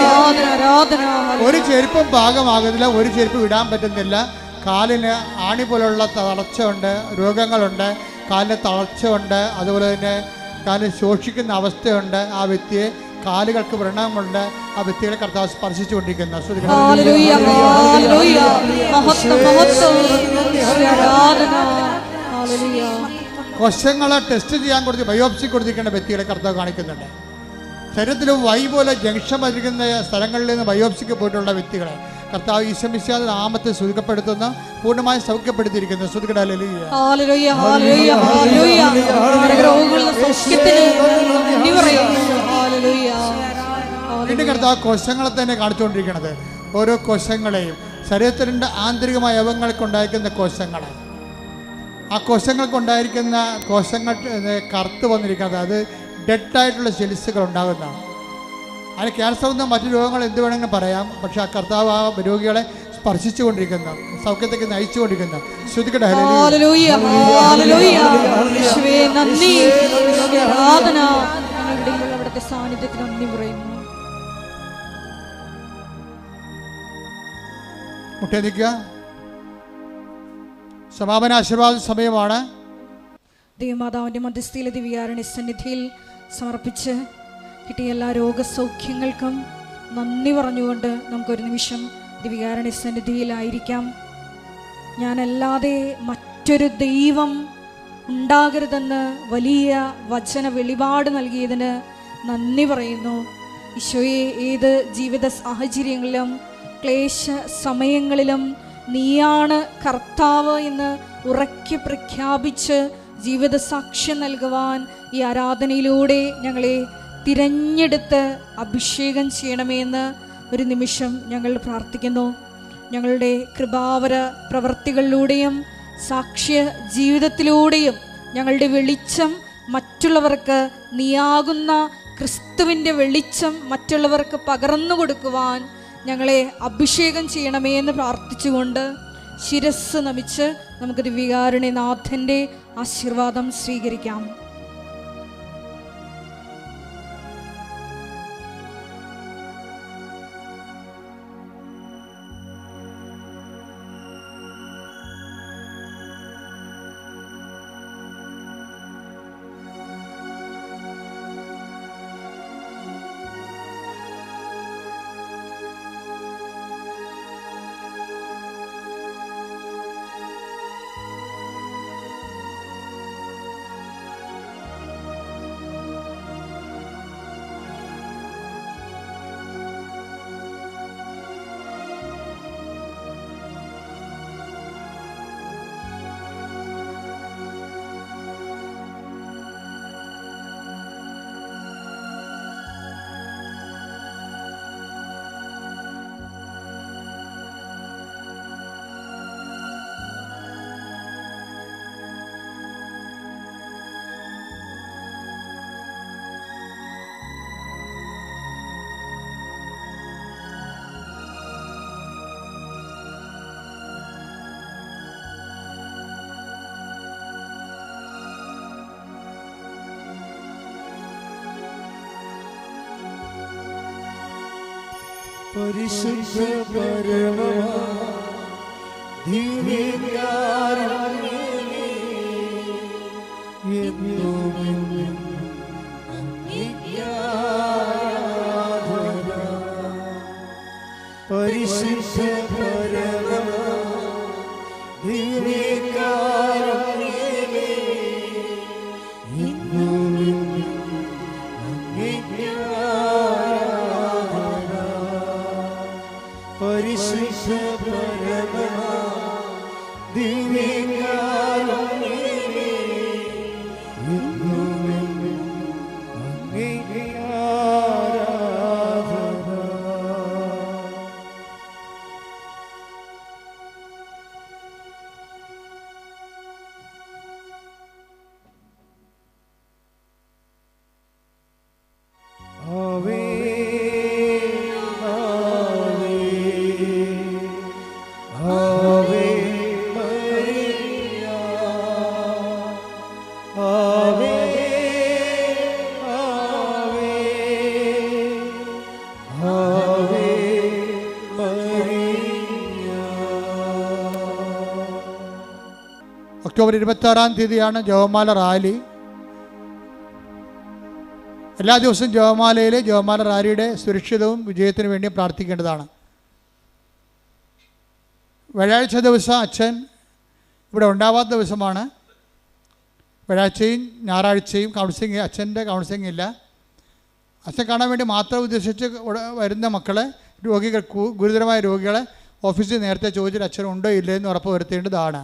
ആരാധന, ആരാധന. ഒരു ചെരുപ്പും പാകമാകുന്നില്ല, ഒരു ചെരുപ്പ് വിടാൻ പറ്റുന്നില്ല. കാലിന് ആണി പോലുള്ള തളർച്ചയുണ്ട്, രോഗങ്ങളുണ്ട്, കാലിന് തളർച്ചയുണ്ട്, അതുപോലെ തന്നെ കാലിന് ശോഷിക്കുന്ന അവസ്ഥയുണ്ട്. ആ വ്യക്തിയെ കാലുകൾക്ക് വ്രണമുണ്ട്. ആ വ്യക്തികളെ കർത്താവ് സ്പർശിച്ചുകൊണ്ടിരിക്കുന്നു. ഹല്ലേലൂയ, ഹല്ലേലൂയ. മഹത്വം, മഹത്വം. ആരാധന. ഹല്ലേലൂയ. കോശങ്ങളെ ടെസ്റ്റ് ചെയ്യാൻ കൊടുത്ത് ബയോപ്സി കൊടുത്തിരിക്കേണ്ട വ്യക്തികളെ കർത്താവ് കാണിക്കുന്നുണ്ട്. ശരീരത്തിൽ വൈ പോലെ ജംഗ്ഷൻ പതിരിക്കുന്ന സ്ഥലങ്ങളിൽ നിന്ന് ബയോപ്സിക്ക് പോയിട്ടുള്ള വ്യക്തികളെ കർത്താവ് ഈശോമിശിഹായുടെ നാമത്തിൽ സുഖപ്പെടുത്തുന്ന പൂർണ്ണമായി സൗഖ്യപ്പെടുത്തിയിരിക്കുന്നു. Hallelujah, hallelujah, hallelujah. രോഗങ്ങളുടെ സൗഖ്യത്തിന് നന്ദി പറയുന്നു. ഹല്ലേലൂയ, വീണ്ടും കർത്താവ് കോശങ്ങളെ തന്നെ കാണിച്ചുകൊണ്ടിരിക്കുന്നത്. ഓരോ കോശങ്ങളെയും ശരീരത്തിൻ്റെ ആന്തരികമായ അവയവങ്ങൾക്കുണ്ടായിരിക്കുന്ന കോശങ്ങളെ, ആ കോശങ്ങൾക്കുണ്ടായിരിക്കുന്ന കോശങ്ങൾ കറുത്ത് വന്നിരിക്കുന്നത്, അത് ഡെഡായിട്ടുള്ള സെൽസുകൾ ഉണ്ടാകുന്നതാണ്. അതിന് ക്യാൻസർ എന്ന മറ്റു രോഗങ്ങൾ എന്ത് വേണമെങ്കിലും പറയാം. പക്ഷെ ആ കർത്താവ് ആ രോഗികളെ സ്പർശിച്ചുകൊണ്ടിരിക്കുന്ന, സൗഖ്യത്തേക്ക് നയിച്ചുകൊണ്ടിരിക്കുന്ന. ശ്രുതിക്കട്ടെ ഹല്ലേലൂയ, ഹല്ലേലൂയ. യേശുവേ നന്ദി, ആരാധന. ഞങ്ങളുടെ അവിടുത്തെ സാന്നിധ്യത്തിന് നന്ദി പറയുന്നു. മുട്ടേ നിൽക്കുക. സമാപന ആശീർവാദ സമയമാണ്. ദൈവമാതാവിന്റെ മധ്യസ്ഥയിലെ ദിവ്യാരണി സന്നിധിയിൽ സമർപ്പിച്ച് കിട്ടിയ എല്ലാ രോഗസൗഖ്യങ്ങൾക്കും നന്ദി പറഞ്ഞുകൊണ്ട് നമുക്കൊരു നിമിഷം ദിവ്യാരണി സന്നിധിയിലായിരിക്കാം. ഞാനല്ലാതെ മറ്റൊരു ദൈവം ഉണ്ടാകരുതെന്ന് വലിയ വചന വെളിപാട് നൽകിയതിന് നന്ദി പറയുന്നു. ഈശോയെ, ഏത് ജീവിത സാഹചര്യങ്ങളിലും ക്ലേശ സമയങ്ങളിലും നീയാണ് കർത്താവ് എന്ന് ഉറക്കെ പ്രഖ്യാപിച്ച് ജീവിത സാക്ഷ്യം നൽകുവാൻ ഈ ആരാധനയിലൂടെ ഞങ്ങളെ തിരഞ്ഞെടുത്ത് അഭിഷേകം ചെയ്യണമേ എന്ന് ഒരു നിമിഷം ഞങ്ങൾ പ്രാർത്ഥിക്കുന്നു. ഞങ്ങളുടെ കൃപാവര പ്രവൃത്തികളിലൂടെയും സാക്ഷ്യ ജീവിതത്തിലൂടെയും ഞങ്ങളുടെ വെളിച്ചം മറ്റുള്ളവർക്ക്, നീയാകുന്ന ക്രിസ്തുവിൻ്റെ വെളിച്ചം മറ്റുള്ളവർക്ക് പകർന്നു കൊടുക്കുവാൻ ഞങ്ങളെ അഭിഷേകം ചെയ്യണമേ എന്ന് പ്രാർത്ഥിച്ചുകൊണ്ട് ശിരസ് നമിച്ച് നമുക്ക് ദിവ്യകാരുണ്യനാഥൻ്റെ ആശീർവാദം സ്വീകരിക്കാം. പരിശുദ്ധ പരമ ദിവ്യകാരുണ്യമേ, എന്നും അങ്ങേക്ക് ആരാധന. പരിശുദ്ധ പരമ ദിവ്യകാരുണ്യമേ, എന്നും അങ്ങേക്ക് പരിശുദ്ധ പരമ ദിവ്യകാരുണ്യമേ, എന്നും അങ്ങേക്ക് ആരാധന. ആവേ ആവേ മരിയ, ആവേ ആവേ ആവേ മരിയ. ഒക്ടോബർ 26-ാം തീയതിയാണ് ജപമാല റാലി. എല്ലാ ദിവസവും ജപമാല റാലിയുടെ സുരക്ഷിതവും വിജയത്തിനു വേണ്ടി പ്രാർത്ഥിക്കേണ്ടതാണ്. വ്യാഴാഴ്ച ദിവസം അച്ഛൻ ഇവിടെ ഉണ്ടാവാത്ത ദിവസമാണ്. വ്യാഴാഴ്ചയും ഞായറാഴ്ചയും കൗൺസിലിംഗ്, അച്ഛൻ്റെ കൗൺസിലിംഗ് ഇല്ല. അച്ഛൻ കാണാൻ വേണ്ടി മാത്രം ഉദ്ദേശിച്ച് വരുന്ന മക്കളെ, രോഗികൾ, ഗുരുതരമായ രോഗികളെ ഓഫീസിൽ നേരത്തെ ചോദിച്ചിട്ട് അച്ഛൻ ഉണ്ടോ ഇല്ലയെന്ന് ഉറപ്പ് വരുത്തേണ്ടതാണ്.